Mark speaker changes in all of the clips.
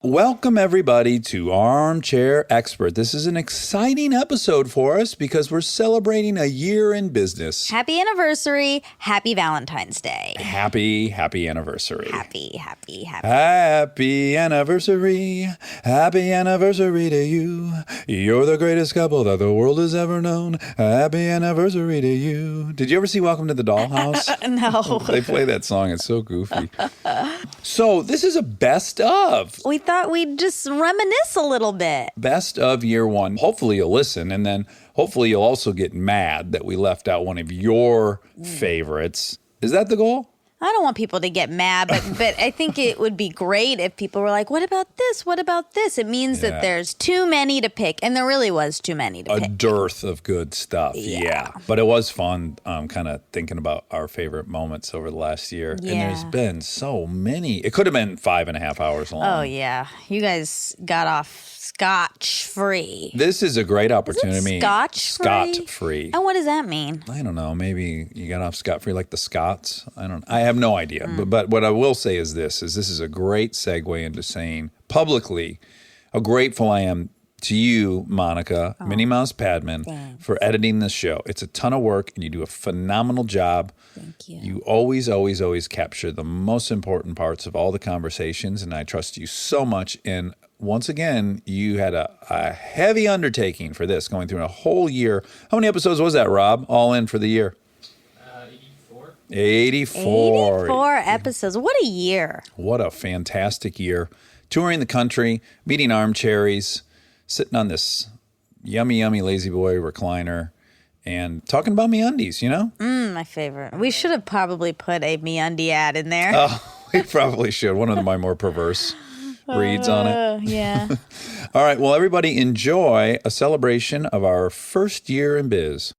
Speaker 1: Welcome, everybody, to Armchair Expert. This is an exciting episode for us because we're celebrating a year in business.
Speaker 2: Happy anniversary. Happy Valentine's Day.
Speaker 1: Happy anniversary.
Speaker 2: Happy.
Speaker 1: Happy anniversary. Happy anniversary to you. You're the greatest couple that the world has ever known. Happy anniversary to you. Did you ever see Welcome to the Dollhouse?
Speaker 2: No.
Speaker 1: They play that song. It's so goofy. So this is a best of.
Speaker 2: We thought we'd just reminisce a little bit.
Speaker 1: Best of year one. Hopefully you'll listen, and then hopefully you'll also get mad that we left out one of your favorites. Is that the goal?
Speaker 2: I don't want people to get mad, but I think it would be great if people were like, what about this? What about this? It means that there's too many to pick, and there really was too many to pick.
Speaker 1: A dearth of good stuff, yeah. But it was fun kind of thinking about our favorite moments over the last year.
Speaker 2: Yeah.
Speaker 1: And there's been so many. It could have been 5.5 hours long.
Speaker 2: Oh, yeah. You guys got off scotch-free.
Speaker 1: This is a great opportunity.
Speaker 2: Is it scotch-free?
Speaker 1: Scot-free.
Speaker 2: And what does that mean?
Speaker 1: I don't know. Maybe you got off scot-free like the Scots. I have no idea. But what I will say is this is a great segue into saying publicly how grateful I am to you, Monica, Minnie Mouse Padman, for editing this show. It's a ton of work, and you do a phenomenal job.
Speaker 2: Thank you.
Speaker 1: You always capture the most important parts of all the conversations, and I trust you so much. And once again, you had a heavy undertaking for this, going through a whole year. How many episodes was that, Rob, all in for the year? 84.
Speaker 2: 84 episodes. What a year.
Speaker 1: What a fantastic year. Touring the country, meeting armcharies, sitting on this yummy Lazy Boy recliner, and talking about MeUndies, you know?
Speaker 2: My favorite. We should have probably put a MeUndie ad in there.
Speaker 1: Oh, we probably should. One of my more perverse reads on it.
Speaker 2: Yeah.
Speaker 1: All right. Well, everybody enjoy a celebration of our first year in biz.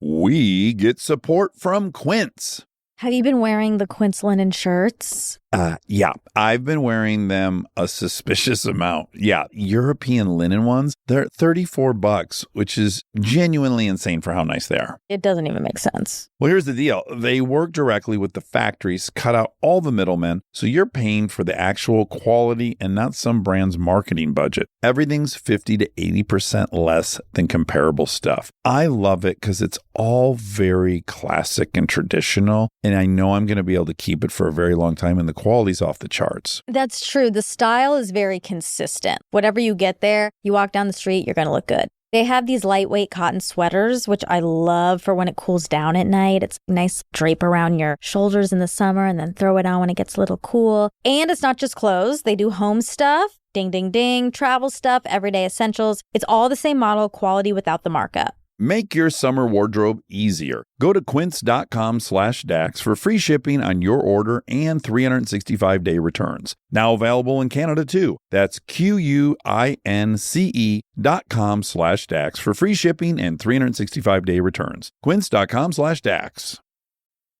Speaker 1: We get support from Quince.
Speaker 2: Have you been wearing the Quince linen shirts?
Speaker 1: Yeah, I've been wearing them a suspicious amount. Yeah, European linen ones, they're $34, which is genuinely insane for how nice they are.
Speaker 2: It doesn't even make sense.
Speaker 1: Well, here's the deal. They work directly with the factories, cut out all the middlemen, so you're paying for the actual quality and not some brand's marketing budget. Everything's 50 to 80% less than comparable stuff. I love it because it's all very classic and traditional, and I know I'm going to be able to keep it for a very long time, and the quality's off the charts.
Speaker 2: That's true. The style is very consistent. Whatever you get there, you walk down the street, you're going to look good. They have these lightweight cotton sweaters, which I love for when it cools down at night. It's nice drape around your shoulders in the summer and then throw it on when it gets a little cool. And it's not just clothes. They do home stuff, ding, ding, ding, travel stuff, everyday essentials. It's all the same model, quality without the markup.
Speaker 1: Make your summer wardrobe easier. Go to quince.com/Dax for free shipping on your order and 365-day returns. Now available in Canada too. That's QUINCE.com/Dax for free shipping and 365-day returns. Quince.com/Dax.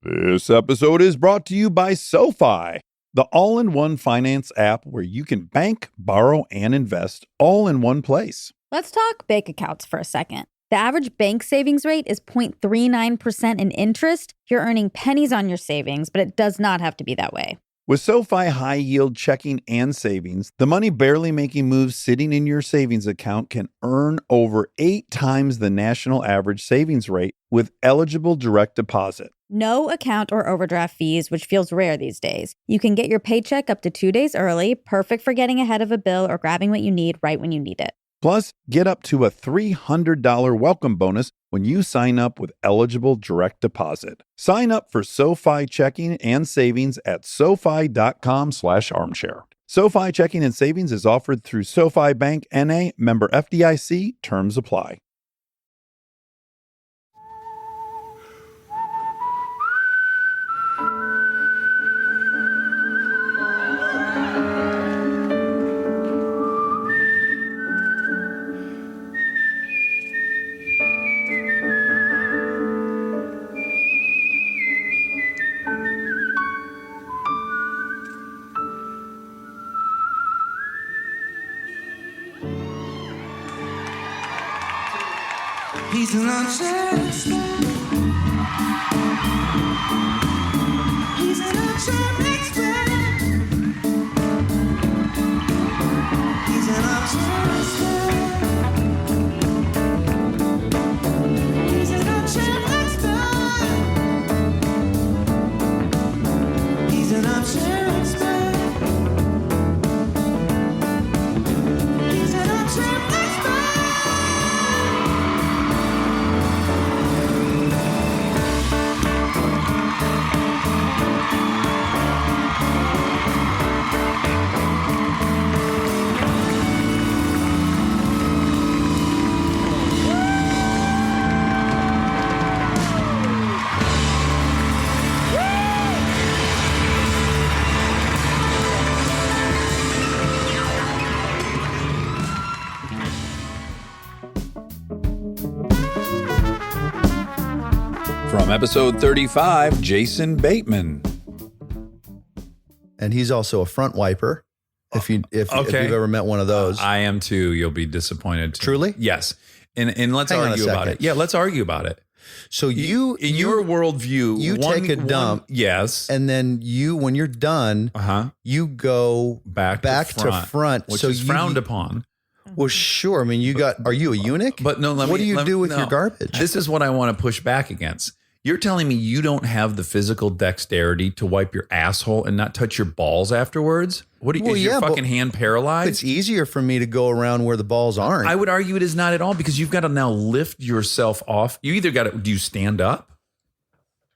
Speaker 1: This episode is brought to you by SoFi, the all-in-one finance app where you can bank, borrow, and invest all in one place.
Speaker 2: Let's talk bank accounts for a second. The average bank savings rate is 0.39% in interest. You're earning pennies on your savings, but it does not have to be that way.
Speaker 1: With SoFi high-yield checking and savings, the money barely making moves sitting in your savings account can earn over 8 times the national average savings rate with eligible direct deposit.
Speaker 2: No account or overdraft fees, which feels rare these days. You can get your paycheck up to 2 days early, perfect for getting ahead of a bill or grabbing what you need right when you need it.
Speaker 1: Plus, get up to a $300 welcome bonus when you sign up with eligible direct deposit. Sign up for SoFi checking and savings at SoFi.com/armchair. SoFi checking and savings is offered through SoFi Bank N.A., member FDIC. Terms apply.
Speaker 3: He's an armchair expert. He's an armchair expert.
Speaker 1: From episode 35, Jason Bateman.
Speaker 4: And he's also a front wiper. If you've ever met one of those.
Speaker 1: I am too. You'll be disappointed too.
Speaker 4: Truly?
Speaker 1: Yes. And let's
Speaker 4: Hang on a
Speaker 1: argue about
Speaker 4: second.
Speaker 1: it. Yeah, let's argue about it.
Speaker 4: So
Speaker 1: In your worldview,
Speaker 4: you take a dump.
Speaker 1: Yes.
Speaker 4: And then when you're done, you go
Speaker 1: Back
Speaker 4: to front.
Speaker 1: which
Speaker 4: so
Speaker 1: is frowned upon.
Speaker 4: Well, sure. I mean, are you a eunuch?
Speaker 1: But no,
Speaker 4: what do you do with your garbage?
Speaker 1: This is what I want to push back against. You're telling me you don't have the physical dexterity to wipe your asshole and not touch your balls afterwards? What is your fucking hand paralyzed?
Speaker 4: It's easier for me to go around where the balls aren't.
Speaker 1: I would argue it is not at all because you've got to now lift yourself off. You either got to, do you stand up?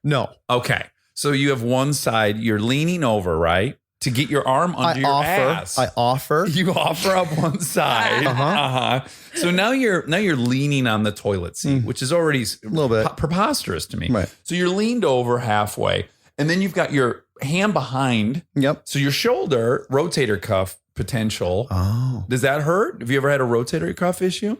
Speaker 4: No.
Speaker 1: Okay. So you have one side, you're leaning over, right? To get your arm under your ass.
Speaker 4: I offer.
Speaker 1: You offer up one side. So now you're leaning on the toilet seat, which is already a
Speaker 4: little bit
Speaker 1: preposterous to me.
Speaker 4: Right.
Speaker 1: So you're leaned over halfway, and then you've got your hand behind.
Speaker 4: Yep.
Speaker 1: So your shoulder rotator cuff potential.
Speaker 4: Oh.
Speaker 1: Does that hurt? Have you ever had a rotator cuff issue?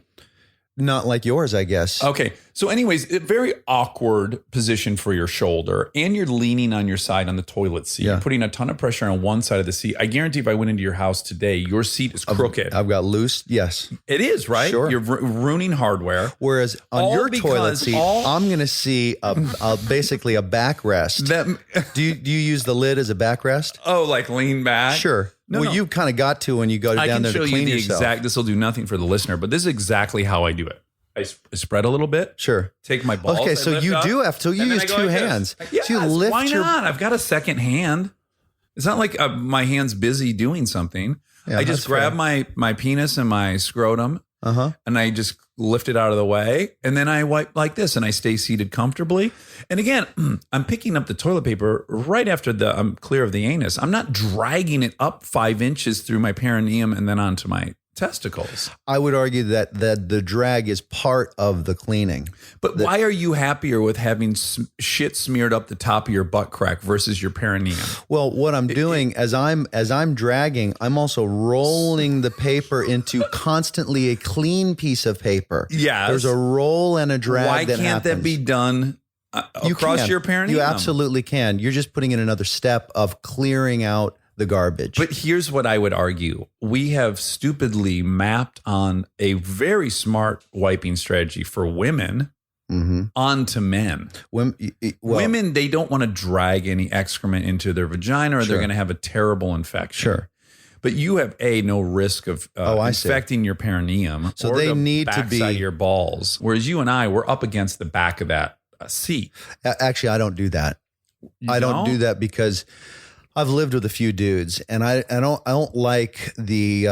Speaker 4: Not like yours, I guess.
Speaker 1: Okay. So anyways, a very awkward position for your shoulder, and you're leaning on your side on the toilet seat.
Speaker 4: Yeah.
Speaker 1: You're putting a ton of pressure on one side of the seat. I guarantee if I went into your house today, your seat is crooked.
Speaker 4: I've got loose. Yes.
Speaker 1: It is, right?
Speaker 4: Sure.
Speaker 1: You're ruining hardware.
Speaker 4: Whereas on
Speaker 1: All
Speaker 4: your toilet
Speaker 1: because
Speaker 4: seat, I'm going to see basically a backrest. Do you use the lid as a backrest?
Speaker 1: Oh, like lean back?
Speaker 4: Sure.
Speaker 1: No,
Speaker 4: you kind of got to when you go down there to clean yourself.
Speaker 1: This will do nothing for the listener, but this is exactly how I do it. I spread a little bit.
Speaker 4: Sure.
Speaker 1: Take my balls.
Speaker 4: Okay, so you do have to. You use two hands.
Speaker 1: Yes,
Speaker 4: so you lift
Speaker 1: why not? I've got a second hand. It's not like my hand's busy doing something.
Speaker 4: Yeah,
Speaker 1: I just grab my penis and my scrotum, and I just lift it out of the way, and then I wipe like this, and I stay seated comfortably. And again, I'm picking up the toilet paper right after I'm clear of the anus. I'm not dragging it up 5 inches through my perineum and then onto my testicles.
Speaker 4: I would argue that the drag is part of the cleaning.
Speaker 1: But why are you happier with having shit smeared up the top of your butt crack versus your perineum?
Speaker 4: Well, what I'm doing as I'm dragging, I'm also rolling the paper into constantly a clean piece of paper.
Speaker 1: Yes.
Speaker 4: There's a roll and a drag.
Speaker 1: Why
Speaker 4: that
Speaker 1: can't
Speaker 4: happens.
Speaker 1: that be done across your perineum?
Speaker 4: You absolutely can. You're just putting in another step of clearing out the garbage.
Speaker 1: But here's what I would argue. We have stupidly mapped on a very smart wiping strategy for women onto men. Women, they don't want to drag any excrement into their vagina or they're going to have a terrible infection.
Speaker 4: Sure.
Speaker 1: But you have no risk of infecting your perineum
Speaker 4: so
Speaker 1: or
Speaker 4: they
Speaker 1: the
Speaker 4: need to
Speaker 1: backside
Speaker 4: be
Speaker 1: of your balls. Whereas you and I, we're up against the back of that seat.
Speaker 4: Actually, I don't do that. I don't do that because I've lived with a few dudes, and I don't like the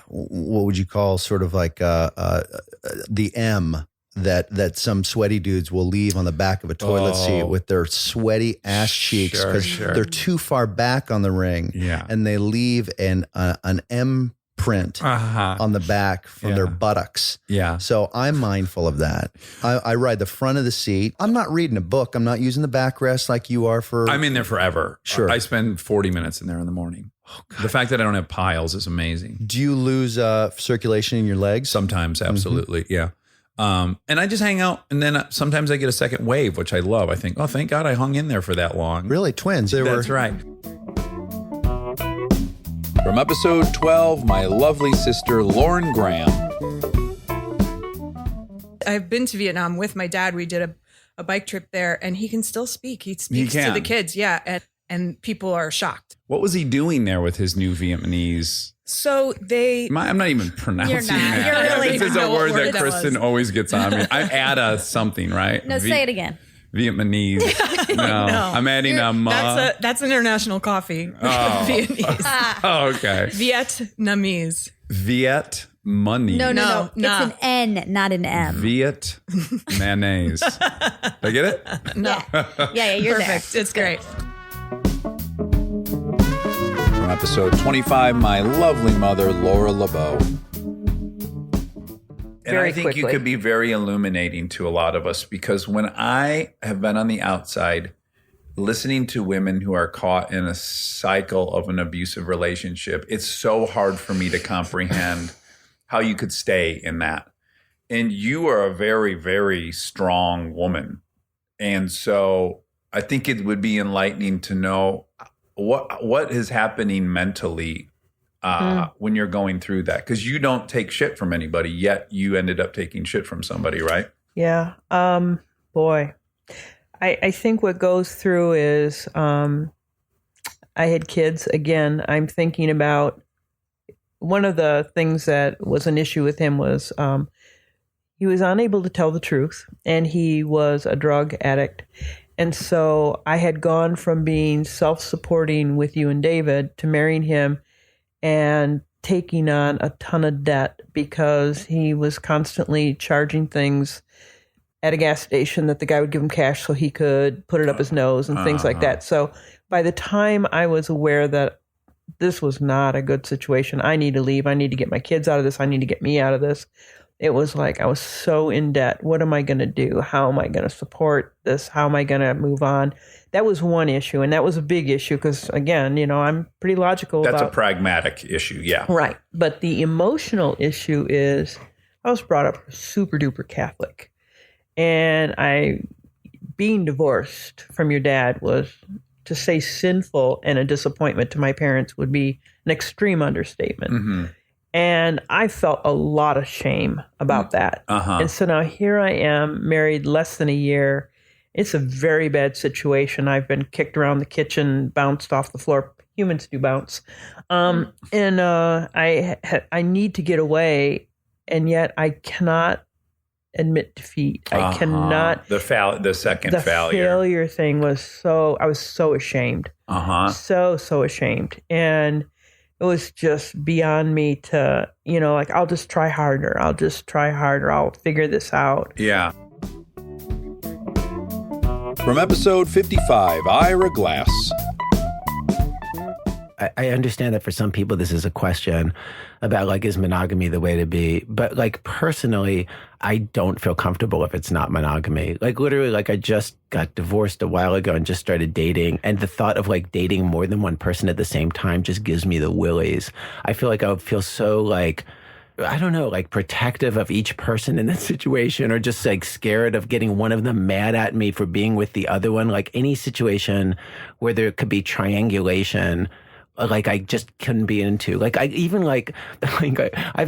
Speaker 4: what would you call sort of like the M that some sweaty dudes will leave on the back of a toilet seat with their sweaty ass cheeks because they're too far back on the ring, and they leave an M print on the back from their buttocks. Yeah. So I'm mindful of that. I ride the front of the seat. I'm not reading a book. I'm not using the backrest like you are for.
Speaker 1: I'm in there forever.
Speaker 4: Sure.
Speaker 1: I spend 40 minutes in there in the morning. Oh, the fact that I don't have piles is amazing.
Speaker 4: Do you lose circulation in your legs?
Speaker 1: Sometimes, absolutely. Yeah. And I just hang out, and then sometimes I get a second wave, which I love. I think, oh, thank God I hung in there for that long.
Speaker 4: Really? Twins.
Speaker 1: That's right. From episode 12, my lovely sister, Lauren Graham.
Speaker 5: I've been to Vietnam with my dad. We did a bike trip there, and he can still speak. He speaks to the kids. Yeah. And people are shocked.
Speaker 1: What was he doing there with his new Vietnamese?
Speaker 5: So I'm
Speaker 1: not even pronouncing that.
Speaker 5: You're really
Speaker 1: this is a word that Kristen always gets on me. I add a something, right?
Speaker 2: No, say it again.
Speaker 1: Vietnamese. No, I'm adding a ma.
Speaker 5: That's international coffee.
Speaker 1: Oh.
Speaker 5: Vietnamese.
Speaker 1: Oh, okay.
Speaker 5: Vietnamese.
Speaker 1: Money.
Speaker 2: No. It's an N, not an M.
Speaker 1: Viet mayonnaise. Did I get it?
Speaker 5: No.
Speaker 2: Yeah, you're
Speaker 5: perfect.
Speaker 2: there.
Speaker 5: It's great.
Speaker 1: From episode 25, my lovely mother, Laura LeBeau. And I think you could be very illuminating to a lot of us because when I have been on the outside listening to women who are caught in a cycle of an abusive relationship, it's so hard for me to comprehend how you could stay in that. And you are a very, very strong woman. And so I think it would be enlightening to know what is happening mentally when you're going through that. Because you don't take shit from anybody, yet you ended up taking shit from somebody, right?
Speaker 6: Yeah. Boy, I think what goes through is I had kids. Again, I'm thinking about one of the things that was an issue with him was he was unable to tell the truth, and he was a drug addict. And so I had gone from being self-supporting with you and David to marrying him and taking on a ton of debt because he was constantly charging things at a gas station that the guy would give him cash so he could put it up his nose and things like that. So by the time I was aware that this was not a good situation, I need to leave, I need to get my kids out of this, I need to get me out of this, it was like I was so in debt. What am I going to do? How am I going to support this? How am I going to move on? That was one issue, and that was a big issue because, again, I'm pretty logical.
Speaker 1: That's a pragmatic issue, yeah.
Speaker 6: Right. But the emotional issue is I was brought up super duper Catholic, and being divorced from your dad was, to say sinful and a disappointment to my parents would be an extreme understatement. Mm-hmm. And I felt a lot of shame about that. And so now here I am, married less than a year. It's a very bad situation. I've been kicked around the kitchen, bounced off the floor. Humans do bounce. And I need to get away, and yet I cannot admit defeat. I cannot.
Speaker 1: The second failure.
Speaker 6: The failure thing was I was so ashamed. So ashamed. And it was just beyond me to, I'll just try harder. I'll figure this out.
Speaker 1: Yeah. From episode 55, Ira Glass.
Speaker 7: I understand that for some people, this is a question about, is monogamy the way to be? But, personally, I don't feel comfortable if it's not monogamy. Literally, I just got divorced a while ago and just started dating. And the thought of, dating more than one person at the same time just gives me the willies. I feel like I would feel so, I don't know, protective of each person in that situation, or just scared of getting one of them mad at me for being with the other one. Any situation where there could be triangulation, I just couldn't be into. I've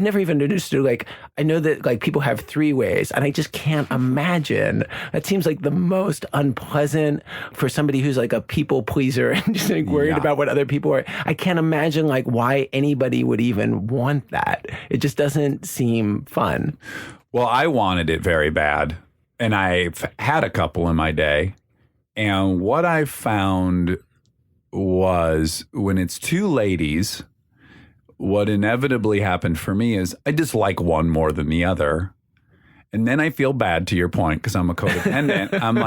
Speaker 7: never even understood, I know that, people have three ways, and I just can't imagine. That seems like the most unpleasant for somebody who's a people pleaser and just worried about what other people are. I can't imagine, why anybody would even want that. It just doesn't seem fun.
Speaker 1: Well, I wanted it very bad, and I've had a couple in my day, and what I found was when it's two ladies, what inevitably happened for me is I dislike one more than the other. And then I feel bad, to your point, because I'm a codependent. I'm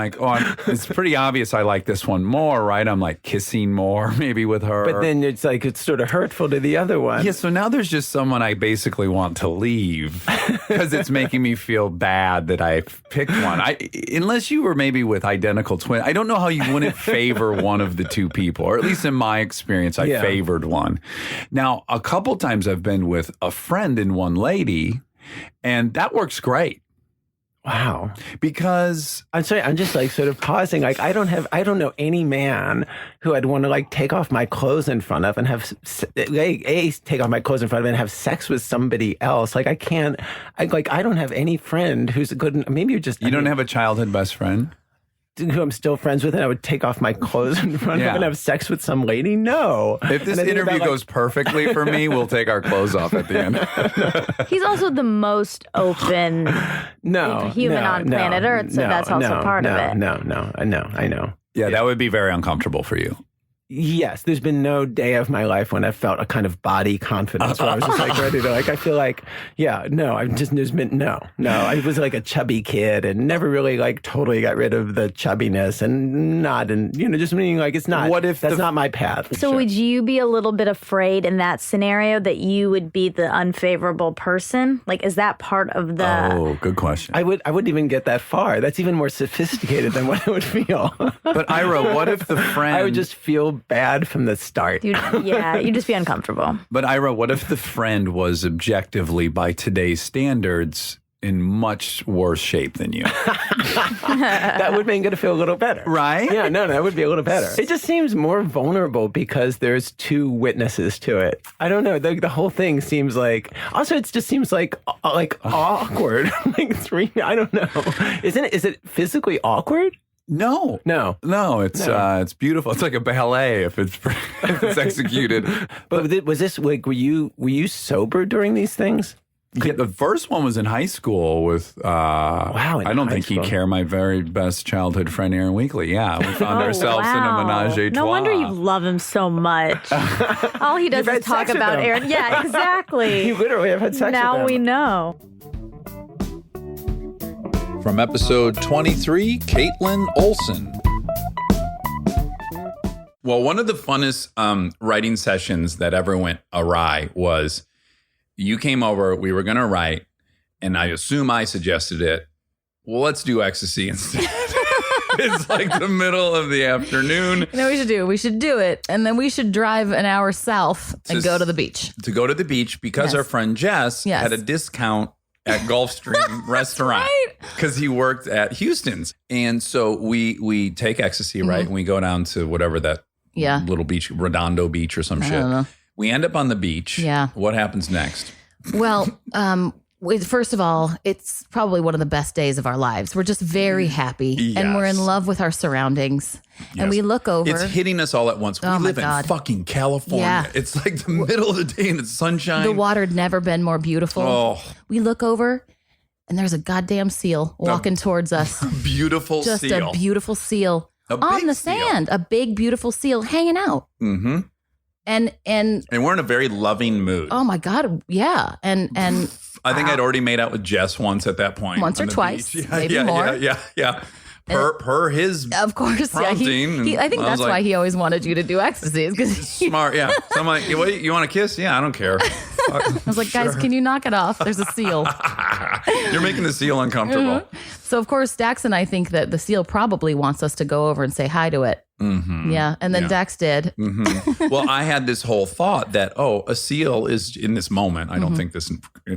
Speaker 1: it's pretty obvious I like this one more, right? I'm kissing more maybe with her.
Speaker 7: But then it's it's sort of hurtful to the other one.
Speaker 1: Yeah, so now there's just someone I basically want to leave because it's making me feel bad that I picked one. Unless you were maybe with identical twins, I don't know how you wouldn't favor one of the two people, or at least in my experience, I favored one. Now, a couple times I've been with a friend and one lady, and that works great.
Speaker 7: Wow.
Speaker 1: Because
Speaker 7: I'm sorry, I'm just sort of pausing. I don't know any man who I'd want to take off my clothes in front of and have take off my clothes in front of and have sex with somebody else. I don't have any friend who's a good, maybe you're just.
Speaker 1: You don't have a childhood best friend?
Speaker 7: Who I'm still friends with, and I would take off my clothes in front of and have sex with some lady? No.
Speaker 1: If this interview goes perfectly for me, we'll take our clothes off at the end.
Speaker 2: He's also the most open human on planet Earth, so that's also part of it.
Speaker 7: I know.
Speaker 1: Yeah, that would be very uncomfortable for you.
Speaker 7: Yes, there's been no day of my life when I felt a kind of body confidence where I was just ready to I feel there's been no. I was a chubby kid and never really totally got rid of the chubbiness and just meaning it's not, what if that's not my path.
Speaker 2: So would you be a little bit afraid in that scenario that you would be the unfavorable person? Is that part of the...
Speaker 1: Oh, good question.
Speaker 7: I wouldn't even get that far. That's even more sophisticated than what I would feel.
Speaker 1: But Ira, what if the friend...
Speaker 7: I would just feel bad from the start.
Speaker 2: You'd just be uncomfortable.
Speaker 1: But Ira, what if the friend was objectively, by today's standards, in much worse shape than you.
Speaker 7: That would make it feel a little better.
Speaker 1: Right?
Speaker 7: Yeah, no, that would be a little better. It just seems more vulnerable because there's two witnesses to it. I don't know. The whole thing seems like, also it just seems like awkward. Like three, I don't know. Is it physically awkward?
Speaker 1: No, it's beautiful. It's like a ballet if it's executed.
Speaker 7: But was this like, were you sober during these things?
Speaker 1: Yeah, the first one was in high school with, I don't think he'd care, my very best childhood friend, Aaron Weekly. Yeah, we found ourselves in a menage a trois.
Speaker 8: No wonder you love him so much. All he does is talk about Aaron. Yeah, exactly.
Speaker 7: You literally have had sex with him.
Speaker 8: Now we know.
Speaker 1: From episode 23, Caitlin Olsen. Well, one of the funnest writing sessions that ever went awry was you came over, we were going to write, and I assume I suggested it. Well, let's do ecstasy instead. It's like the middle of the afternoon.
Speaker 9: You know what we should do? We should do it, and then we should drive an hour south and go to the beach.
Speaker 1: To go to the beach because our friend Jess had a discount at Gulfstream Restaurant because he worked at Houston's. And so we take ecstasy, right? And we go down to whatever that little beach, Redondo Beach or some shit.
Speaker 9: I don't know.
Speaker 1: We end up on the beach.
Speaker 9: Yeah.
Speaker 1: What happens next?
Speaker 9: Well, first of all, it's probably one of the best days of our lives. We're just very happy and we're in love with our surroundings. Yes. And we look over.
Speaker 1: It's hitting us all at once. We live in fucking California. Yeah. It's like the middle of the day and it's sunshine.
Speaker 9: The water had never been more beautiful.
Speaker 1: Oh.
Speaker 9: We look over and there's a goddamn seal walking towards us.
Speaker 1: Beautiful
Speaker 9: just
Speaker 1: seal.
Speaker 9: Just a beautiful seal on the sand. A big, beautiful seal hanging out.
Speaker 1: Mm-hmm.
Speaker 9: And
Speaker 1: we're in a very loving mood.
Speaker 9: Oh my God. Yeah. And
Speaker 1: I think I'd already made out with Jess once at that point.
Speaker 9: Once or twice. Maybe more.
Speaker 1: Yeah. Per his
Speaker 9: of course,
Speaker 1: prompting.
Speaker 9: I think that's why he always wanted you to do ecstasy. Because
Speaker 1: smart, yeah. So I'm like, what, you want to kiss? Yeah, I don't care.
Speaker 9: I was like, guys, can you knock it off? There's a seal.
Speaker 1: You're making the seal uncomfortable.
Speaker 9: Mm-hmm. So of course, Dax and I think that the seal probably wants us to go over and say hi to it.
Speaker 1: Mm-hmm.
Speaker 9: Yeah, and then Dax did.
Speaker 1: Mm-hmm. Well, I had this whole thought that a seal is in this moment. I don't think this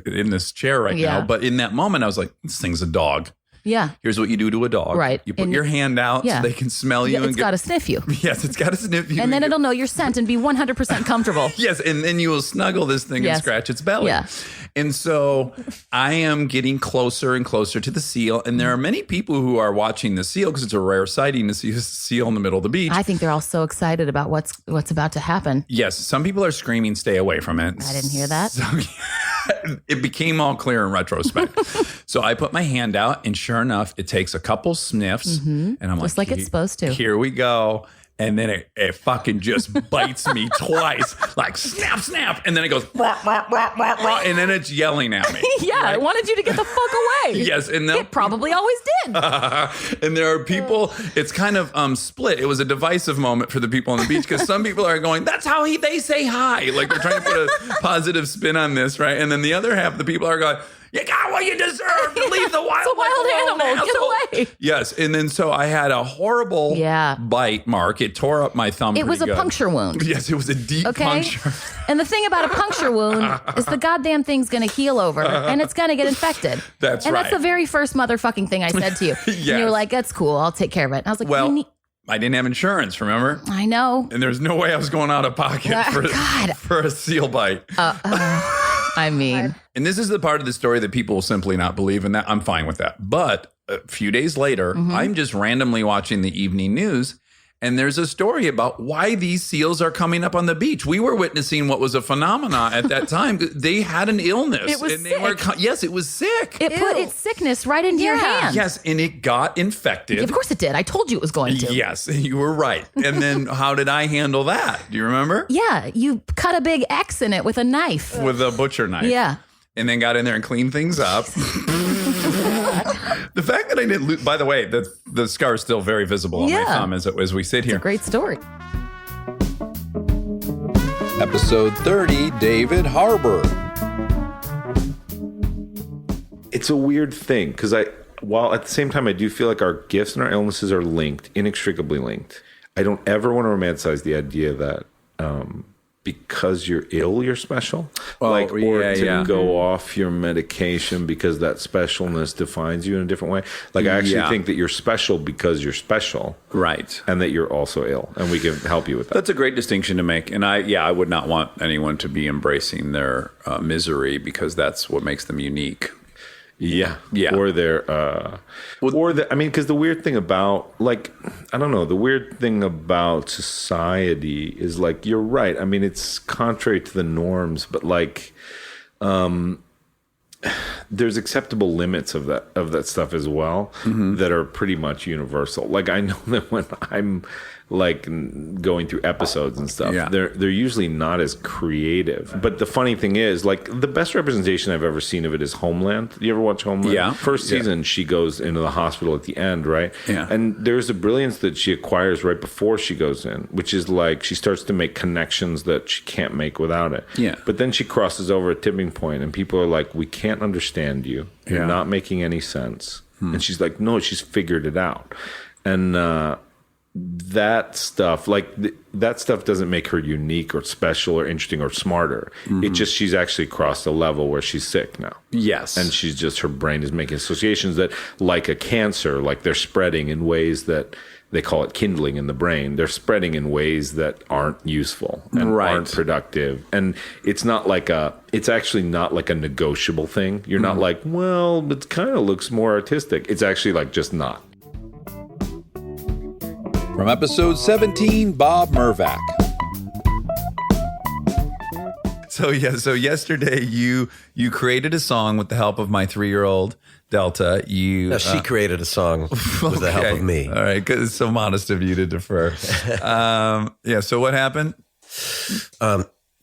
Speaker 1: in this chair right now, but in that moment, I was like, this thing's a dog.
Speaker 9: Yeah.
Speaker 1: Here's what you do to a dog.
Speaker 9: Right.
Speaker 1: You put your hand out so they can smell you.
Speaker 9: It's got to sniff you.
Speaker 1: Yes, it's got to sniff you.
Speaker 9: And then it'll know your scent and be 100% comfortable.
Speaker 1: Yes, and then you will snuggle this thing and scratch its belly.
Speaker 9: Yeah.
Speaker 1: And so I am getting closer and closer to the seal. And there are many people who are watching the seal because it's a rare sighting to see a seal in the middle of the beach.
Speaker 9: I think they're all so excited about what's about to happen.
Speaker 1: Yes, some people are screaming, stay away from it.
Speaker 9: I didn't hear that.
Speaker 1: So, it became all clear in retrospect. So I put my hand out, and sure enough, it takes a couple sniffs, and I'm
Speaker 9: just like it's supposed to.
Speaker 1: Here we go. And then it fucking just bites me twice, like snap, snap. And then it goes, wah, wah, wah, wah, wah, and then it's yelling at me.
Speaker 9: Yeah, right? I wanted you to get the fuck away.
Speaker 1: Yes. And then,
Speaker 9: it probably always did.
Speaker 1: And there are people, it's kind of split. It was a divisive moment for the people on the beach because some people are going, that's how they say hi. Like they're trying to put a positive spin on this, right? And then the other half of the people are going, you got what you deserve to leave the wild,
Speaker 9: it's a wild animal. Get away.
Speaker 1: Yes. And then so I had a horrible bite mark. It tore up my thumb.
Speaker 9: It was a puncture wound.
Speaker 1: Yes, it was a deep puncture.
Speaker 9: And the thing about a puncture wound is the goddamn thing's going to heal over and it's going to get infected.
Speaker 1: That's
Speaker 9: and
Speaker 1: right.
Speaker 9: that's the very first motherfucking thing I said to you.
Speaker 1: Yes.
Speaker 9: And you were like, that's cool. I'll take care of it. And I was like,
Speaker 1: well, I didn't have insurance, remember?
Speaker 9: I know.
Speaker 1: And there's no way I was going out of pocket for a seal bite.
Speaker 9: I mean.
Speaker 1: And this is the part of the story that people will simply not believe, and that I'm fine with that. But a few days later, I'm just randomly watching the evening news, and there's a story about why these seals are coming up on the beach. We were witnessing what was a phenomenon at that time. They had an illness.
Speaker 9: It was
Speaker 1: and
Speaker 9: sick.
Speaker 1: Yes, it was sick.
Speaker 9: It put its sickness right into your hand.
Speaker 1: Yes, and it got infected.
Speaker 9: Of course it did. I told you it was going to.
Speaker 1: Yes, you were right. And then how did I handle that? Do you remember?
Speaker 9: Yeah, you cut a big X in it with a knife.
Speaker 1: With a butcher knife.
Speaker 9: Yeah.
Speaker 1: And then got in there and cleaned things up. The fact that I didn't lose, by the way, the scar is still very visible on my thumb as we sit here.
Speaker 9: It's a great story.
Speaker 1: Episode 30, David Harbour.
Speaker 10: It's a weird thing because while at the same time I do feel like our gifts and our illnesses are linked, inextricably linked. I don't ever want to romanticize the idea that because you're ill, you're special,
Speaker 1: or
Speaker 10: to go off your medication because that specialness defines you in a different way. Like, I actually think that you're special because you're special,
Speaker 1: right?
Speaker 10: And that you're also ill, and we can help you with that.
Speaker 1: That's a great distinction to make, and I would not want anyone to be embracing their misery because that's what makes them unique.
Speaker 10: Yeah. Or they're, because the weird thing about, like, I don't know, the weird thing about society is, like, you're right. I mean, it's contrary to the norms, but, like, there's acceptable limits of that stuff as well that are pretty much universal. Like, I know that when I'm like going through episodes and stuff, they're usually not as creative. But the funny thing is, like, the best representation I've ever seen of it is Homeland. You ever watch Homeland?
Speaker 1: Yeah.
Speaker 10: First season, she goes into the hospital at the end, right?
Speaker 1: Yeah.
Speaker 10: And there's a brilliance that she acquires right before she goes in, which is like she starts to make connections that she can't make without it.
Speaker 1: Yeah.
Speaker 10: But then she crosses over a tipping point, and people are like, "We can't understand you. You're not making any sense." And she's like, "No, she's figured it out." And that stuff, like that stuff doesn't make her unique or special or interesting or smarter. It just, she's actually crossed a level where she's sick now.
Speaker 1: Yes.
Speaker 10: And she's just, her brain is making associations that, like a cancer, like they're spreading in ways that they call it kindling in the brain. They're spreading in ways that aren't useful and aren't productive. And it's not like it's actually not like a negotiable thing. You're not like, well, it kind of looks more artistic. It's actually like just not.
Speaker 1: From episode 17, Bob Mervac. So yesterday you created a song with the help of my 3-year-old Delta.
Speaker 11: No, she created a song with the help of me.
Speaker 1: All right, because it's so modest of you to defer. So what happened?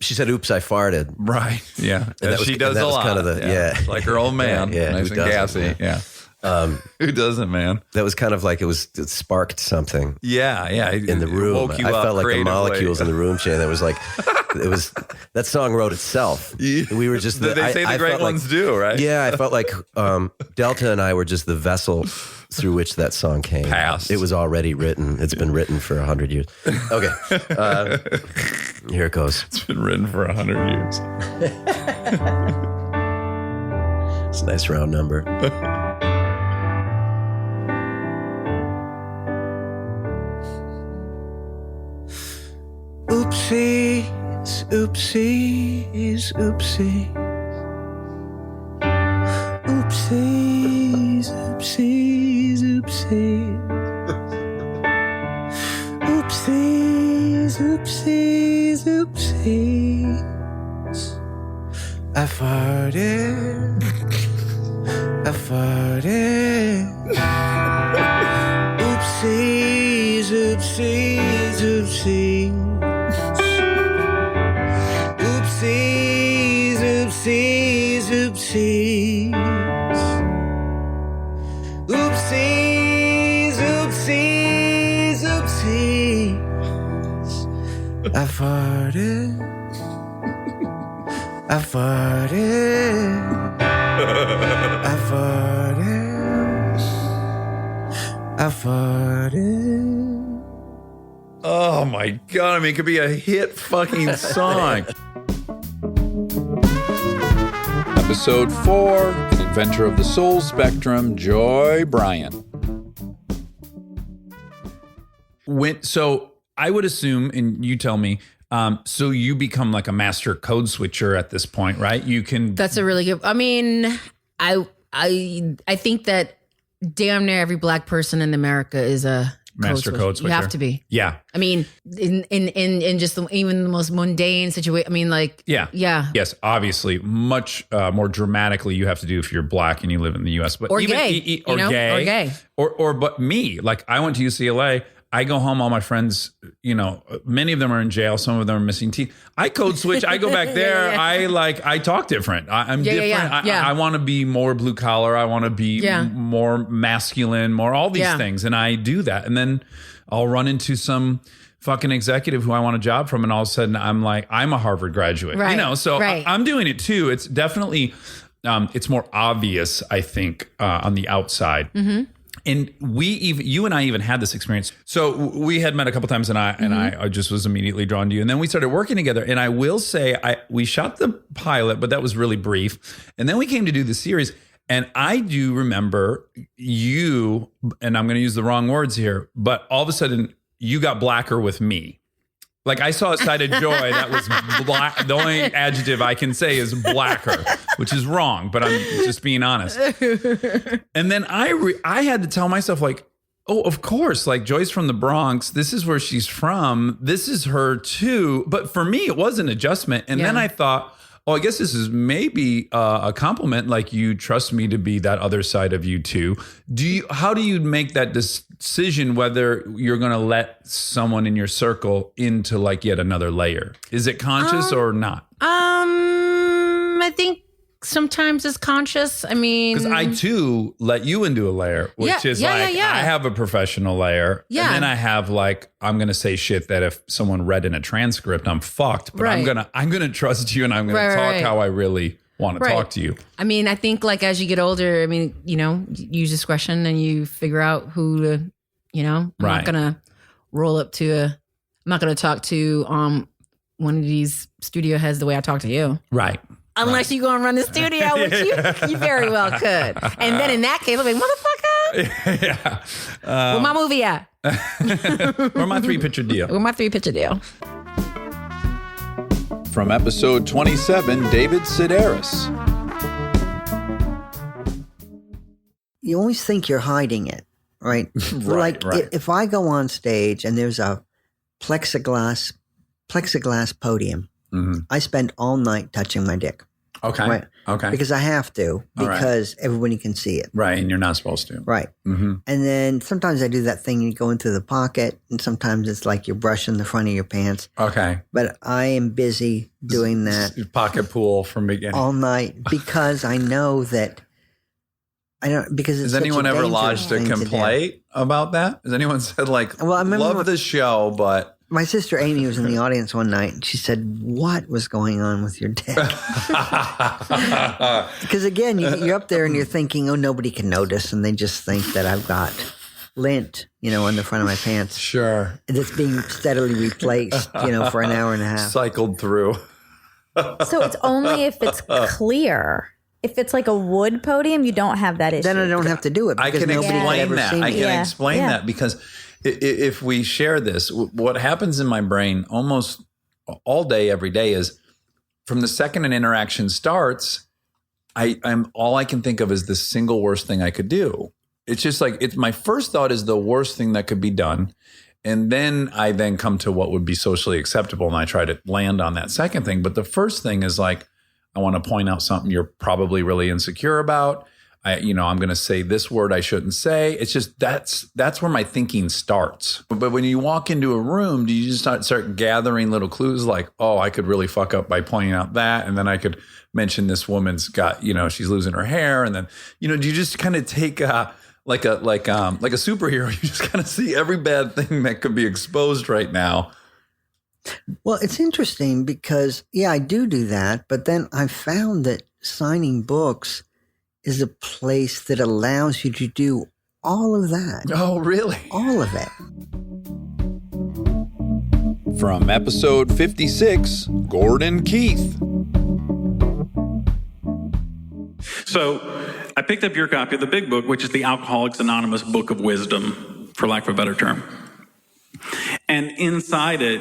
Speaker 11: She said, "Oops, I farted."
Speaker 1: Right. Yeah. And she does a lot.
Speaker 11: Kind of
Speaker 1: It's like her old man. Nice and gassy. Yeah. Who doesn't, man?
Speaker 11: That was kind of like it sparked something.
Speaker 1: Yeah.
Speaker 11: In the room, I felt like the molecules in the room change. That was like, that song wrote itself. We were just.
Speaker 1: They say the great ones do, right?
Speaker 11: Yeah, I felt like Delta and I were just the vessel through which that song came.
Speaker 1: Passed.
Speaker 11: It was already written. It's been written for 100 years. Okay, here it goes.
Speaker 1: It's been written for 100 years.
Speaker 11: It's a nice round number. Oopsies, oopsies, oopsies. Oopsies, oopsies, oopsies. Oopsies, oopsies, oopsies. I farted. I farted. Oopsies, oopsies, oopsies. Oopsies, oopsies, oopsies. Oopsies, oopsies, oopsies. I farted. I farted. I farted. I farted.
Speaker 1: Oh my God. I mean, it could be a hit fucking song. Episode 4, an inventor of the soul spectrum, Joy Bryan. So I would assume, and you tell me, so you become like a master code switcher at this point, right? You can.
Speaker 9: That's a really good. I mean, I think that damn near every black person in America is a
Speaker 1: master code switcher.
Speaker 9: You have to be.
Speaker 1: Yeah.
Speaker 9: I mean, in just even the most mundane situation. I mean, like.
Speaker 1: Yeah. Yes, obviously, much more dramatically you have to do if you're black and you live in the U.S. But
Speaker 9: or
Speaker 1: even
Speaker 9: gay,
Speaker 1: or gay, or but me, like I went to UCLA. I go home, all my friends, many of them are in jail. Some of them are missing teeth. I code switch. I go back there. I talk different. I'm different. I want to be more blue collar. I want to be more masculine, more all these things. And I do that. And then I'll run into some fucking executive who I want a job from. And all of a sudden I'm like, I'm a Harvard graduate,
Speaker 9: right.
Speaker 1: So I'm doing it too. It's definitely, it's more obvious, I think, on the outside.
Speaker 9: Mm-hmm.
Speaker 1: And you and I even had this experience. So we had met a couple times, and I just was immediately drawn to you. And then we started working together. And I will say, we shot the pilot, but that was really brief. And then we came to do the series. And I do remember you, and I'm going to use the wrong words here, but all of a sudden you got blacker with me. Like I saw a side of Joy that was black. The only adjective I can say is blacker, which is wrong, but I'm just being honest. And then I had to tell myself like, oh, of course, like Joy's from the Bronx. This is where she's from. This is her too. But for me, it was an adjustment. And then I thought, oh, I guess this is maybe a compliment. Like you trust me to be that other side of you too. How do you make that decision whether you're going to let someone in your circle into like yet another layer? Is it conscious or not?
Speaker 12: I think sometimes it's conscious. I mean,
Speaker 1: because I too let you into a layer, which is I have a professional layer, and then I have like I'm gonna say shit that if someone read in a transcript, I'm fucked. But I'm gonna trust you, and I'm gonna talk how I really want to talk to you. I
Speaker 12: mean, I think like as you get older, I mean, you know, use discretion, and you figure out who to, you know, I'm not gonna roll up to I'm not gonna talk to one of these studio heads the way I talk to you,
Speaker 1: right?
Speaker 12: Unless you go and run the studio, which you very well could. And then in that case, I'll be like, motherfucker. Where my movie at?
Speaker 1: Where my 3-picture deal?
Speaker 12: Where my 3-picture deal?
Speaker 1: From episode 27, David Sedaris.
Speaker 13: You always think you're hiding it, right? If I go on stage and there's a plexiglass podium, I spend all night touching my dick.
Speaker 1: Okay.
Speaker 13: Right?
Speaker 1: Okay.
Speaker 13: Because I have to, because everybody can see it.
Speaker 1: Right. And you're not supposed to.
Speaker 13: Right. Mm-hmm. And then sometimes I do that thing, you go into the pocket, and sometimes it's like you're brushing the front of your pants.
Speaker 1: Okay.
Speaker 13: But I am busy doing that.
Speaker 1: Pocket pool from beginning.
Speaker 13: All night, because I know that because it's
Speaker 1: Has anyone ever lodged a complaint about that? Has anyone said like, well, I love the show, but...
Speaker 13: My sister Amy was in the audience one night, and she said, what was going on with your dick? Because again, you're up there and you're thinking, oh, nobody can notice, and they just think that I've got lint, on the front of my pants.
Speaker 1: Sure.
Speaker 13: And it's being steadily replaced, for an hour and a half.
Speaker 1: Cycled through.
Speaker 2: So it's only if it's clear. If it's like a wood podium, you don't have that issue.
Speaker 13: Then I don't have to do it.
Speaker 1: I can explain that. I can explain that because... If we share this, what happens in my brain almost all day, every day is from the second an interaction starts, I'm all I can think of is the single worst thing I could do. It's just like my first thought is the worst thing that could be done. And then I come to what would be socially acceptable. And I try to land on that second thing. But the first thing is like, I want to point out something you're probably really insecure about. I'm going to say this word I shouldn't say. It's just that's where my thinking starts. But when you walk into a room, do you just start gathering little clues like, oh, I could really fuck up by pointing out that, and then I could mention this woman's got, she's losing her hair, and then do you just kind of take like a superhero? You just kind of see every bad thing that could be exposed right now.
Speaker 13: Well, it's interesting because I do that, but then I found that signing books is a place that allows you to do all of that.
Speaker 1: Oh, really?
Speaker 13: All of it.
Speaker 1: From episode 56, Gordon Keith.
Speaker 14: So I picked up your copy of the big book, which is the Alcoholics Anonymous Book of Wisdom, for lack of a better term. And inside it,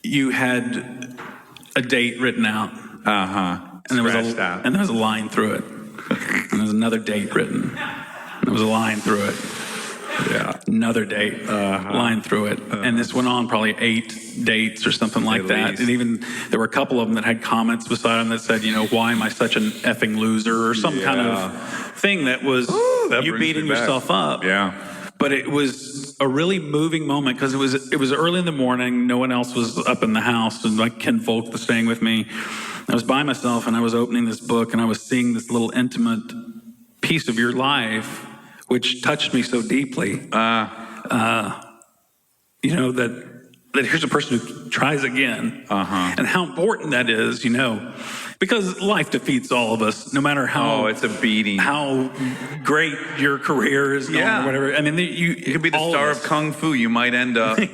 Speaker 14: you had a date written out. And there was a line through it. And there's another date written. And there was a line through it. Yeah. Another date, line through it. And this went on probably 8 dates or something like that. Least. And even there were a couple of them that had comments beside them that said, why am I such an effing loser? Or some kind of thing that was you beating yourself up.
Speaker 10: Yeah.
Speaker 14: But it was a really moving moment because it was early in the morning. No one else was up in the house. And like Ken Folk was staying with me. I was by myself and I was opening this book and I was seeing this little intimate piece of your life, which touched me so deeply, that that here's a person who tries again, and how important that is, because life defeats all of us, no matter how
Speaker 1: it's a beating,
Speaker 14: how great your career is, or whatever. I mean, you
Speaker 1: could be the star of Kung Fu. You might end up.
Speaker 14: Right.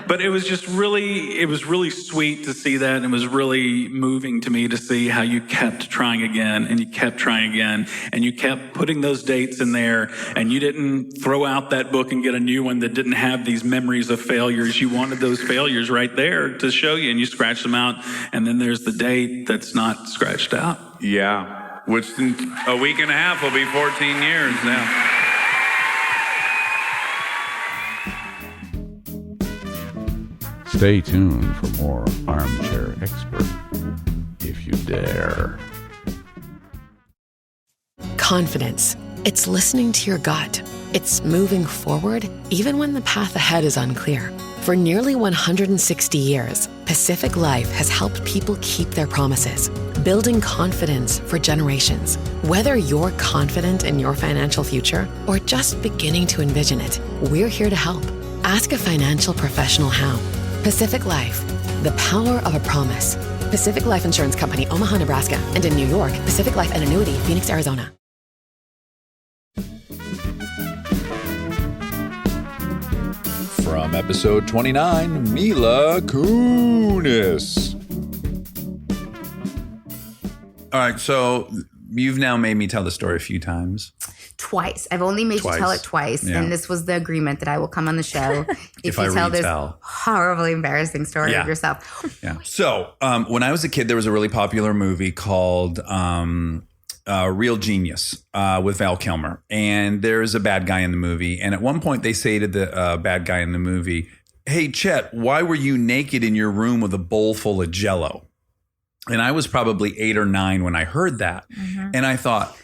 Speaker 14: But it was just really sweet to see that. And it was really moving to me to see how you kept trying again and you kept trying again and you kept putting those dates in there, and you didn't throw out that book and get a new one that didn't have these memories of failures. You wanted those failures right there to show you, and you scratched them out. And then there's the date that's not scratched out.
Speaker 1: Yeah, which in a week and a half will be 14 years now.
Speaker 15: Stay tuned for more Armchair Expert, if you dare.
Speaker 16: Confidence. It's listening to your gut. It's moving forward, even when the path ahead is unclear. For nearly 160 years, Pacific Life has helped people keep their promises, building confidence for generations. Whether you're confident in your financial future or just beginning to envision it, we're here to help. Ask a financial professional how. Pacific Life, the power of a promise. Pacific Life Insurance Company, Omaha, Nebraska, and in New York, Pacific Life and Annuity, Phoenix, Arizona.
Speaker 1: From episode 29, Mila Kunis. All right, so you've now made me tell the story a few times.
Speaker 17: Twice. I've only made you tell it twice. Yeah. And this was the agreement that I will come on the show if you tell this horribly embarrassing story of yourself.
Speaker 1: Yeah. So when I was a kid, there was a really popular movie called Real Genius with Val Kilmer. And there's a bad guy in the movie. And at one point they say to the bad guy in the movie, "Hey, Chet, why were you naked in your room with a bowl full of Jell-O?" And I was probably 8 or 9 when I heard that. Mm-hmm. And I thought,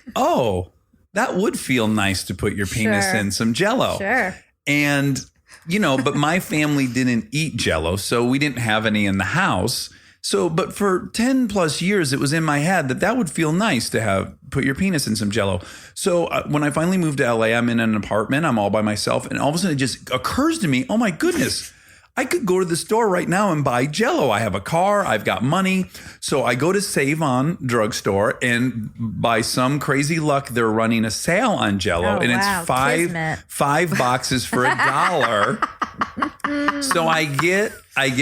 Speaker 1: that would feel nice to put your penis in some Jell-O.
Speaker 2: Sure.
Speaker 1: And, but my family didn't eat Jell-O, so we didn't have any in the house. So, but for 10 plus years, it was in my head that would feel nice to put your penis in some Jell-O. So when I finally moved to LA, I'm in an apartment, I'm all by myself. And all of a sudden it just occurs to me, oh my goodness, I could go to the store right now and buy Jell-O. I have a car. I've got money. So I go to Save On drugstore, and by some crazy luck, they're running a sale on Jell-O, and it's five boxes for $1. So I get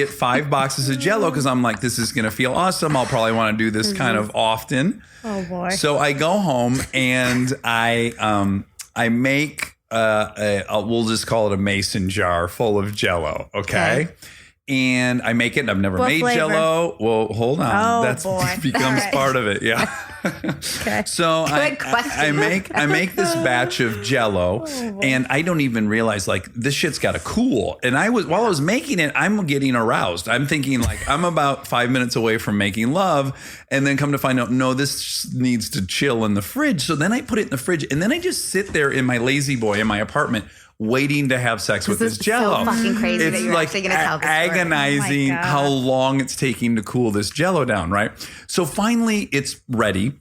Speaker 1: 5 boxes of Jell-O because I'm like, this is going to feel awesome. I'll probably want to do this kind of often.
Speaker 2: Oh boy.
Speaker 1: So I go home and I make we'll just call it a mason jar full of Jell-O. Okay. And I make it. I've never made flavor? Jell-O. Well, hold on. That becomes part of it. Yeah.
Speaker 2: Okay.
Speaker 1: So I make this batch of Jell-O, and I don't even realize this shit's got to cool. And while I was making it, I'm getting aroused. I'm thinking I'm about 5 minutes away from making love, and then come to find out, no, this needs to chill in the fridge. So then I put it in the fridge, and then I just sit there in my lazy boy in my apartment, waiting to have sex with this Jell-O.
Speaker 17: So fucking crazy
Speaker 1: it's
Speaker 17: that you're actually going to tell this
Speaker 1: agonizing
Speaker 17: story.
Speaker 1: how long it's taking to cool this Jell-O down, right? So finally it's ready.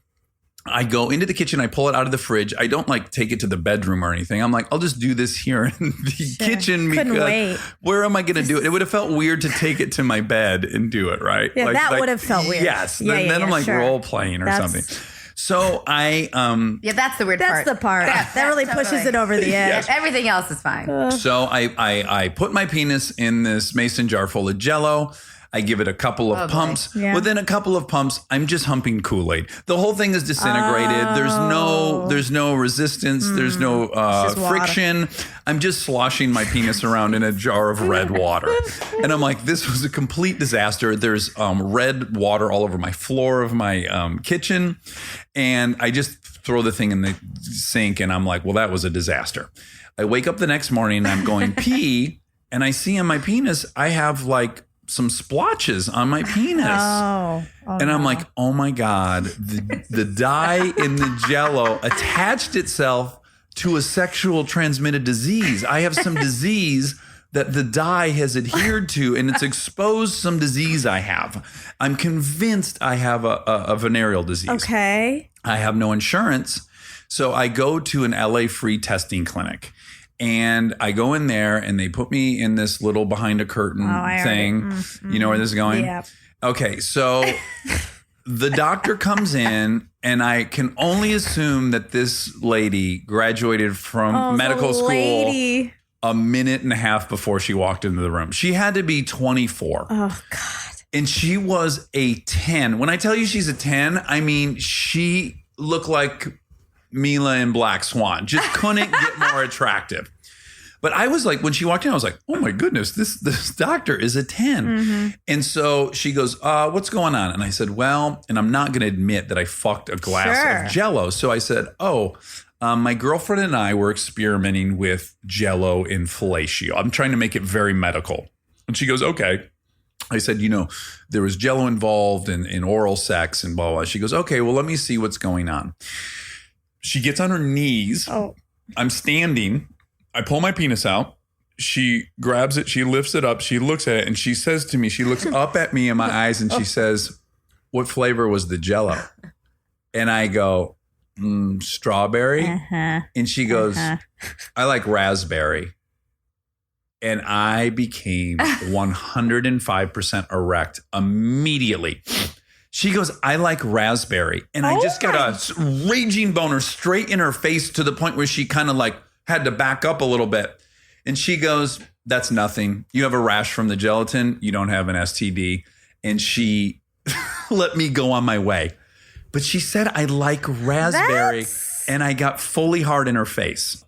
Speaker 1: I go into the kitchen, I pull it out of the fridge. I don't take it to the bedroom or anything. I'm like, I'll just do this here in the kitchen because where am I going to do it? It would have felt weird to take it to my bed and do it, right?
Speaker 2: Yeah, that would have felt weird.
Speaker 1: Yes. Then I'm role playing or something. So I
Speaker 17: that's the weird part.
Speaker 2: That's the part that really pushes it over the edge.
Speaker 17: Everything else is fine.
Speaker 1: So I put my penis in this mason jar full of Jell-O. I give it a couple of pumps. Yeah. Within a couple of pumps, I'm just humping Kool-Aid. The whole thing is disintegrated. There's no resistance. There's no friction. I'm just sloshing my penis around in a jar of red water. And I'm like, this was a complete disaster. There's red water all over my floor of my kitchen. And I just throw the thing in the sink, and I'm like, well, that was a disaster. I wake up the next morning, and I'm going pee, and I see on my penis, I have some splotches on my penis. And I'm like, oh my God, the dye in the Jell-O attached itself to a sexual transmitted disease. I have some disease that the dye has adhered to, and it's exposed some disease I have. I'm convinced I have a venereal disease.
Speaker 2: Okay.
Speaker 1: I have no insurance. So I go to an LA free testing clinic. And I go in there and they put me in this little behind a curtain thing. You know where this is going?
Speaker 2: Yeah.
Speaker 1: Okay, so the doctor comes in and I can only assume that this lady graduated from medical school a minute and a half before she walked into the room. She had to be 24.
Speaker 2: Oh, God.
Speaker 1: And she was a 10. When I tell you she's a 10, I mean, she looked like Mila in Black Swan. Just couldn't get more attractive. But I was like, when she walked in, I was like, oh my goodness, this doctor is a 10. And so she goes, what's going on? And I said, well, and I'm not going to admit that I fucked a glass of Jell-O. So I said, my girlfriend and I were experimenting with Jell-O and fellatio. I'm trying to make it very medical. And she goes, okay. I said, there was Jell-O involved in oral sex and blah, blah. She goes, okay, well, let me see what's going on. She gets on her knees. I'm standing. I pull my penis out. She grabs it. She lifts it up. She looks at it and she says to me, she looks up at me in my eyes and she says, what flavor was the Jell-O? And I go, strawberry. And she goes, I like raspberry. And I became 105% erect immediately. She goes, I like raspberry. And I just got a raging boner straight in her face to the point where she kind of like had to back up a little bit. And she goes, that's nothing. You have a rash from the gelatin. You don't have an STD. And she let me go on my way. But she said, I like raspberry. And I got fully hard in her face.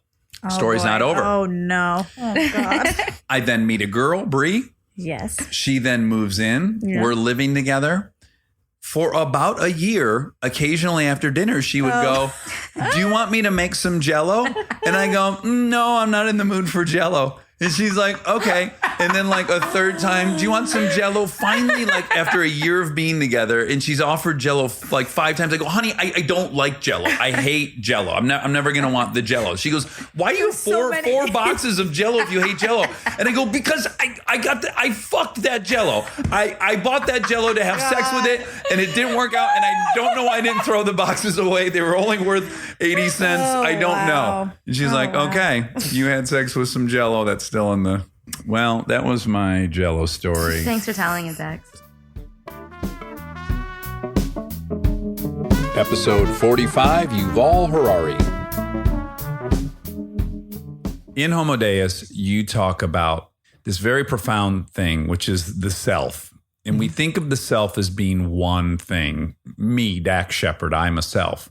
Speaker 1: Story's not over.
Speaker 2: Oh, no. Oh, God.
Speaker 1: I then meet a girl, Bree.
Speaker 2: Yes.
Speaker 1: She then moves in.
Speaker 2: Yeah.
Speaker 1: We're living together. For about a year, occasionally after dinner, she would go, do you want me to make some Jell-O? And I go, no, I'm not in the mood for Jell-O. And she's like, okay. And then like a third time, do you want some Jell-O? Finally, like after a year of being together, and she's offered Jell-O like 5 times. I go, honey, I don't like Jell-O. I hate Jell-O. I'm never going to want the Jell-O. She goes, why do you have four boxes of Jell-O if you hate Jell-O? And I go, because I fucked that Jell-O. I bought that Jell-O to have sex with it, and it didn't work out. And I don't know why I didn't throw the boxes away. They were only worth 80 cents. I don't know. And she's like, okay, you had sex with some Jell-O. That's still in the... Well, that was my Jell-O story.
Speaker 17: Thanks for telling it, Dex.
Speaker 1: Episode 45, Yuval Harari. In Homo Deus, you talk about this very profound thing, which is the self. And we think of the self as being one thing. Me, Dax Shepard, I'm a self.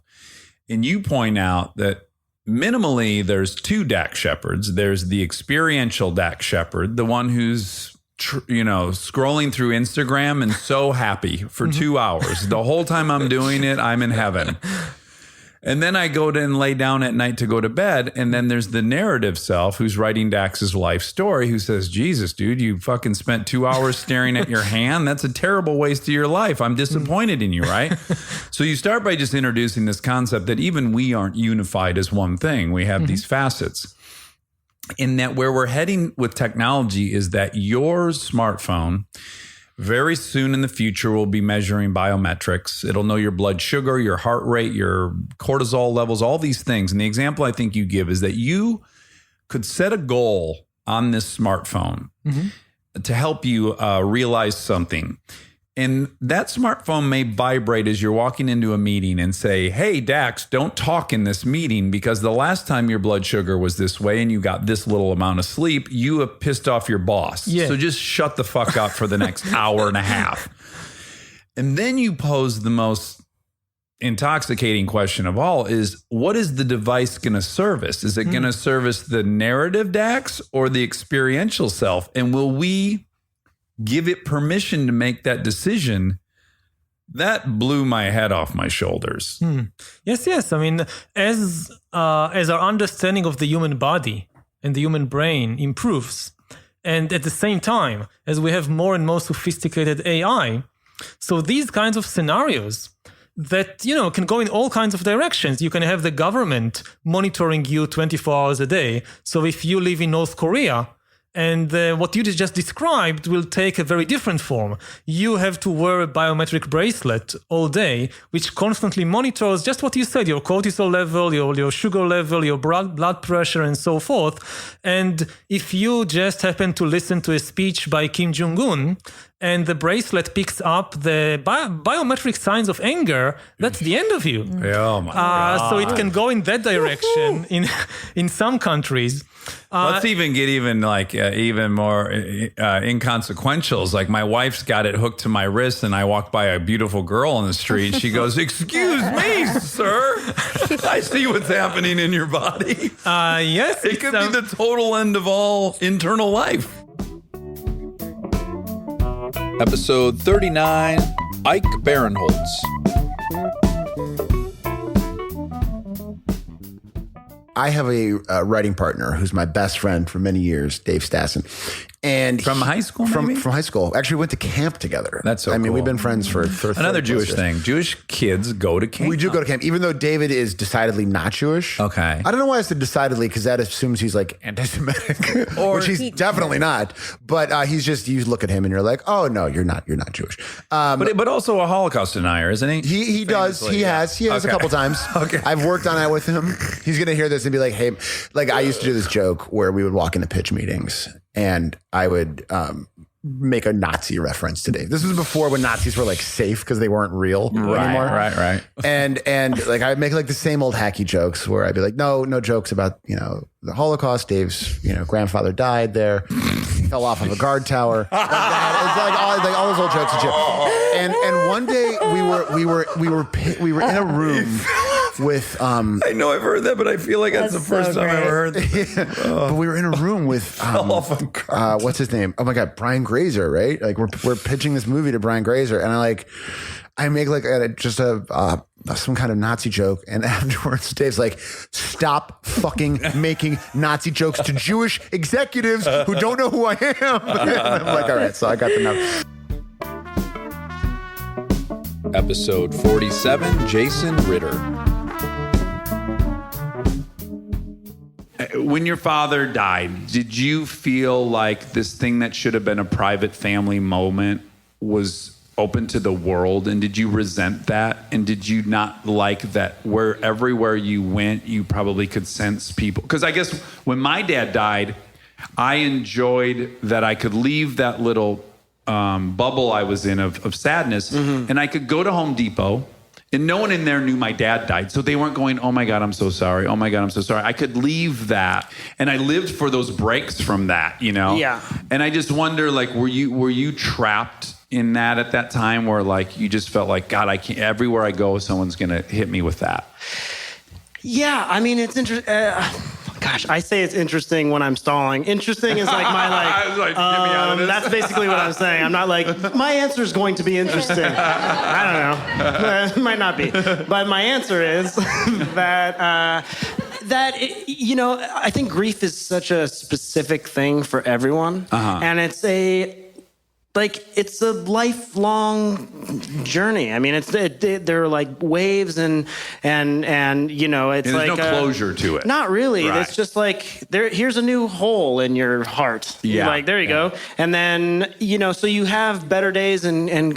Speaker 1: And you point out that minimally, there's 2 Dax Shepards. There's the experiential Dax Shepard, the one who's, scrolling through Instagram and so happy for 2 hours. The whole time I'm doing it, I'm in heaven. And then I go to and lay down at night to go to bed. And then there's the narrative self who's writing Dax's life story who says, Jesus, dude, you fucking spent 2 hours staring at your hand. That's a terrible waste of your life. I'm disappointed in you, right? So you start by just introducing this concept that even we aren't unified as one thing. We have these facets. In that where we're heading with technology is that your smartphone very soon in the future, we'll be measuring biometrics. It'll know your blood sugar, your heart rate, your cortisol levels, all these things. And the example I think you give is that you could set a goal on this smartphone to help you realize something. And that smartphone may vibrate as you're walking into a meeting and say, hey, Dax, don't talk in this meeting because the last time your blood sugar was this way and you got this little amount of sleep, you have pissed off your boss. Yeah. So just shut the fuck up for the next hour and a half. And then you pose the most intoxicating question of all is, what is the device going to service? Is it going to service the narrative Dax or the experiential self? And will we give it permission to make that decision? That blew my head off my shoulders.
Speaker 18: Yes. I mean, as our understanding of the human body and the human brain improves, and at the same time, as we have more and more sophisticated AI, so these kinds of scenarios that, can go in all kinds of directions. You can have the government monitoring you 24 hours a day. So if you live in North Korea, And what you just described will take a very different form. You have to wear a biometric bracelet all day, which constantly monitors just what you said, your cortisol level, your sugar level, your blood pressure, and so forth. And if you just happen to listen to a speech by Kim Jong-un, and the bracelet picks up the biometric signs of anger, that's the end of you.
Speaker 1: Oh my God.
Speaker 18: So it can go in that direction in some countries.
Speaker 1: Let's even get even more inconsequentials. Like my wife's got it hooked to my wrist, and I walk by a beautiful girl on the street. She goes, "Excuse me, sir. I see what's happening in your body."
Speaker 18: Yes,
Speaker 1: it could be the total end of all internal life. Episode 39, Ike Barinholtz.
Speaker 19: I have a writing partner who's my best friend for many years, Dave Stassen. And
Speaker 1: from high school,
Speaker 19: from high school. Actually, we went to camp together.
Speaker 1: That's so
Speaker 19: I mean,
Speaker 1: cool.
Speaker 19: we've been friends for
Speaker 1: another Jewish
Speaker 19: years.
Speaker 1: thing. Jewish kids go to camp.
Speaker 19: We do go to camp, even though David is decidedly not Jewish.
Speaker 1: Okay.
Speaker 19: I don't know why I said decidedly, because that assumes he's like anti-Semitic, which he's definitely not. But he's just, you look at him and you're like, oh no, you're not Jewish.
Speaker 1: But also a Holocaust denier, isn't he?
Speaker 19: He does. He has a couple times.
Speaker 1: Okay.
Speaker 19: I've worked on that with him. He's gonna hear this and be like, hey, like I used to do this joke where we would walk into pitch meetings and I would make a Nazi reference to Dave. This was before when Nazis were like safe because they weren't real anymore.
Speaker 1: Right.
Speaker 19: And like I'd make like the same old hacky jokes where I'd be like, no jokes about, the Holocaust. Dave's, grandfather died there. He fell off of a guard tower. Like that. It's like all those old jokes and shit. And one day we were in a room with
Speaker 1: I know I've heard that, but I feel like that's the first time I've ever heard that.
Speaker 19: But we were in a room with what's his name? Oh my God, Brian Grazer, right? Like we're pitching this movie to Brian Grazer, and I make like some kind of Nazi joke, and afterwards Dave's like, stop fucking making Nazi jokes to Jewish executives who don't know who I am. I'm like, all right, so I got the note.
Speaker 1: Episode 47, Jason Ritter. When your father died, did you feel like this thing that should have been a private family moment was open to the world? And did you resent that? And did you not like that everywhere you went, you probably could sense people? Because I guess when my dad died, I enjoyed that I could leave that little bubble I was in of sadness, and I could go to Home Depot, and no one in there knew my dad died. So they weren't going, oh my God, I'm so sorry. Oh my God, I'm so sorry. I could leave that. And I lived for those breaks from that,
Speaker 20: Yeah.
Speaker 1: And I just wonder, like, were you trapped in that at that time where like you just felt like, God, I can't, everywhere I go, someone's going to hit me with that?
Speaker 20: Yeah. I mean, it's interesting. Gosh, I say it's interesting when I'm stalling. Interesting is like my
Speaker 1: get me out of this.
Speaker 20: That's basically what I'm saying. I'm not like, my answer is going to be interesting. I don't know. It might not be. But my answer is that I think grief is such a specific thing for everyone. And it's it's a lifelong journey. I mean, there are like waves and it's
Speaker 1: there's
Speaker 20: like
Speaker 1: no closure to it.
Speaker 20: Not really.
Speaker 1: Right.
Speaker 20: It's just like here's a new hole in your heart.
Speaker 1: Yeah.
Speaker 20: Like there you go. And then so you have better days and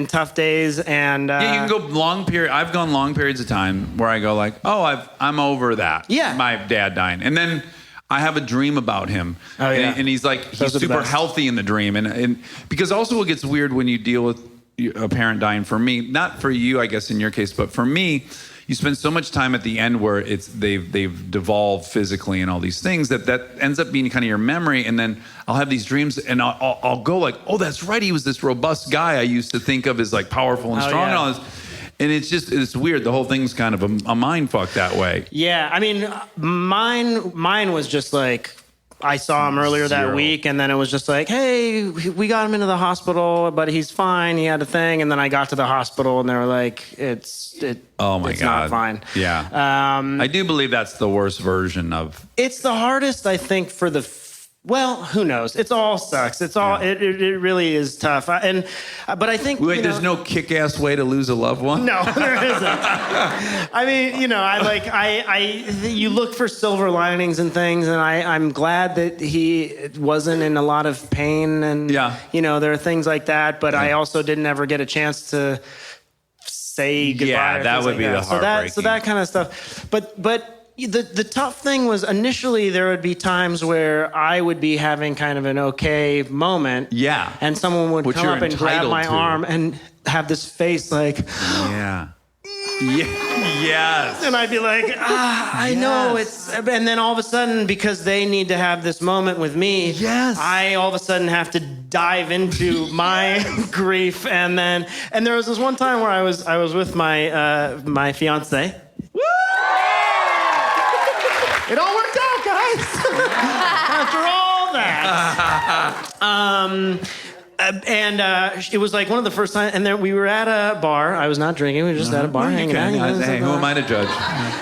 Speaker 20: tough days and
Speaker 1: you can go long period. I've gone long periods of time where I go like, oh, I'm over that.
Speaker 20: Yeah.
Speaker 1: My dad dying, and then I have a dream about him. Oh, yeah. And he's like, he's super healthy in the dream. And because also it gets weird when you deal with a parent dying. For me, not for you, I guess in your case, but for me, you spend so much time at the end where they've devolved physically and all these things that ends up being kind of your memory. And then I'll have these dreams and I'll go like, oh, that's right. He was this robust guy I used to think of as like powerful and strong and all this. And it's weird. The whole thing's kind of a mind fuck that way.
Speaker 20: Yeah, I mean, mine was just like, I saw him earlier that week, and then it was just like, hey, we got him into the hospital, but he's fine. He had a thing, and then I got to the hospital, and they were like, it's not fine.
Speaker 1: Yeah. I do believe that's the worst version of.
Speaker 20: It's the hardest, I think, for Well, who knows? It all sucks. It's all. It really is tough. But I think
Speaker 1: there's no kick-ass way to lose a loved one.
Speaker 20: No, there isn't. I mean, you look for silver linings and things, and I'm glad that he wasn't in a lot of pain, and there are things like that. But I also didn't ever get a chance to say goodbye.
Speaker 1: Yeah, that would be the heartbreaking.
Speaker 20: So that kind of stuff. But the tough thing was initially there would be times where I would be having kind of an okay moment.
Speaker 1: Yeah.
Speaker 20: And someone would come up and grab my arm and have this face like,
Speaker 1: yeah. Yes.
Speaker 20: And I'd be like, I know it's, and then all of a sudden, because they need to have this moment with me, I all of a sudden have to dive into my grief. And there was this one time where I was with my fiance. It all worked out, guys. After all that. It was like one of the first times, and then we were at a bar. I was not drinking. We were just at a bar hanging out.
Speaker 1: Hey, who am I to judge?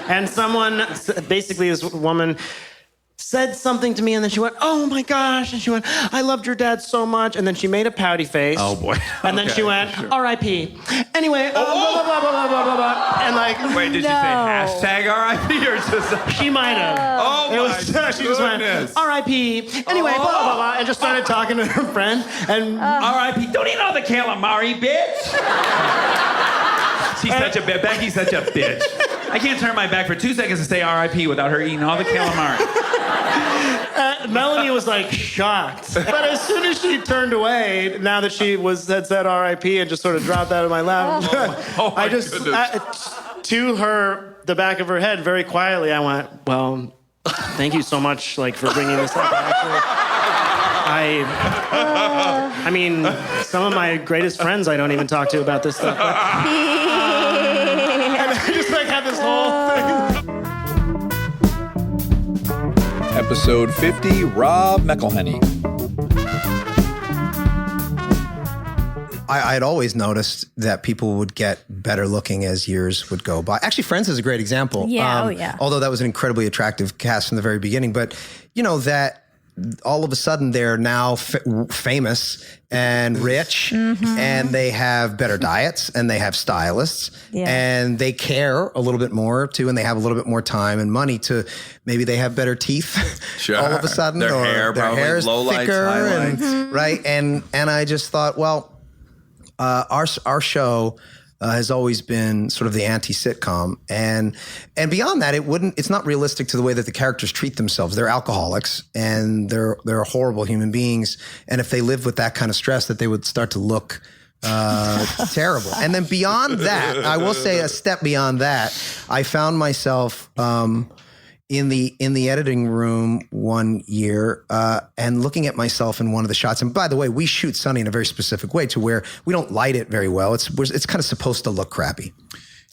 Speaker 20: And someone, basically this woman, said something to me, and then she went, "Oh my gosh!" And she went, "I loved your dad so much." And then she made a pouty face.
Speaker 1: Oh boy!
Speaker 20: And then she went, "R.I.P." Anyway, blah blah blah blah blah blah blah. And like,
Speaker 1: wait, did she say hashtag R.I.P. or just?
Speaker 20: She might have.
Speaker 1: Oh my goodness!
Speaker 20: She just went, "R.I.P." Anyway, blah blah blah, and just started talking to her friend. And
Speaker 1: R.I.P. Don't eat all the calamari, bitch. Becky's such a bitch. I can't turn my back for 2 seconds and say R.I.P. without her eating all the calamari.
Speaker 20: Melanie was like shocked. But as soon as she turned away, now that she had said R.I.P. and just sort of dropped out of my lap, I just, to her, the back of her head, very quietly, I went, "Well, thank you so much, for bringing this up. Actually, I mean, some of my greatest friends I don't even talk to about this stuff." And I just had this whole thing.
Speaker 1: Episode 50, Rob McElhenney.
Speaker 21: I had always noticed that people would get better looking as years would go by. Actually, Friends is a great example.
Speaker 2: Yeah,
Speaker 21: Although that was an incredibly attractive cast from the very beginning. But, that all of a sudden they're now famous and rich, and they have better diets, and they have stylists, and they care a little bit more too, and they have a little bit more time and money to, maybe they have better teeth all of a sudden,
Speaker 1: their
Speaker 21: or
Speaker 1: hair,
Speaker 21: their hair's thicker,
Speaker 1: highlights.
Speaker 21: right? And I just thought, well, our show has always been sort of the anti-sitcom, and beyond that, it's not realistic to the way that the characters treat themselves. They're alcoholics, and they're horrible human beings, and if they lived with that kind of stress, that they would start to look terrible. And then beyond that, I will say a step beyond that, I found myself in the editing room one year and looking at myself in one of the shots. And by the way, we shoot Sunny in a very specific way to where we don't light it very well. It's kind of supposed to look crappy.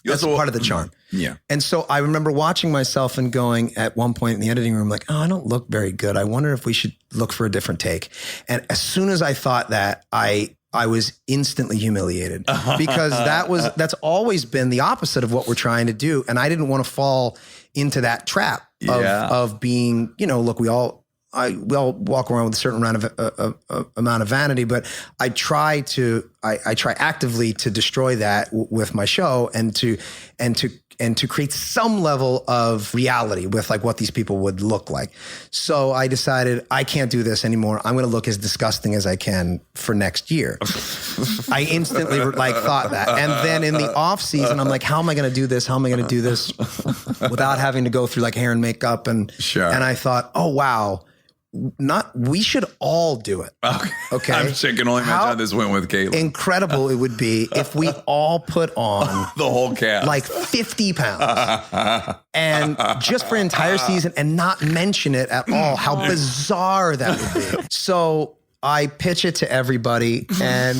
Speaker 21: That's part of the charm.
Speaker 1: Yeah.
Speaker 21: And so I remember watching myself and going at one point in the editing room, like, I don't look very good. I wonder if we should look for a different take. And as soon as I thought that, I was instantly humiliated because that's always been the opposite of what we're trying to do. And I didn't want to fall into that trap of being, look, we all walk around with a certain amount of vanity, but I try actively to destroy that with my show and to create some level of reality with what these people would look like. So I decided I can't do this anymore. I'm going to look as disgusting as I can for next year. I instantly thought that. And then in the off season, I'm like, how am I going to do this? How am I going to do this without having to go through hair and makeup? And I thought, oh, wow. We should all do it. Okay.
Speaker 1: I'm sure I can only imagine how this went with Caitlin.
Speaker 21: Incredible it would be if we all put on
Speaker 1: the whole cast
Speaker 21: 50 pounds and just for an entire season and not mention it at all. How bizarre that would be. So I pitch it to everybody, and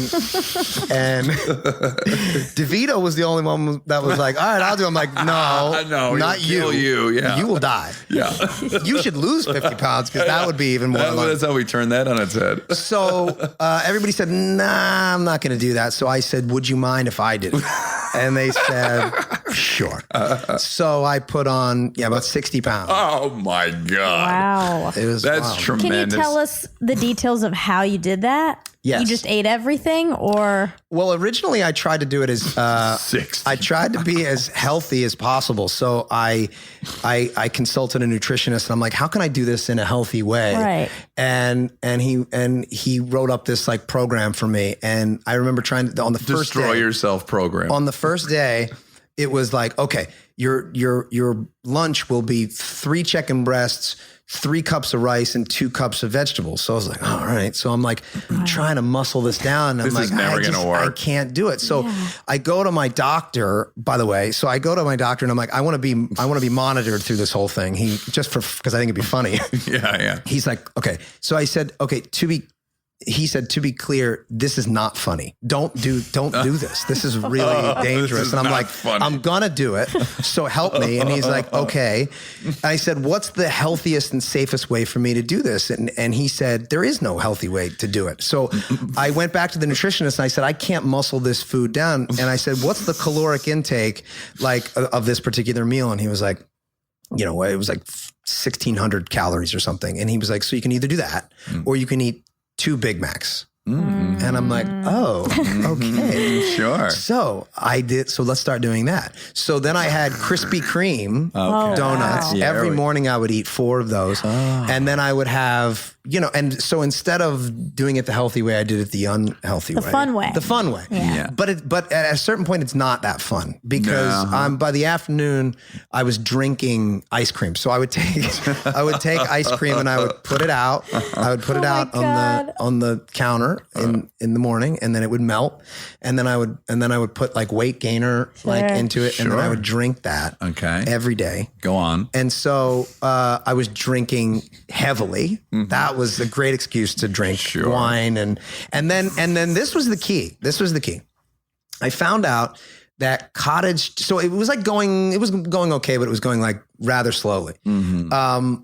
Speaker 21: DeVito was the only one that was like, all right, I'll do it. I'm like, no, not you. You will die.
Speaker 1: Yeah.
Speaker 21: You should lose 50 pounds because that would be even more.
Speaker 1: That's how we turned that on its head.
Speaker 21: So everybody said, nah, I'm not going to do that. So I said, would you mind if I did it? And they said, Sure. So I put on, about 60 pounds.
Speaker 1: Oh my God.
Speaker 2: Wow.
Speaker 21: That's
Speaker 2: wild.
Speaker 1: Tremendous.
Speaker 2: Can you tell us the details of how you did that?
Speaker 21: Yes.
Speaker 2: You just ate everything or?
Speaker 21: Well, originally I tried to do it as, I tried to be as healthy as possible. So I consulted a nutritionist and I'm like, how can I do this in a healthy way?
Speaker 2: Right.
Speaker 21: And he wrote up this like program for me. And I remember trying to, on the first day.
Speaker 1: Destroy yourself program.
Speaker 21: On the first day, it was like, okay, your lunch will be 3 chicken breasts, 3 cups of rice, and 2 cups of vegetables. So I was like, all right. So I'm like trying to muscle this down. And
Speaker 1: This
Speaker 21: I'm
Speaker 1: is
Speaker 21: like,
Speaker 1: never gonna work.
Speaker 21: I can't do it. So I go to my doctor, by the way. So I go to my doctor and I'm like, I want to be monitored through this whole thing. Because I think it'd be funny.
Speaker 1: Yeah.
Speaker 21: He's like, okay. So I said, okay, he said, to be clear, this is not funny. Don't do this. This is really dangerous. And I'm like, funny. I'm going to do it. So help me. And he's like, okay. I said, what's the healthiest and safest way for me to do this? And he said, there is no healthy way to do it. So I went back to the nutritionist and I said, I can't muscle this food down. And I said, what's the caloric intake like of this particular meal? And he was like, it was like 1,600 calories or something. And he was like, so you can either do that or you can eat 2 Big Macs. Mm-hmm. And I'm like, oh, okay.
Speaker 1: Sure.
Speaker 21: So I did. So let's start doing that. So then I had Krispy Kreme donuts.
Speaker 1: Wow.
Speaker 21: Every morning I would eat 4 of those.
Speaker 1: Oh.
Speaker 21: And then I would have, and so instead of doing it the healthy way, I did it the unhealthy way.
Speaker 2: The fun way.
Speaker 21: The fun way.
Speaker 2: Yeah.
Speaker 21: But at a certain point, it's not that fun because by the afternoon I was drinking ice cream. So I would take ice cream and I would put it out. I would put it out on the counter in the morning, and then it would melt, and then I would put like weight gainer into it, and then I would drink that every day.
Speaker 1: Go on.
Speaker 21: And so I was drinking heavily. Mm-hmm. That was a great excuse to drink wine, and then this was the key. I found out that cottage. So it was going okay, but it was going like rather slowly. Mm-hmm.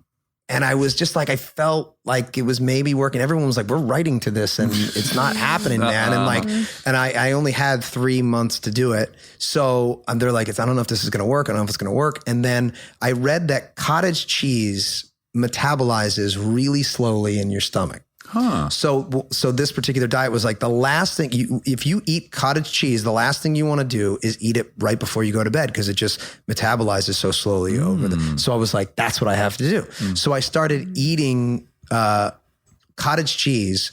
Speaker 21: And I was just like, I felt like it was maybe working. Everyone was like, we're writing to this and it's not happening, man. And I only had 3 months to do it. So they're like, I don't know if this is going to work. I don't know if it's going to work. And then I read that cottage cheese metabolizes really slowly in your stomach.
Speaker 1: Huh.
Speaker 21: So this particular diet was like the last thing if you eat cottage cheese, the last thing you want to do is eat it right before you go to bed because it just metabolizes so slowly over so I was like, that's what I have to do. So I started eating cottage cheese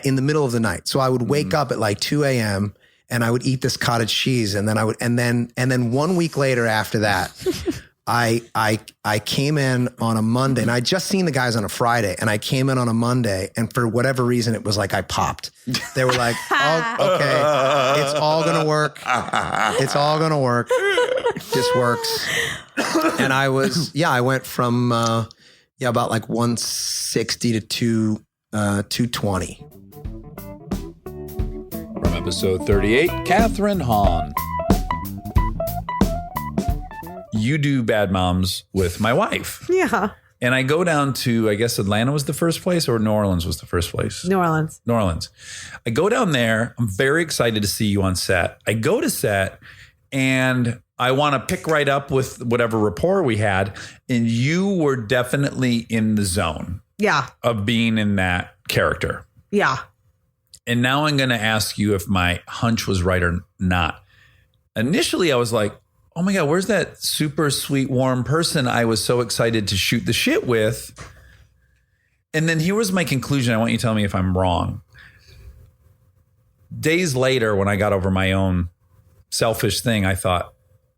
Speaker 21: in the middle of the night. So I would wake up at like 2 a.m. and I would eat this cottage cheese, and then and then 1 week later after that. I came in on a Monday, and I'd just seen the guys on a Friday, and I came in on a Monday, and for whatever reason, it was like I popped. They were like, oh, okay, it's all going to work. It's all going to work. This works. And I went from, about like 160 to 220.
Speaker 1: From episode 38, Catherine Hahn. You do Bad Moms with my wife.
Speaker 3: Yeah.
Speaker 1: And I go down to, I guess Atlanta was the first place or New Orleans was the first place?
Speaker 3: New Orleans.
Speaker 1: I go down there. I'm very excited to see you on set. I go to set and I want to pick right up with whatever rapport we had. And you were definitely in the zone.
Speaker 3: Yeah.
Speaker 1: Of being in that character.
Speaker 3: Yeah.
Speaker 1: And now I'm going to ask you if my hunch was right or not. Initially, I was like, oh my God, where's that super sweet, warm person I was so excited to shoot the shit with? And then here was my conclusion. I want you to tell me if I'm wrong. Days later, when I got over my own selfish thing, I thought,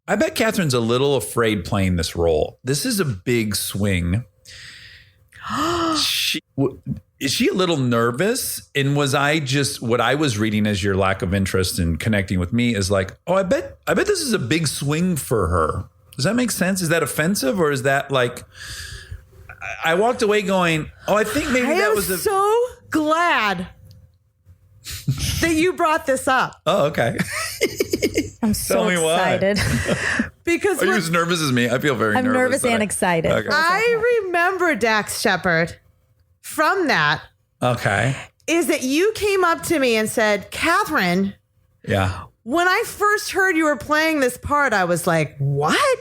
Speaker 1: I bet Catherine's a little afraid playing this role. This is a big swing. Is she a little nervous? And was I just, what I was reading as your lack of interest in connecting with me is like, oh, I bet this is a big swing for her. Does that make sense? Is that offensive, or is that like, I walked away going, oh, I think maybe that was
Speaker 3: so glad that you brought this up.
Speaker 1: Oh, okay.
Speaker 2: I'm so excited.
Speaker 3: Because
Speaker 1: are you as nervous as me? I feel very nervous.
Speaker 2: I'm nervous and excited.
Speaker 1: Okay.
Speaker 3: I remember, Dax Shepard, from that.
Speaker 1: Okay.
Speaker 3: Is that you came up to me and said, Catherine,
Speaker 1: yeah,
Speaker 3: when I first heard you were playing this part, I was like, what?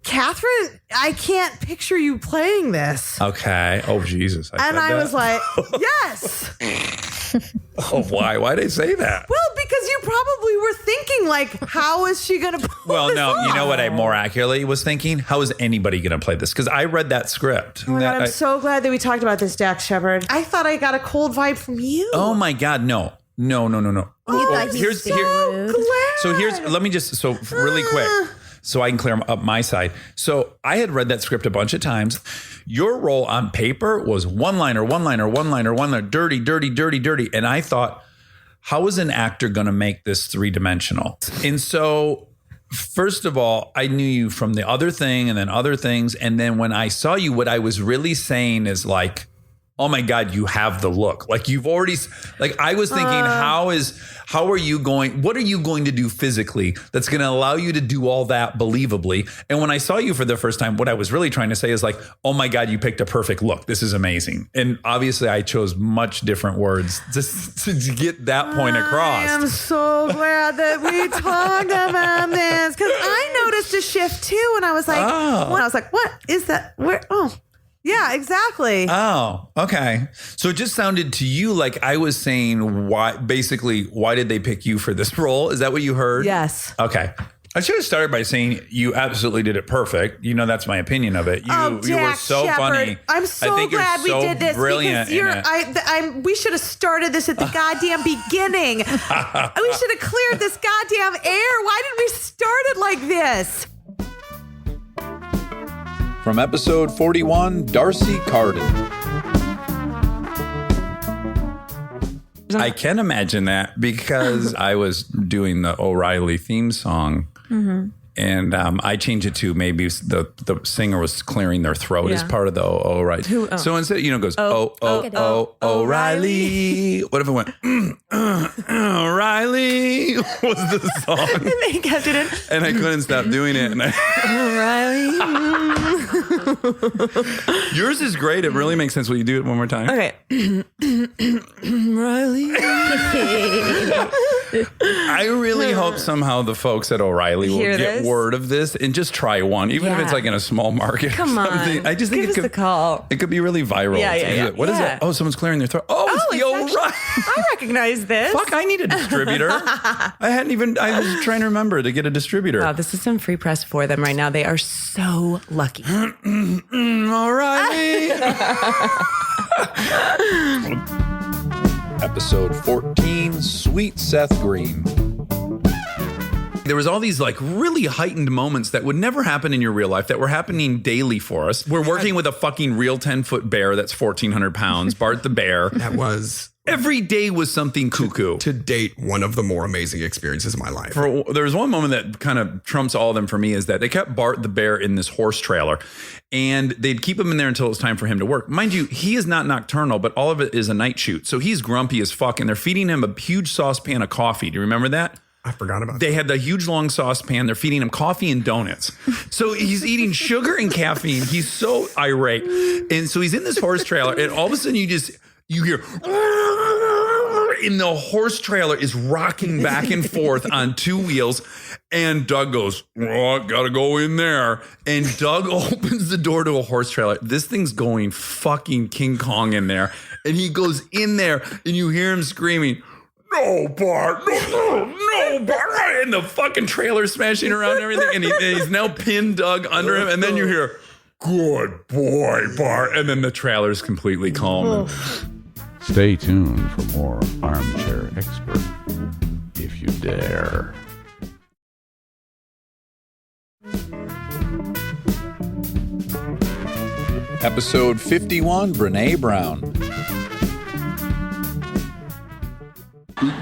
Speaker 3: Catherine, I can't picture you playing this.
Speaker 1: Okay. Oh, Jesus.
Speaker 3: I was like, yes.
Speaker 1: Oh, why? Why did I say that?
Speaker 3: Well, because you probably were thinking, like, how is she going to pull this off?
Speaker 1: You know what I more accurately was thinking? How is anybody going to play this? Because I read that script.
Speaker 3: Oh my God, I'm so glad that we talked about this, Dax Shepard. I thought I got a cold vibe from you.
Speaker 1: Oh, my God. No.
Speaker 3: Glad.
Speaker 1: Let me just, really quick, so I can clear up my side. So I had read that script a bunch of times. Your role on paper was one-liner, dirty, dirty, dirty, dirty. And I thought, how is an actor going to make this three-dimensional? And so, first of all, I knew you from the other thing and then other things. And then when I saw you, what I was really saying is like, oh my God, you have the look. Like you've already, like I was thinking, what are you going to do physically that's going to allow you to do all that believably? And when I saw you for the first time, what I was really trying to say is like, oh my God, you picked a perfect look. This is amazing. And obviously I chose much different words just to get that point across.
Speaker 3: I am so glad that we talked about this because I noticed a shift too. And I was like, what is that? Where? Oh. Yeah, exactly.
Speaker 1: Oh, okay. So it just sounded to you like I was saying, why did they pick you for this role? Is that what you heard?
Speaker 3: Yes.
Speaker 1: Okay. I should have started by saying you absolutely did it perfect. You know, that's my opinion of it. You were so funny.
Speaker 3: I'm so glad we did this
Speaker 1: brilliant
Speaker 3: because we should have started this at the goddamn beginning. We should have cleared this goddamn air. Why did we start it like this?
Speaker 1: From episode 41, Darcy Carden. I can imagine that because I was doing the O'Reilly theme song. Mm-hmm. And I changed it to maybe the singer was clearing their throat as part of the O'Reilly. So instead, it goes, O'Reilly. What if it went, O'Reilly was the song.
Speaker 3: And they kept it in.
Speaker 1: And I couldn't stop doing it. And
Speaker 3: O'Reilly.
Speaker 1: Yours is great. It really makes sense. Will you do it one more time?
Speaker 3: Okay. O'Reilly.
Speaker 1: I really hope somehow the folks at O'Reilly will get word of this and just try one, even if it's like in a small market.
Speaker 3: Come
Speaker 1: or something.
Speaker 3: on.
Speaker 1: I just think
Speaker 3: Give us a call.
Speaker 1: It could be really viral.
Speaker 3: Yeah.
Speaker 1: What is that? Oh, someone's clearing their throat. Oh, it's the O'Reilly.
Speaker 3: I recognize this.
Speaker 1: Fuck, I need a distributor. I was trying to remember to get a distributor.
Speaker 4: Wow, this is some free press for them right now. They are so lucky.
Speaker 1: O'Reilly. Episode 14, Sweet Seth Green. There was all these like really heightened moments that would never happen in your real life that were happening daily for us. We're working with a fucking real 10-foot bear that's 1,400 pounds, Bart the bear.
Speaker 22: That was...
Speaker 1: Every day was something cuckoo.
Speaker 22: To date, one of the more amazing experiences of my life.
Speaker 1: There's one moment that kind of trumps all of them for me is that they kept Bart the bear in this horse trailer and they'd keep him in there until it was time for him to work. Mind you, he is not nocturnal, but all of it is a night shoot. So he's grumpy as fuck and they're feeding him a huge saucepan of coffee. Do you remember that?
Speaker 22: I forgot about that.
Speaker 1: They had the huge long saucepan. They're feeding him coffee and donuts. So he's eating sugar and caffeine. He's so irate. And so he's in this horse trailer and all of a sudden you hear... And the horse trailer is rocking back and forth on two wheels. And Doug goes, oh, gotta go in there. And Doug opens the door to a horse trailer. This thing's going fucking King Kong in there. And he goes in there and you hear him screaming, no, Bart, no, Bart. And the fucking trailer smashing around and everything. And he's now pinned Doug under him. And then you hear, good boy, Bart. And then the trailer's completely calm.
Speaker 15: Stay tuned for more Armchair Expert, if you dare.
Speaker 1: Episode 51, Brene Brown.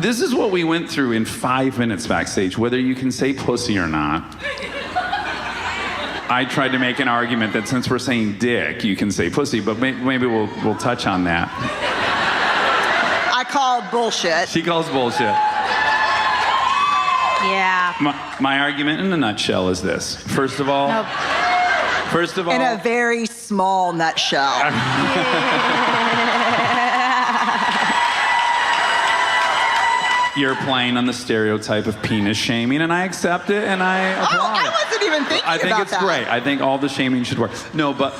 Speaker 1: This is what we went through in 5 minutes backstage, whether you can say pussy or not. I tried to make an argument that since we're saying dick, you can say pussy, but maybe we'll touch on that.
Speaker 23: I call bullshit.
Speaker 1: She calls bullshit.
Speaker 23: Yeah.
Speaker 1: My argument in a nutshell is this. First of all,
Speaker 23: in a very small nutshell.
Speaker 14: you're playing on the stereotype of penis shaming, and I accept it, and I applaud it.
Speaker 23: I wasn't even thinking about that.
Speaker 14: I think it's great. I think all the shaming should work. No, but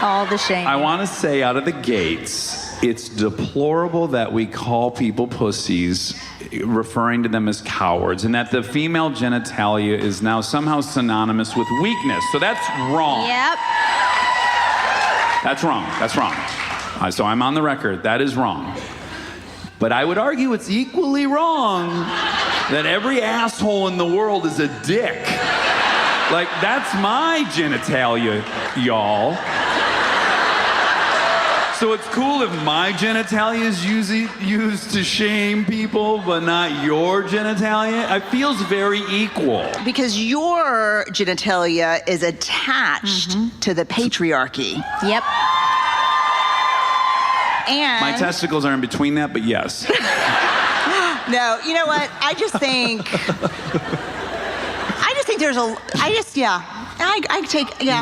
Speaker 2: all the shaming.
Speaker 14: I want to say out of the gates, it's deplorable that we call people pussies, referring to them as cowards, and that the female genitalia is now somehow synonymous with weakness. So that's wrong.
Speaker 2: Yep.
Speaker 14: That's wrong. That's wrong. So I'm on the record. That is wrong. But I would argue it's equally wrong that every asshole in the world is a dick. Like, that's my genitalia, y'all. So it's cool if my genitalia is used to shame people, but not your genitalia? It feels very equal.
Speaker 23: Because your genitalia is attached to the patriarchy.
Speaker 2: Yep.
Speaker 23: And
Speaker 14: My testicles are in between that, but yes.
Speaker 23: no, you know what? I just think there's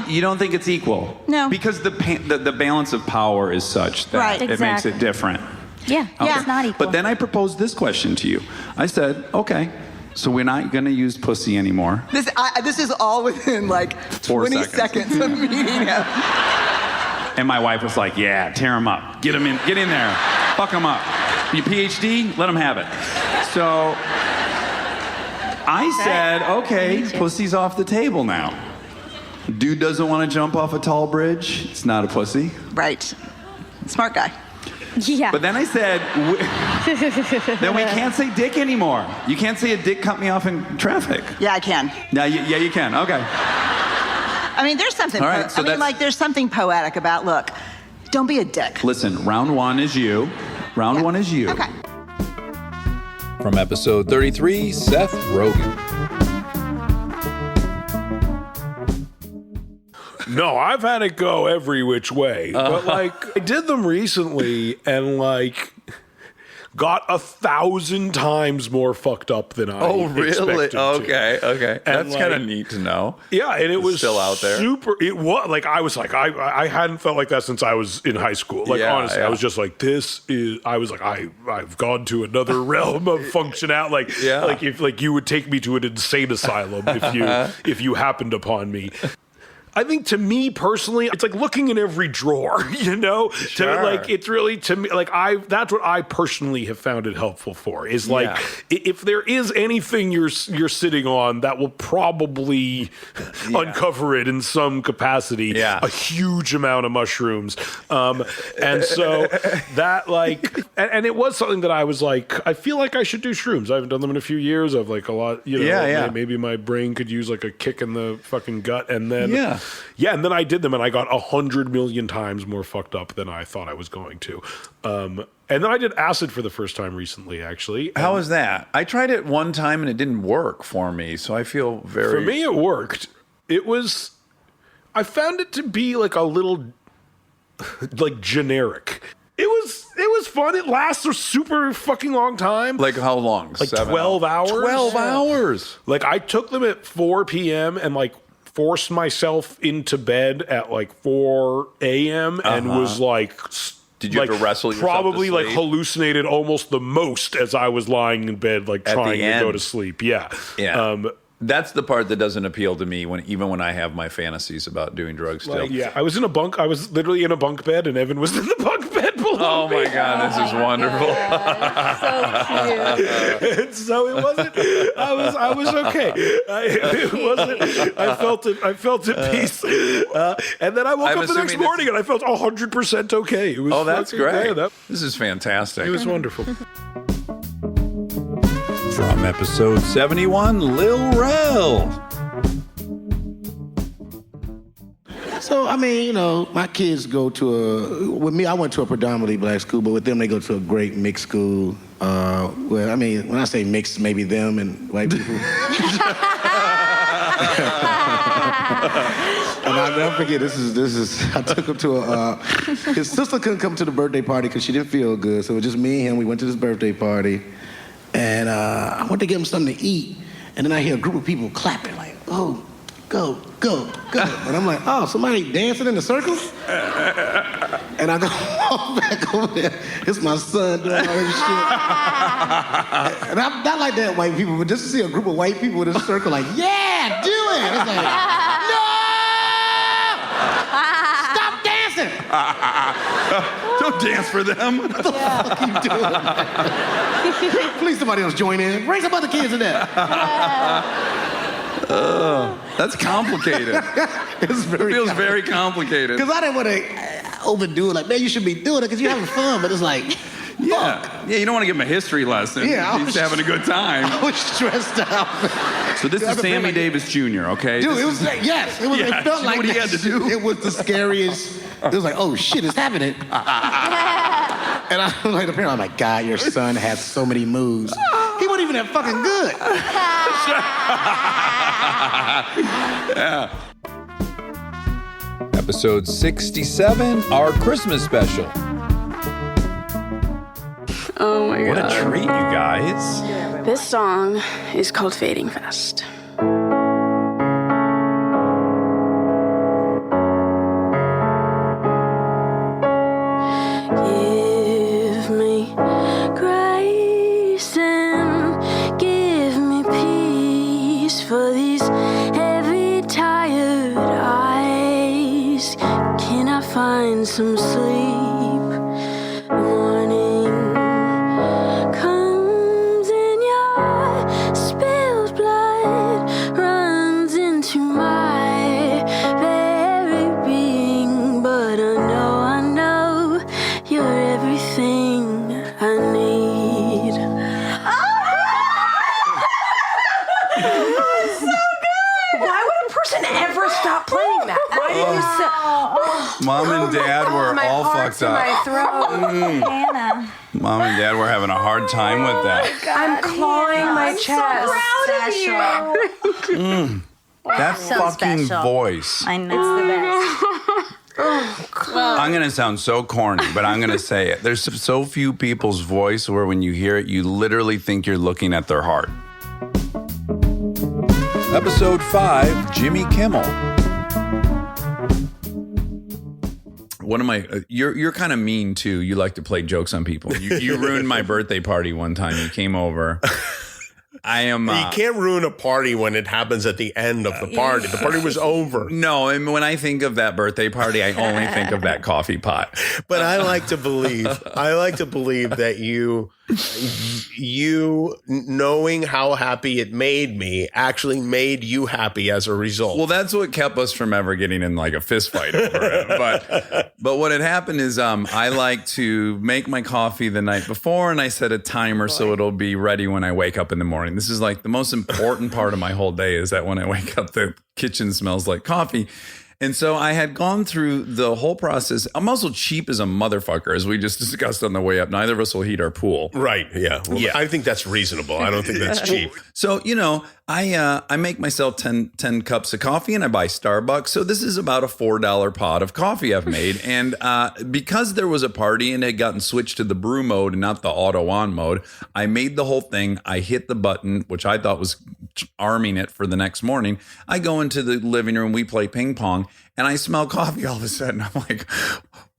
Speaker 14: You don't think it's equal?
Speaker 23: No.
Speaker 14: Because the balance of power is such that
Speaker 23: Right.
Speaker 14: it makes it different.
Speaker 2: Yeah, it's not equal.
Speaker 14: But then I proposed this question to you. I said, okay, so we're not going to use pussy anymore.
Speaker 23: This is all within like 20 seconds of meeting him.
Speaker 14: And my wife was like, yeah, tear him up. Get in there. Fuck him up. Your PhD, let him have it. So I said, okay, pussy's off the table now. Dude doesn't want to jump off a tall bridge. It's not a pussy.
Speaker 23: Right. Smart guy.
Speaker 2: Yeah.
Speaker 14: But then I said, then we can't say dick anymore. You can't say a dick cut me off in traffic.
Speaker 23: Yeah, I can.
Speaker 14: Yeah, you can. Okay.
Speaker 23: I mean, there's something.
Speaker 14: All right, so
Speaker 23: there's something poetic about. Look, don't be a dick.
Speaker 14: Listen, round one is you. Round one is you.
Speaker 23: Okay.
Speaker 1: From episode 33, Seth Rogen.
Speaker 5: No, I've had it go every which way. But like, I did them recently and like got 1,000 times more fucked up than I expected to.
Speaker 1: Okay. That's
Speaker 5: like,
Speaker 1: kind of neat to know.
Speaker 5: Yeah, and it was
Speaker 1: still out there.
Speaker 5: Super. It was like I hadn't felt like that since I was in high school. Like honestly, I was just like, this is. I was like, I've gone to another realm of functionality. Like if like you would take me to an insane asylum if you happened upon me. I think to me personally, it's like looking in every drawer, you know?
Speaker 1: Sure.
Speaker 5: It's really, to me, like that's what I personally have found it helpful for is like, if there is anything you're sitting on that will probably uncover it in some capacity, a huge amount of mushrooms. And so that like, and it was something that I was like, I feel like I should do shrooms. I haven't done them in a few years. I've like a lot, you know, maybe my brain could use like a kick in the fucking gut. And then, and then I did them and I got 100 million times more fucked up than I thought I was going to. And then I did acid for the first time recently, actually.
Speaker 1: How was that? I tried it one time and it didn't work for me, so I feel very...
Speaker 5: For me, it worked. I found it to be like a little, like generic. It was fun. It lasts a super fucking long time.
Speaker 1: Like how long?
Speaker 5: Like 12 hours.
Speaker 1: 12 hours.
Speaker 5: Like I took them at 4 p.m. and like forced myself into bed at like 4 a.m. and was like...
Speaker 1: Did you have to wrestle yourself
Speaker 5: probably
Speaker 1: to sleep?
Speaker 5: like hallucinated almost the most as I was lying in bed, like trying to go to sleep. Yeah.
Speaker 1: That's the part that doesn't appeal to me even when I have my fantasies about doing drugs still.
Speaker 5: Like, I was literally in a bunk bed and Evan was in the bunk bed below me.
Speaker 1: Oh my God, this is wonderful.
Speaker 5: So cute. And so it wasn't, I was okay. I felt at peace. And then I woke up the next morning and I felt 100% okay. It was
Speaker 1: that's great. This is fantastic.
Speaker 5: It was wonderful.
Speaker 1: From episode 71, Lil Rel.
Speaker 6: So, I mean, you know, my kids go to with me, I went to a predominantly black school, but with them, they go to a great mixed school. Where, I mean, when I say mixed, maybe them and white people. And I'll never forget, this is, I took him to his sister couldn't come to the birthday party because she didn't feel good. So it was just me and him. We went to this birthday party. And I went to get him something to eat. And then I hear a group of people clapping like, oh, go. And I'm like, oh, somebody dancing in a circle? And I go back over there. It's my son doing all this shit. And I'm not like that white people, but just to see a group of white people in a circle like, yeah, do it. It's like, no! Stop dancing!
Speaker 1: Don't dance for them.
Speaker 6: What the fuck you doing? Please somebody else join in. Bring some other kids in there.
Speaker 1: That's complicated.
Speaker 6: It
Speaker 1: feels very complicated.
Speaker 6: Because I didn't want to overdo it. Like, man, you should be doing it because you're having fun. But it's like,
Speaker 1: yeah, you don't want to give him a history lesson.
Speaker 6: Yeah,
Speaker 1: he's having a good time.
Speaker 6: I was stressed out.
Speaker 1: So this is Sammy Davis Jr., okay?
Speaker 6: Dude, it was like, yes. It was. It felt like
Speaker 1: what he had to do.
Speaker 6: It was the scariest. It was like, oh shit, it's happening. And I'm like, the parent, I'm like, God, your son has so many moves. He wasn't even that fucking good.
Speaker 1: Yeah. Episode 67, our Christmas special.
Speaker 7: Oh my God.
Speaker 1: What a treat, you guys.
Speaker 7: This song is called Fading Fast. Give me grace and give me peace for these heavy, tired eyes. Can I find some sleep? The morning comes and your spilled blood runs into my very being. But I know you're everything I need.
Speaker 4: So good. Why would a person ever stop playing that? Why did you say?
Speaker 1: Mom and Dad were
Speaker 4: my
Speaker 1: all
Speaker 4: heart's
Speaker 1: fucked
Speaker 4: in
Speaker 1: up.
Speaker 4: my throat.
Speaker 2: Hannah.
Speaker 1: Mom and Dad were having a hard time with that.
Speaker 4: I'm clawing my chest.
Speaker 1: That
Speaker 2: So
Speaker 1: fucking
Speaker 2: special.
Speaker 1: voice.
Speaker 2: I know. It's the best.
Speaker 1: I'm going to sound so corny, but I'm going to say it. There's so few people's voice where when you hear it, you literally think you're looking at their heart. Episode 5, Jimmy Kimmel. One of my, you're kind of mean too. You like to play jokes on people. You ruined my birthday party one time. You came over. I am.
Speaker 8: You can't ruin a party when it happens at the end of the party. The party was over.
Speaker 1: No, and when I think of that birthday party, I only think of that coffee pot.
Speaker 8: But I like to believe that you knowing how happy it made me actually made you happy as a result.
Speaker 1: Well, that's what kept us from ever getting in like a fist fight over it. But what had happened is I like to make my coffee the night before, and I set a timer so it'll be ready when I wake up in the morning. This is like the most important part of my whole day is that when I wake up, the kitchen smells like coffee. And so I had gone through the whole process. I'm also cheap as a motherfucker, as we just discussed on the way up. Neither of us will heat our pool.
Speaker 8: Right. Yeah. Well, yeah. I think that's reasonable. I don't think that's cheap.
Speaker 1: So, I make myself 10 cups of coffee and I buy Starbucks. So this is about a $4 pot of coffee I've made. And because there was a party and it had gotten switched to the brew mode and not the auto on mode, I made the whole thing. I hit the button, which I thought was arming it for the next morning. I go into the living room, we play ping pong, and I smell coffee all of a sudden. I'm like,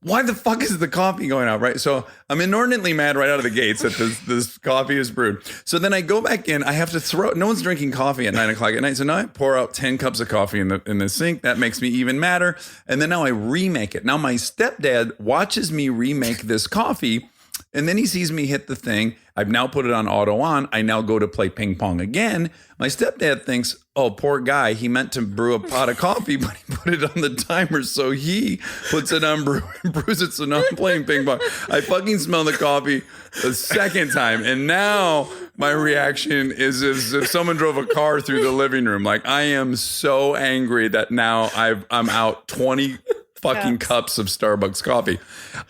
Speaker 1: why the fuck is the coffee going out, right? So I'm inordinately mad right out of the gates that this coffee is brewed. So then I go back in. I have to no one's drinking coffee at 9 o'clock at night. So now I pour out 10 cups of coffee in the sink. That makes me even madder. And then now I remake it. Now my stepdad watches me remake this coffee. And then he sees me hit the thing. I've now put it on auto on. I now go to play ping pong again. My stepdad thinks, oh, poor guy. He meant to brew a pot of coffee, but he put it on the timer. So he puts it on brew and brews it. So now I'm playing ping pong. I fucking smell the coffee the second time. And now my reaction is as if someone drove a car through the living room. Like I am so angry that now I'm out 20 fucking cups of Starbucks coffee.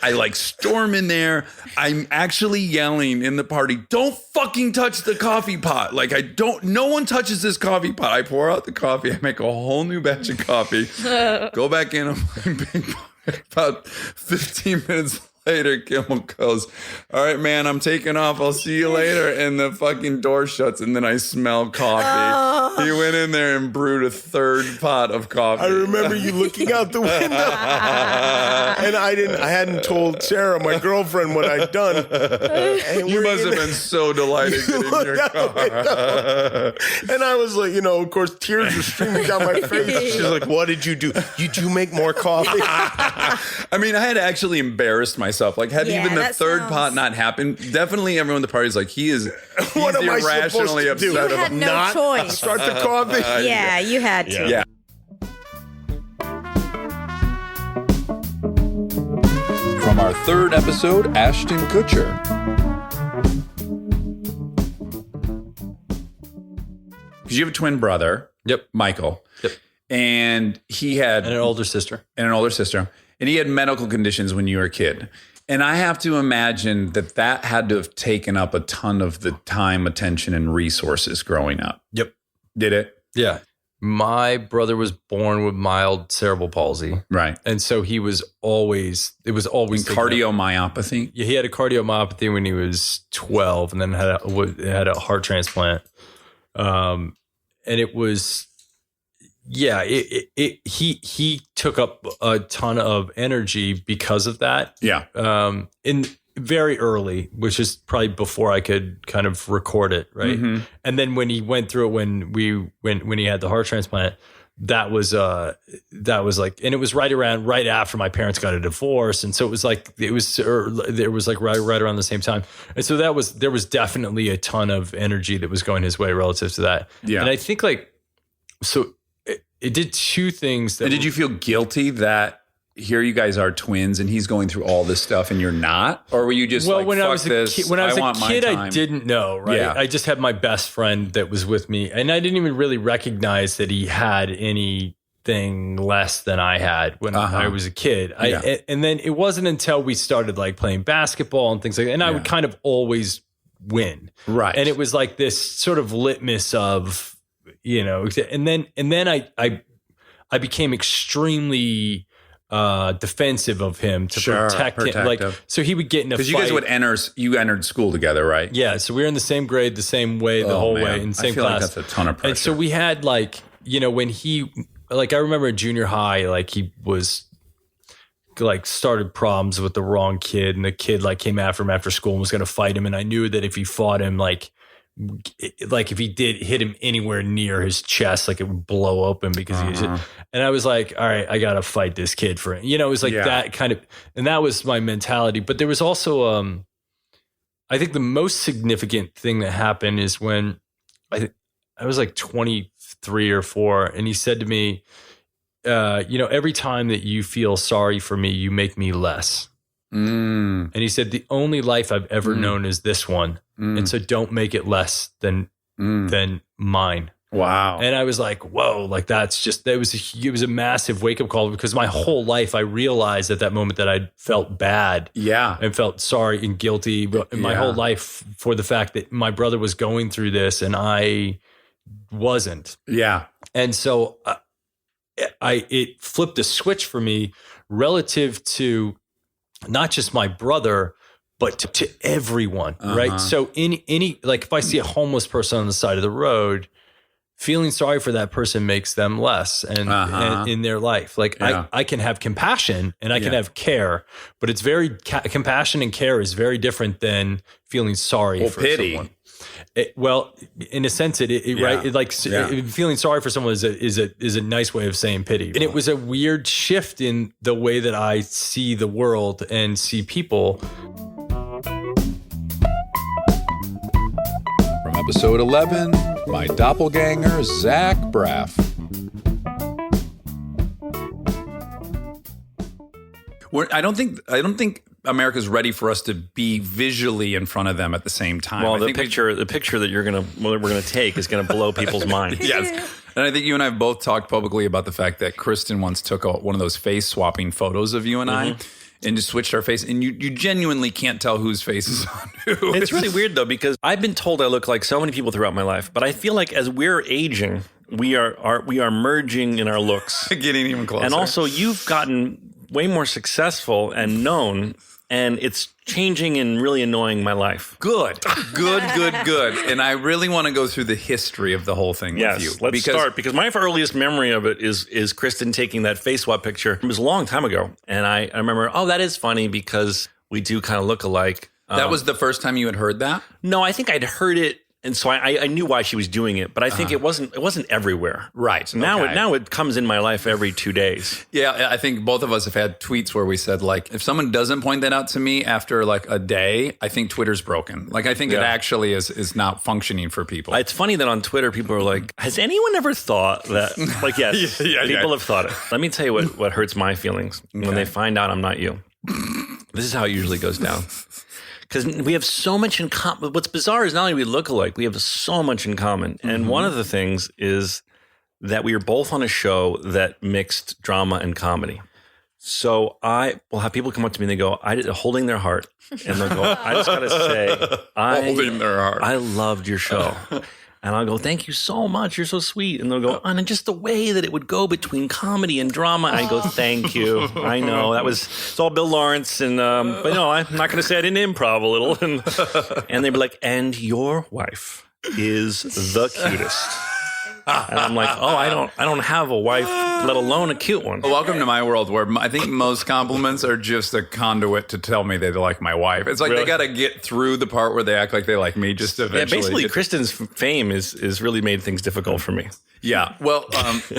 Speaker 1: I like storm in there. I'm actually yelling in the party, don't fucking touch the coffee pot. Like no one touches this coffee pot. I pour out the coffee. I make a whole new batch of coffee. Go back in. I'm playing ping pong. About 15 minutes later, Kimmel goes, "All right, man, I'm taking off. I'll see you later." And the fucking door shuts, and then I smell coffee. He went in there and brewed a third pot of coffee.
Speaker 8: I remember you looking out the window, and I hadn't told Sarah, my girlfriend, what I'd done. And
Speaker 1: You must have been so delighted getting in your car.
Speaker 8: And I was like, of course, tears were streaming down my face. She's like, "What did you do? You do make more coffee?"
Speaker 1: I mean, I had actually embarrassed myself. Like, had even the third pot not happened, definitely everyone in the party is like, he's
Speaker 8: What am I
Speaker 1: irrationally
Speaker 8: supposed to do?
Speaker 1: upset.
Speaker 2: You had no
Speaker 8: Not
Speaker 2: choice.
Speaker 8: start the coffee?
Speaker 2: Yeah, you had to.
Speaker 1: Yeah. From our third episode, Ashton Kutcher. Because you have a twin brother.
Speaker 9: Yep.
Speaker 1: Michael.
Speaker 9: Yep.
Speaker 1: And he had...
Speaker 9: And an older sister.
Speaker 1: And he had medical conditions when you were a kid. And I have to imagine that had to have taken up a ton of the time, attention, and resources growing up.
Speaker 9: Yep.
Speaker 1: Did it?
Speaker 9: Yeah. My brother was born with mild cerebral palsy.
Speaker 1: Right.
Speaker 9: And so it was always
Speaker 1: cardiomyopathy.
Speaker 9: Yeah, he had a cardiomyopathy when he was 12 and then had a heart transplant. And it was, he took up a ton of energy because of that.
Speaker 1: Yeah.
Speaker 9: In very early, which is probably before I could kind of record it, right?
Speaker 1: Mm-hmm.
Speaker 9: And then when he went through it, when he had the heart transplant, that was like, and it was right after my parents got a divorce, and so it was like right around the same time, and so there was definitely a ton of energy that was going his way relative to that.
Speaker 1: Yeah,
Speaker 9: and I think it did two things.
Speaker 1: Did you feel guilty that here you guys are twins and he's going through all this stuff and you're not? Or were you just
Speaker 9: when I
Speaker 1: was a
Speaker 9: kid, I didn't know, right?
Speaker 1: Yeah.
Speaker 9: I just had my best friend that was with me, and I didn't even really recognize that he had anything less than I had when I was a kid. And then it wasn't until we started like playing basketball and things like that, and I would kind of always win.
Speaker 1: Right.
Speaker 9: And it was like this sort of litmus of, and then I became extremely defensive of him to protect him. Like, so he would get in a fight.
Speaker 1: Because you entered school together, right?
Speaker 9: Yeah. So we were in the same grade, the same way, the whole way, in the same
Speaker 1: I feel
Speaker 9: class.
Speaker 1: like that's a ton of pressure.
Speaker 9: And so we had when he, I remember in junior high, he was started problems with the wrong kid, and the kid came after him after school and was going to fight him. And I knew that if he fought him, if he did hit him anywhere near his chest, it would blow open because and I was like, all right, I got to fight this kid for it. It was that kind of, and that was my mentality. But there was also, I think the most significant thing that happened is when I was 23 or 4, and he said to me, every time that you feel sorry for me, you make me less. And he said, the only life I've ever known is this one. And so don't make it less than mine.
Speaker 1: Wow.
Speaker 9: And I was like, whoa, it was a massive wake up call, because my whole life I realized at that moment that I felt bad.
Speaker 1: Yeah.
Speaker 9: And felt sorry and guilty my whole life for the fact that my brother was going through this and I wasn't.
Speaker 1: Yeah.
Speaker 9: And so it flipped a switch for me relative to not just my brother, but to everyone, right? So if I see a homeless person on the side of the road, feeling sorry for that person makes them less and in their life. I can have compassion and I can have care, but it's compassion and care is very different than feeling sorry for
Speaker 1: pity.
Speaker 9: someone. In a sense, feeling sorry for someone is a nice way of saying pity. And it was a weird shift in the way that I see the world and see people.
Speaker 1: From episode 11, my doppelganger, Zach Braff. I don't think America's ready for us to be visually in front of them at the same time.
Speaker 11: Well, the picture that we're gonna take is gonna blow people's minds.
Speaker 1: Yes, and I think you and I have both talked publicly about the fact that Kristen once took one of those face swapping photos of you and I, and just switched our face, and you genuinely can't tell whose face is on who.
Speaker 11: It's really weird though, because I've been told I look like so many people throughout my life, but I feel like as we're aging, we are merging in our looks,
Speaker 1: getting even closer,
Speaker 11: and also you've gotten way more successful and known. and it's changing and really annoying my life.
Speaker 1: Good. And I really want to go through the history of the whole thing with you.
Speaker 11: Let's start, because my earliest memory of it is Kristen taking that face swap picture. It was a long time ago. And I remember, that is funny because we do kind of look alike.
Speaker 1: That was the first time you had heard that?
Speaker 11: No, I think I'd heard it. And so I knew why she was doing it, but I think it wasn't everywhere.
Speaker 1: Right.
Speaker 11: So now it comes in my life every 2 days.
Speaker 1: Yeah, I think both of us have had tweets where we said, like, if someone doesn't point that out to me after like a day, I think Twitter's broken. Like, I think it actually is not functioning for people.
Speaker 11: It's funny that on Twitter, people are like, has anyone ever thought that? Like, yes, people have thought it. Let me tell you what hurts my feelings when they find out I'm not you. This is how it usually goes down. Because we have so much in common. What's bizarre is not only we look alike, we have so much in common. And one of the things is that we are both on a show that mixed drama and comedy. So I will have people come up to me and they go, holding their heart. And they'll go, I just got to say,
Speaker 1: holding their heart.
Speaker 11: I loved your show. And I'll go, thank you so much. You're so sweet. And they'll go, and just the way that it would go between comedy and drama. I go, thank you. I know it's all Bill Lawrence. And, but no, I'm not going to say I didn't improv a little. And they'd be like, and your wife is the cutest. And I'm like, I don't have a wife, let alone a cute one.
Speaker 1: Welcome to my world, where I think most compliments are just a conduit to tell me they like my wife. It's like they got to get through the part where they act like they like me just to eventually.
Speaker 11: Yeah, basically, Kristen's fame is really made things difficult for me.
Speaker 1: Yeah. Well,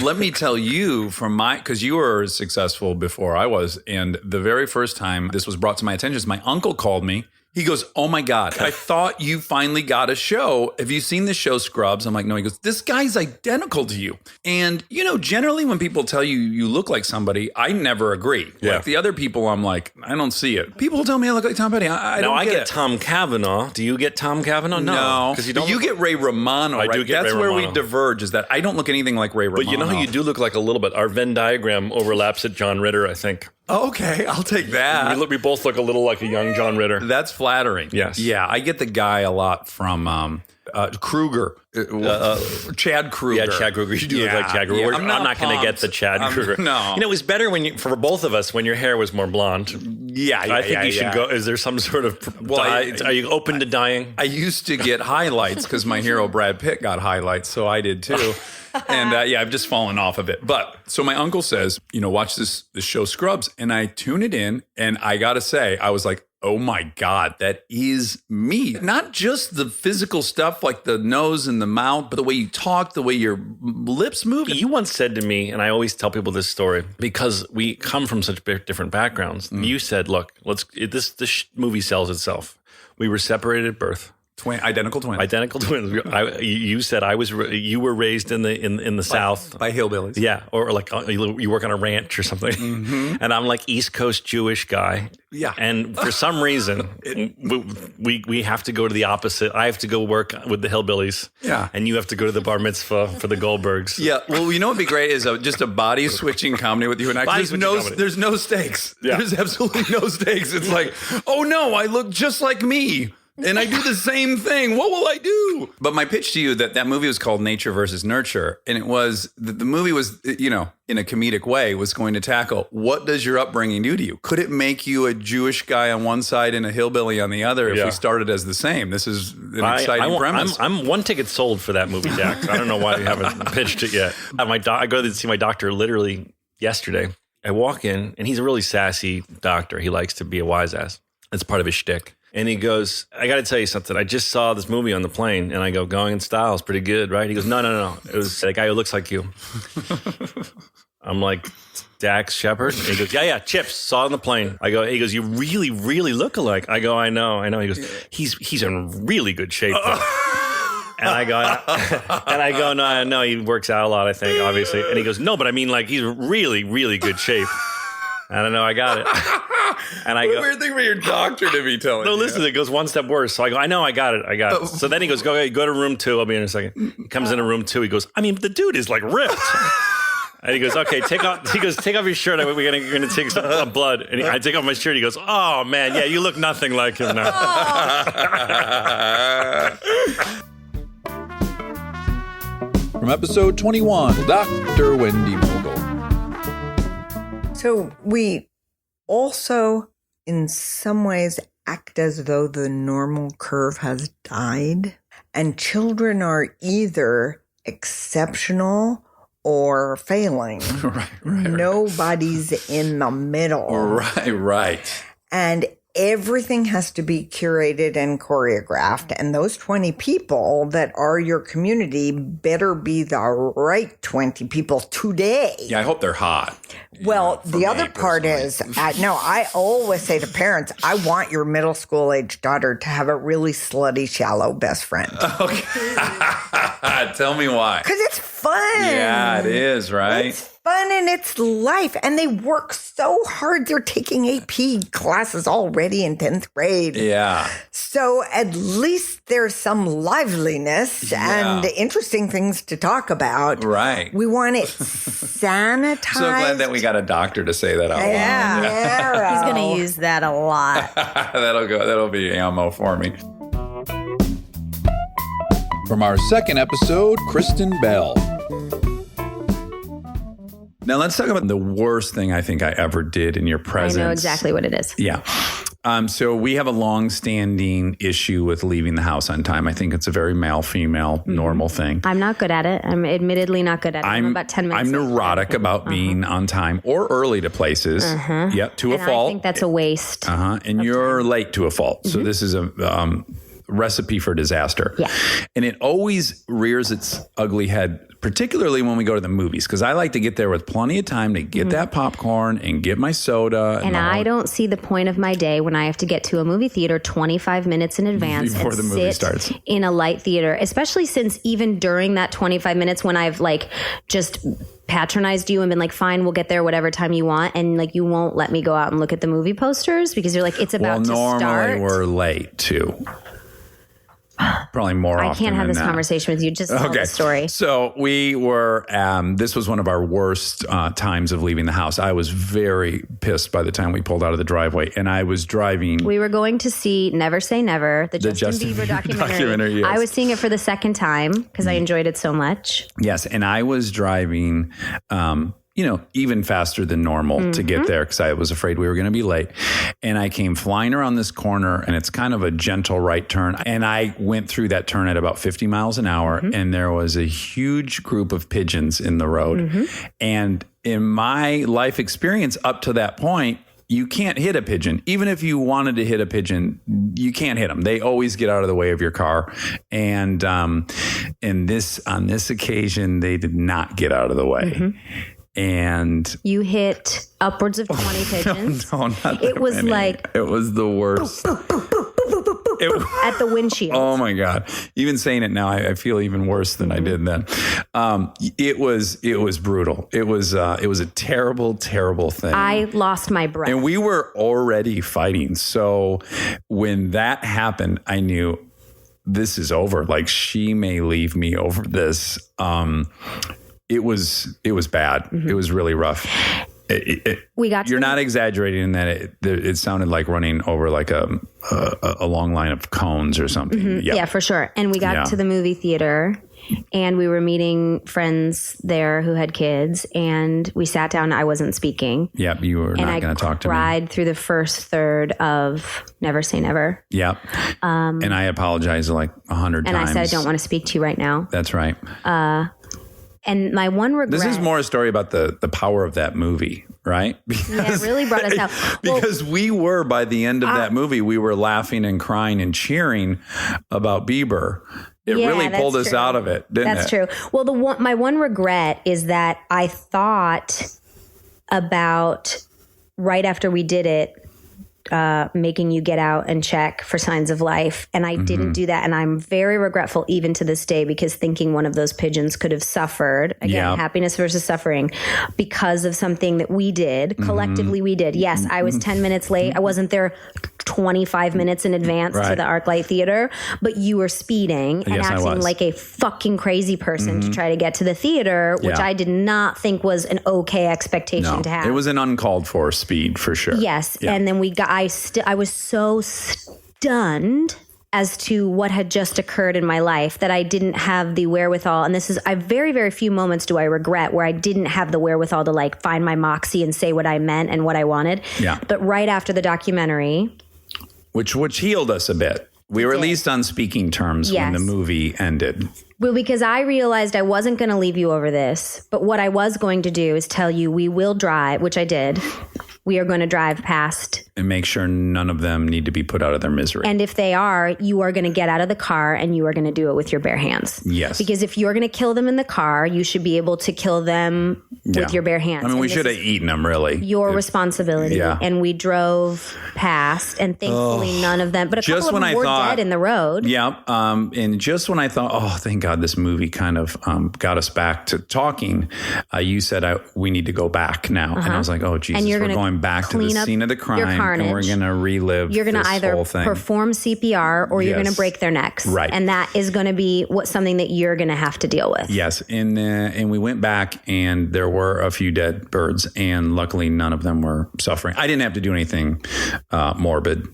Speaker 1: let me tell you because you were successful before I was. And the very first time this was brought to my attention is my uncle called me. He goes, oh my God, I thought you finally got a show. Have you seen the show Scrubs? I'm like, no. He goes, this guy's identical to you. And, generally when people tell you you look like somebody, I never agree.
Speaker 11: Yeah.
Speaker 1: Like the other people, I'm like, I don't see it. People tell me I look like Tom Petty. I get
Speaker 11: Tom Cavanaugh. Do you get Tom Cavanaugh?
Speaker 1: No.
Speaker 11: Because
Speaker 1: you get Ray Romano.
Speaker 11: I do get
Speaker 1: That's
Speaker 11: Ray
Speaker 1: where
Speaker 11: Romano.
Speaker 1: we diverge, is that I don't look anything like Ray Romano.
Speaker 11: But you know who you do look like a little bit? Our Venn diagram overlaps at John Ritter, I think.
Speaker 1: Okay, I'll take that.
Speaker 11: We both look a little like a young John Ritter.
Speaker 1: That's flattering.
Speaker 11: Yes.
Speaker 1: Yeah, I get the guy a lot from Kruger. Chad Kruger.
Speaker 11: Yeah, Chad Kruger. You do look like Chad Kruger.
Speaker 1: Yeah,
Speaker 11: I'm not going to get the Chad Kruger.
Speaker 1: No.
Speaker 11: It was better for both of us when your hair was more blonde.
Speaker 1: Yeah,
Speaker 11: I think you should go. Is there some sort of are you open to dying?
Speaker 1: I used to get highlights because my hero Brad Pitt got highlights, so I did too. And I've just fallen off of it. But so my uncle says, watch this show Scrubs. And I tune it in. And I got to say, I was like, oh my God, that is me. Not just the physical stuff like the nose and the mouth, but the way you talk, the way your lips move.
Speaker 11: You once said to me, and I always tell people this story, because we come from such different backgrounds. You said, look, this movie sells itself. We were separated at birth.
Speaker 1: Identical twins.
Speaker 11: You said you were raised in the South
Speaker 1: by hillbillies.
Speaker 11: Yeah, or like you work on a ranch or something. Mm-hmm. And I'm like East Coast Jewish guy.
Speaker 1: Yeah.
Speaker 11: And for some reason, we have to go to the opposite. I have to go work with the hillbillies.
Speaker 1: Yeah.
Speaker 11: And you have to go to the bar mitzvah for the Goldbergs.
Speaker 1: Yeah. Well, what would be great is just a body switching comedy with you and I. There's no stakes. Yeah. There's absolutely no stakes. It's like, oh no, I look just like me. And I do the same thing. What will I do? But my pitch to you that movie was called Nature versus Nurture. And it was, the movie was, in a comedic way, was going to tackle, what does your upbringing do to you? Could it make you a Jewish guy on one side and a hillbilly on the other if we started as the same? This is an exciting premise.
Speaker 11: I'm one ticket sold for that movie, Dax. I don't know why we haven't pitched it yet. I go to see my doctor literally yesterday. I walk in, and he's a really sassy doctor. He likes to be a wise ass. That's part of his shtick. And he goes, I got to tell you something. I just saw this movie on the plane. And I go, Going in Style is pretty good, right? He goes, no. It was that guy who looks like you. I'm like, Dax Shepard? And he goes, yeah, Chips, saw it on the plane. He goes, you really, really look alike. I go, I know. He goes, he's in really good shape, though. And I go, no, he works out a lot, I think, obviously. And he goes, no, but I mean, like, he's really, really good shape. I don't know, I got it. And I go,
Speaker 1: weird thing for your doctor to be telling you.
Speaker 11: No, listen, it goes one step worse. So I go, I know, I got it. So then he goes, go to room 2. I'll be in a second. He comes into room 2. He goes, I mean, the dude is like ripped. And he goes, okay, take off your shirt. We're gonna take some blood. And I take off my shirt. He goes, oh man, yeah, you look nothing like him now.
Speaker 1: From episode 21, Dr. Wendy Mogul.
Speaker 10: So we also in some ways act as though the normal curve has died. And children are either exceptional or failing.
Speaker 1: Right.
Speaker 10: Nobody's in the middle.
Speaker 1: Right.
Speaker 10: And everything has to be curated and choreographed. And those 20 people that are your community better be the right 20 people today.
Speaker 1: Yeah, I hope they're hot.
Speaker 10: Well, the other part is, I always say to parents, I want your middle school age daughter to have a really slutty, shallow best friend.
Speaker 1: Okay. Tell me why.
Speaker 10: Because it's fun.
Speaker 1: Yeah, it is, right?
Speaker 10: It's fun and it's life. And they work so hard. They're taking AP classes already in 10th grade.
Speaker 1: Yeah.
Speaker 10: So at least there's some liveliness and interesting things to talk about.
Speaker 1: Right.
Speaker 10: We want it sanitized.
Speaker 1: So glad that we got a doctor to say that out loud.
Speaker 10: Yeah.
Speaker 2: He's going to use that a lot.
Speaker 1: That'll be ammo for me. From our second episode, Kristen Bell. Now let's talk about the worst thing I think I ever did in your presence.
Speaker 12: I know exactly what it is.
Speaker 1: Yeah. So we have a long-standing issue with leaving the house on time. I think it's a very male-female normal thing.
Speaker 12: I'm not good at it. I'm admittedly not good at it. I'm about 10 minutes
Speaker 1: I'm neurotic about being on time or early to places. Yep, to a fault.
Speaker 12: I think that's a waste.
Speaker 1: And you're late to a fault. So this is a recipe for disaster. Yeah. And it always rears its ugly head, particularly when we go to the movies, because I like to get there with plenty of time to get that popcorn and get my soda.
Speaker 12: And I don't see the point of my day when I have to get to a movie theater 25 minutes in advance
Speaker 1: before the movie starts
Speaker 12: in a light theater, especially since even during that 25 minutes when I've like just patronized you and been like, fine, we'll get there whatever time you want, and like you won't let me go out and look at the movie posters because you're like, it's about to start.
Speaker 1: Normally we're late too. Probably more often.
Speaker 12: I can't have this conversation with you. Just tell the story.
Speaker 1: So we were, this was one of our worst times of leaving the house. I was very pissed by the time we pulled out of the driveway, and I was driving.
Speaker 12: We were going to see Never Say Never, the Justin Bieber documentary.
Speaker 1: Yes.
Speaker 12: I was seeing it for the second time because I enjoyed it so much.
Speaker 1: Yes. And I was driving, even faster than normal to get there because I was afraid we were going to be late. And I came flying around this corner, and it's kind of a gentle right turn. And I went through that turn at about 50 miles an hour, and there was a huge group of pigeons in the road. And in my life experience up to that point, you can't hit a pigeon. Even if you wanted to hit a pigeon, you can't hit them. They always get out of the way of your car. And on this occasion, they did not get out of the way. And
Speaker 12: you hit upwards of 20 pigeons.
Speaker 1: No, not
Speaker 12: it was
Speaker 1: many.
Speaker 12: like
Speaker 1: it was the worst.
Speaker 12: At the windshield.
Speaker 1: Oh my God! Even saying it now, I feel even worse than I did then. It was brutal. It was a terrible, terrible thing.
Speaker 12: I lost my breath,
Speaker 1: and we were already fighting. So when that happened, I knew this is over. Like, she may leave me over this. It was bad. It was really rough. You're not exaggerating in that it sounded like running over like a long line of cones or something.
Speaker 12: Yeah, for sure. And we got to the movie theater, and we were meeting friends there who had kids, and we sat down. I wasn't speaking.
Speaker 1: Yeah, you were not going to talk to me.
Speaker 12: And I cried through the first third of Never Say Never.
Speaker 1: Yeah. And I apologized like 100 times.
Speaker 12: And I said, I don't want to speak to you right now.
Speaker 1: That's right.
Speaker 12: And my one regret.
Speaker 1: This is more a story about the power of that movie, right?
Speaker 12: It really brought us out.
Speaker 1: Because we were, by the end of that movie, we were laughing and crying and cheering about Bieber. It really pulled us out of it, didn't it?
Speaker 12: That's true. Well, my one regret is that I thought about right after we did it, making you get out and check for signs of life. And I didn't do that. And I'm very regretful even to this day, because thinking one of those pigeons could have suffered, again, happiness versus suffering, because of something that we did. Collectively, we did. Yes, I was 10 minutes late. I wasn't there 25 minutes in advance to the ArcLight Theater, but you were speeding and acting like a fucking crazy person to try to get to the theater, which I did not think was an okay expectation to have.
Speaker 1: It was an uncalled for speed for sure.
Speaker 12: Yes. Yeah. And then I was so stunned as to what had just occurred in my life, that I didn't have the wherewithal. And this is, I very, very few moments do I regret where I didn't have the wherewithal to like find my moxie and say what I meant and what I wanted.
Speaker 1: Yeah.
Speaker 12: But right after the documentary,
Speaker 1: Which healed us a bit. We were at least on speaking terms when
Speaker 12: Yes.
Speaker 1: the movie ended.
Speaker 12: well, because I realized I wasn't going to leave you over this, but what I was going to do is tell you we will drive, which I did. We are going to drive past.
Speaker 1: And make sure none of them need to be put out of their misery.
Speaker 12: And if they are, you are going to get out of the car and you are going to do it with your bare hands.
Speaker 1: Yes.
Speaker 12: Because if you're going to kill them in the car, you should be able to kill them with your bare hands.
Speaker 1: I mean, we
Speaker 12: And this
Speaker 1: should have
Speaker 12: is
Speaker 1: eaten them, really.
Speaker 12: your responsibility.
Speaker 1: Yeah.
Speaker 12: And we drove past, and thankfully none of them, but a
Speaker 1: Just
Speaker 12: couple of
Speaker 1: when
Speaker 12: them
Speaker 1: I
Speaker 12: were
Speaker 1: thought-
Speaker 12: dead in the road.
Speaker 1: Yeah. And just when I thought, oh, thank God this movie kind of got us back to talking, you said, we need to go back now. And I was like, oh, Jesus,
Speaker 12: And you're
Speaker 1: we're
Speaker 12: gonna
Speaker 1: going back to the
Speaker 12: clean up
Speaker 1: scene of the
Speaker 12: your
Speaker 1: crime and
Speaker 12: carnage.
Speaker 1: we're going to relive
Speaker 12: You're going to
Speaker 1: this
Speaker 12: either
Speaker 1: whole thing.
Speaker 12: perform CPR or you're going
Speaker 1: Yes.
Speaker 12: to break their necks.
Speaker 1: Right.
Speaker 12: And that is going to be something that you're going to have to deal with.
Speaker 1: Yes, and we went back, and there were a few dead birds, and luckily none of them were suffering. I didn't have to do anything morbid,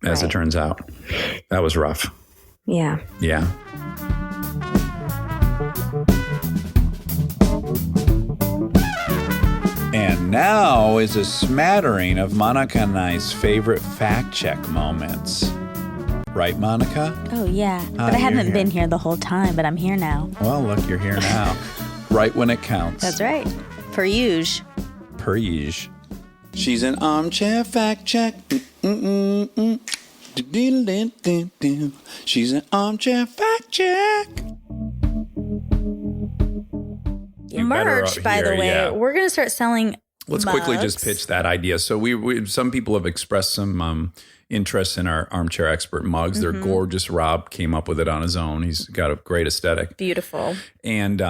Speaker 1: as it turns out. That was rough.
Speaker 12: Yeah.
Speaker 1: Yeah. And now is a smattering of Monica and I's favorite fact check moments. Right, Monica?
Speaker 2: Oh, yeah. But I
Speaker 1: you're
Speaker 2: haven't
Speaker 1: here.
Speaker 2: been here the whole time, but I'm here now.
Speaker 1: Well, look, you're here now. Right when it counts.
Speaker 2: That's right. Per usual.
Speaker 1: Per usual. She's an armchair fact check. Mm-mm-mm-mm. Do-do-do-do-do. She's an armchair fact check. You better
Speaker 2: Merch,
Speaker 1: up
Speaker 2: by the
Speaker 1: here,
Speaker 2: way.
Speaker 1: yeah.
Speaker 2: We're going to start selling
Speaker 1: Let's
Speaker 2: mugs.
Speaker 1: quickly just pitch that idea. So we some people have expressed some interest in our armchair expert mugs. They're
Speaker 2: Mhm.
Speaker 1: gorgeous. Rob came up with it on his own. He's got a great aesthetic.
Speaker 2: Beautiful.
Speaker 1: And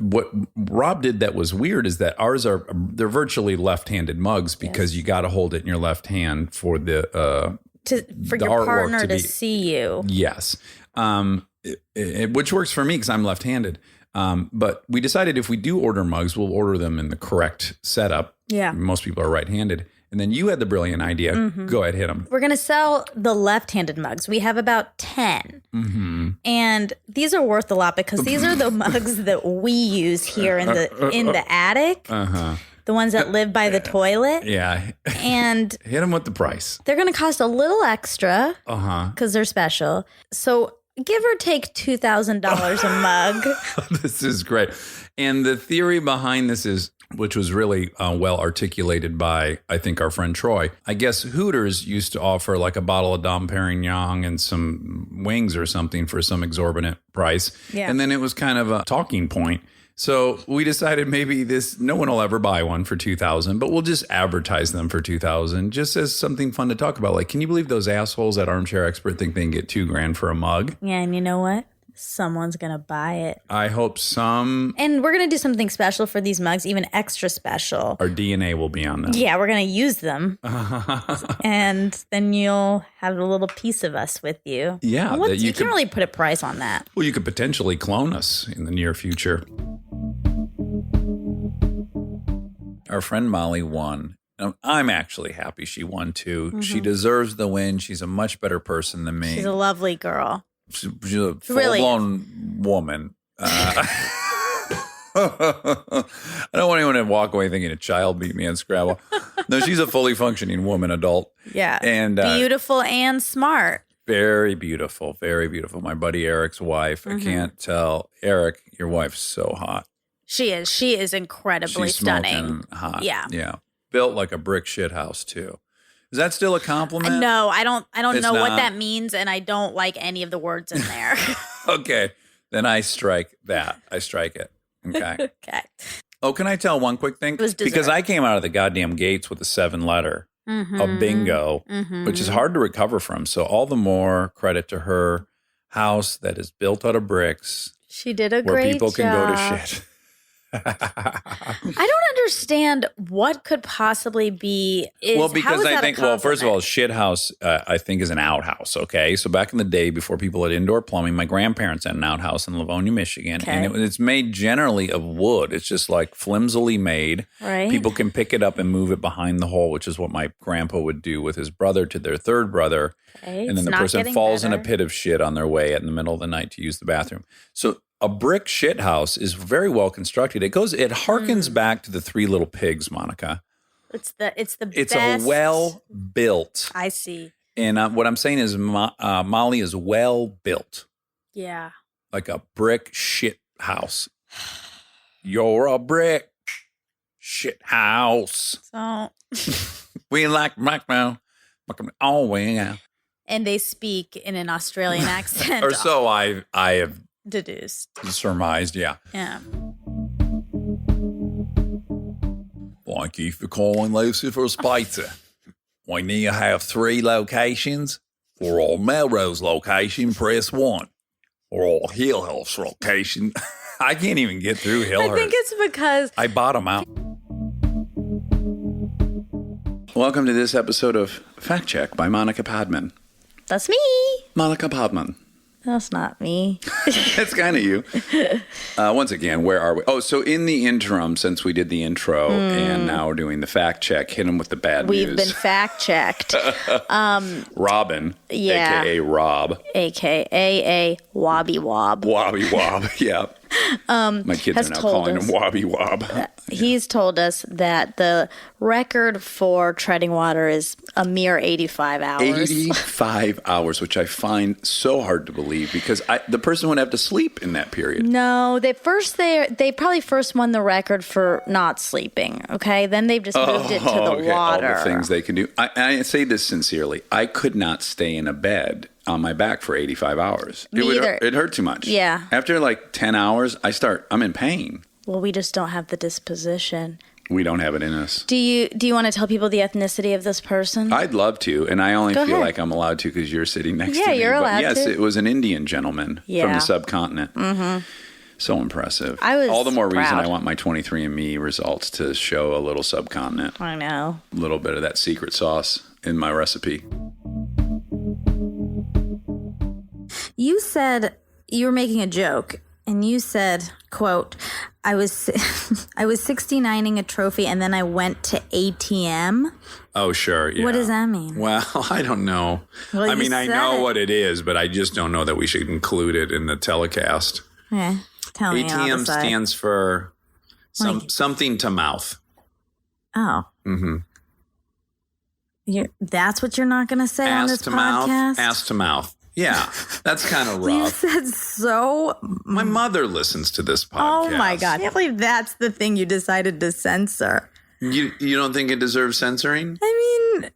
Speaker 1: what Rob did that was weird is that ours they're virtually left-handed mugs because you got to hold it in your left hand for the
Speaker 2: For
Speaker 1: the
Speaker 2: your
Speaker 1: artwork
Speaker 2: partner
Speaker 1: to
Speaker 2: to
Speaker 1: be-
Speaker 2: see you.
Speaker 1: Yes. Which works for me because I'm left-handed. But we decided if we do order mugs, we'll order them in the correct setup.
Speaker 2: Yeah.
Speaker 1: Most people are right-handed. And then you had the brilliant idea.
Speaker 2: Mhm.
Speaker 1: Go ahead, hit them.
Speaker 2: We're going to sell the left-handed mugs. We have about 10.
Speaker 1: Mm-hmm.
Speaker 2: And these are worth a lot because these are the mugs that we use here in the attic.
Speaker 1: Uh-huh.
Speaker 2: The ones that live by the toilet.
Speaker 1: Yeah.
Speaker 2: And
Speaker 1: Hit them with the price.
Speaker 2: they're going to cost a little extra
Speaker 1: Uh-huh.
Speaker 2: because they're special. So give or take $2,000 a mug.
Speaker 1: This is great. And the theory behind this is, which was really well articulated by, I think, our friend Troy. I guess Hooters used to offer like a bottle of Dom Perignon and some wings or something for some exorbitant price.
Speaker 2: Yeah.
Speaker 1: And then it was kind of a talking point. So we decided maybe no one will ever buy one for $2,000, but we'll just advertise them for $2,000 just as something fun to talk about. Like, can you believe those assholes at Armchair Expert think they can get $2,000 for a mug?
Speaker 2: Yeah, and you know what? Someone's going to buy it.
Speaker 1: I hope some.
Speaker 2: And we're going to do something special for these mugs, even extra special.
Speaker 1: Our DNA will be on them.
Speaker 2: Yeah, we're going to use them. And then you'll have a little piece of us with you.
Speaker 1: Yeah,
Speaker 2: Well,
Speaker 1: that you
Speaker 2: you
Speaker 1: could-
Speaker 2: can't really put a price on that.
Speaker 1: Well, you could potentially clone us in the near future. Our friend Molly won. I'm actually happy she won too. She
Speaker 2: Mhm.
Speaker 1: deserves the win. She's a much better person than me.
Speaker 2: She's a lovely girl.
Speaker 1: She's a
Speaker 2: Really?
Speaker 1: full-blown woman. I don't want anyone to walk away thinking a child beat me in Scrabble. No, she's a fully functioning woman, adult.
Speaker 2: Yeah.
Speaker 1: And
Speaker 2: beautiful and smart.
Speaker 1: very beautiful, very beautiful. My buddy Eric's wife. I
Speaker 2: Mhm.
Speaker 1: can't tell. Eric, your wife's so hot.
Speaker 2: She is. She is incredibly
Speaker 1: She's
Speaker 2: stunning.
Speaker 1: smoking hot.
Speaker 2: Yeah.
Speaker 1: Yeah. Built like a brick shit house too. Is that still a compliment?
Speaker 2: No, I don't
Speaker 1: It's
Speaker 2: know what
Speaker 1: not.
Speaker 2: that means, and I don't like any of the words in there.
Speaker 1: Okay. Then I strike that. I strike it. Okay.
Speaker 2: Okay.
Speaker 1: Oh, can I tell one quick thing?
Speaker 2: It was
Speaker 1: Because
Speaker 2: dessert.
Speaker 1: I came out of the goddamn gates with a 7-letter, a
Speaker 2: Mhm.
Speaker 1: bingo,
Speaker 2: Mhm.
Speaker 1: which is hard to recover from. So all the more credit to her house that is built out of bricks,
Speaker 2: She did a
Speaker 1: where
Speaker 2: great
Speaker 1: people can go to
Speaker 2: job.
Speaker 1: shit.
Speaker 2: I don't understand what could possibly be.
Speaker 1: Well, because I think, first of all, shit house, I think, is an outhouse. Okay. So back in the day, before people had indoor plumbing, my grandparents had an outhouse in Livonia, Michigan.
Speaker 2: Okay.
Speaker 1: And it's made generally of wood. It's just like flimsily made.
Speaker 2: Right.
Speaker 1: People can pick it up and move it behind the hole, which is what my grandpa would do with his brother to their third brother.
Speaker 2: Okay,
Speaker 1: and then
Speaker 2: it's
Speaker 1: the
Speaker 2: not
Speaker 1: person
Speaker 2: getting
Speaker 1: falls in a
Speaker 2: better.
Speaker 1: pit of shit on their way in the middle of the night to use the bathroom. So a brick shit house is very well constructed. It harkens back to the Three Little Pigs, Monica.
Speaker 2: It's the
Speaker 1: It's
Speaker 2: best.
Speaker 1: a well built.
Speaker 2: I see.
Speaker 1: And what I'm saying is Molly is well built,
Speaker 2: Yeah.
Speaker 1: like a brick shit house. You're a brick shit house.
Speaker 2: So,
Speaker 1: We like black now. Oh, yeah.
Speaker 2: and they speak in an Australian accent.
Speaker 1: Or so I have
Speaker 2: deduced.
Speaker 1: surmised, yeah.
Speaker 2: Yeah.
Speaker 1: Thank you for calling Lucifer's Pizza. We need to have 3 locations. For our Melrose location, press 1. For our Hillhurst location, I can't even get through Hillhurst.
Speaker 2: I think it's because
Speaker 1: I bottom out. Welcome to this episode of Fact Check by Monica Padman.
Speaker 2: that's me.
Speaker 1: Monica Padman.
Speaker 2: That's not me.
Speaker 1: That's kind of you. Once again, where are we? Oh, so in the interim, since we did the intro and now we're doing the fact check, hit him with the bad
Speaker 2: We've
Speaker 1: news.
Speaker 2: been fact checked.
Speaker 1: Robin,
Speaker 2: Yeah.
Speaker 1: a.k.a. Rob.
Speaker 2: AKA a Wobby Wob.
Speaker 1: Wobby Wob, yeah. My kids
Speaker 2: has
Speaker 1: are now
Speaker 2: told
Speaker 1: calling
Speaker 2: us-
Speaker 1: him Wobby Wob.
Speaker 2: He's told us that the record for treading water is a mere 85 hours.
Speaker 1: 85 hours, which I find so hard to believe because the person would have to sleep in that period.
Speaker 2: No, they probably first won the record for not sleeping. Okay, then they've just moved it to the
Speaker 1: okay.
Speaker 2: water.
Speaker 1: All the things they can do. I say this sincerely. I could not stay in a bed on my back for 85 hours.
Speaker 2: Me either.
Speaker 1: It hurt too much.
Speaker 2: Yeah.
Speaker 1: After like 10 hours, I'm in pain.
Speaker 2: Well, we just don't have the disposition.
Speaker 1: We don't have it in us.
Speaker 2: Do you want to tell people the ethnicity of this person?
Speaker 1: I'd love to, and I only
Speaker 2: Go
Speaker 1: feel
Speaker 2: ahead.
Speaker 1: like I'm allowed to because you're sitting next
Speaker 2: Yeah,
Speaker 1: to me.
Speaker 2: you're allowed
Speaker 1: But yes,
Speaker 2: to.
Speaker 1: it was an Indian gentleman from
Speaker 2: Yeah.
Speaker 1: the subcontinent.
Speaker 2: Mm-hmm.
Speaker 1: So impressive.
Speaker 2: I was
Speaker 1: all the more reason
Speaker 2: proud.
Speaker 1: I want my 23andMe results to show a little subcontinent,
Speaker 2: I know.
Speaker 1: a little bit of that secret sauce in my recipe.
Speaker 2: You said you were making a joke, and you said, "quote I was 69ing a trophy, and then I went to ATM."
Speaker 1: Oh, sure. Yeah.
Speaker 2: What does that mean?
Speaker 1: Well, I don't know.
Speaker 2: Well,
Speaker 1: I
Speaker 2: you
Speaker 1: mean, I
Speaker 2: said
Speaker 1: know
Speaker 2: it.
Speaker 1: what it is, but I just don't know that we should include it in the telecast.
Speaker 2: Okay, tell me. I'll
Speaker 1: ATM
Speaker 2: decide.
Speaker 1: stands for something to mouth.
Speaker 2: Oh,
Speaker 1: Mm-hmm.
Speaker 2: that's what you're not going to say on
Speaker 1: Ass
Speaker 2: this
Speaker 1: to
Speaker 2: podcast.
Speaker 1: mouth, ass to mouth. Yeah, that's kind of
Speaker 2: You
Speaker 1: rough.
Speaker 2: said so.
Speaker 1: My mother listens to this podcast.
Speaker 2: Oh my god! I can't believe that's the thing you decided to censor.
Speaker 1: You don't think it deserves censoring?
Speaker 2: I mean,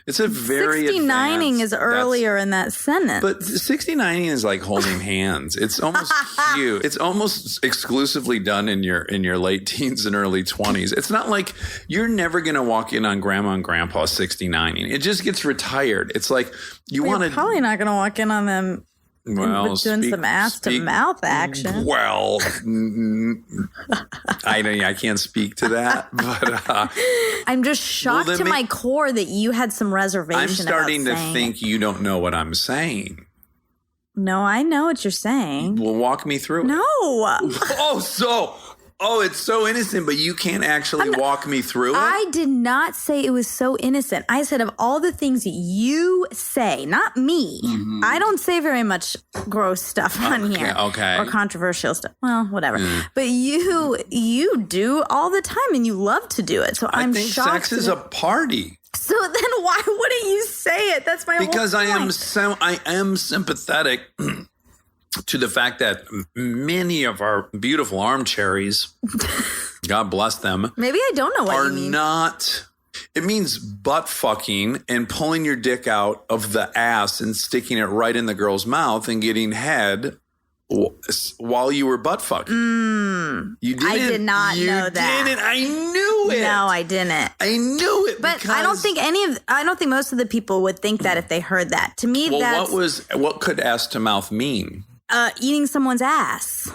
Speaker 1: It's a very
Speaker 2: 69ing is
Speaker 1: advanced-
Speaker 2: earlier in that sentence.
Speaker 1: But 69ing is like holding hands. It's almost cute. It's almost exclusively done in your late teens and early 20s. It's not like you're never going to walk in on grandma and grandpa 69ing. It just gets retired. It's like you
Speaker 2: You're
Speaker 1: want to
Speaker 2: probably not going to walk in on them
Speaker 1: well,
Speaker 2: doing some ass to mouth action.
Speaker 1: Well, I can't speak to that, but
Speaker 2: I'm just shocked
Speaker 1: then
Speaker 2: to my core that you had some reservation.
Speaker 1: I'm starting
Speaker 2: about
Speaker 1: to
Speaker 2: saying
Speaker 1: think you don't know what I'm saying.
Speaker 2: it. No, I know what you're saying.
Speaker 1: Well, walk me through it.
Speaker 2: No.
Speaker 1: It's so innocent, but you can't actually walk me through it?
Speaker 2: I did not say it was so innocent. I said of all the things you say, not me.
Speaker 1: Mm-hmm.
Speaker 2: I don't say very much gross stuff on here.
Speaker 1: okay.
Speaker 2: Or controversial stuff. Well, whatever. But you do all the time and you love to do it. So I'm
Speaker 1: I think
Speaker 2: shocked.
Speaker 1: sex is a party.
Speaker 2: So then why wouldn't you say it? That's my
Speaker 1: Because
Speaker 2: whole
Speaker 1: I
Speaker 2: point.
Speaker 1: am sympathetic to the fact that many of our beautiful armcherries, God bless them,
Speaker 2: Maybe I don't know what
Speaker 1: are
Speaker 2: you mean.
Speaker 1: not. It means butt fucking and pulling your dick out of the ass and sticking it right in the girl's mouth and getting head while you were butt fucking. You didn't.
Speaker 2: I did not know that.
Speaker 1: Didn't. I knew it.
Speaker 2: No, I didn't.
Speaker 1: I knew it.
Speaker 2: But I don't think most of the people would think that if they heard that. To me,
Speaker 1: Well,
Speaker 2: that's
Speaker 1: what could ass to mouth mean?
Speaker 2: eating someone's ass.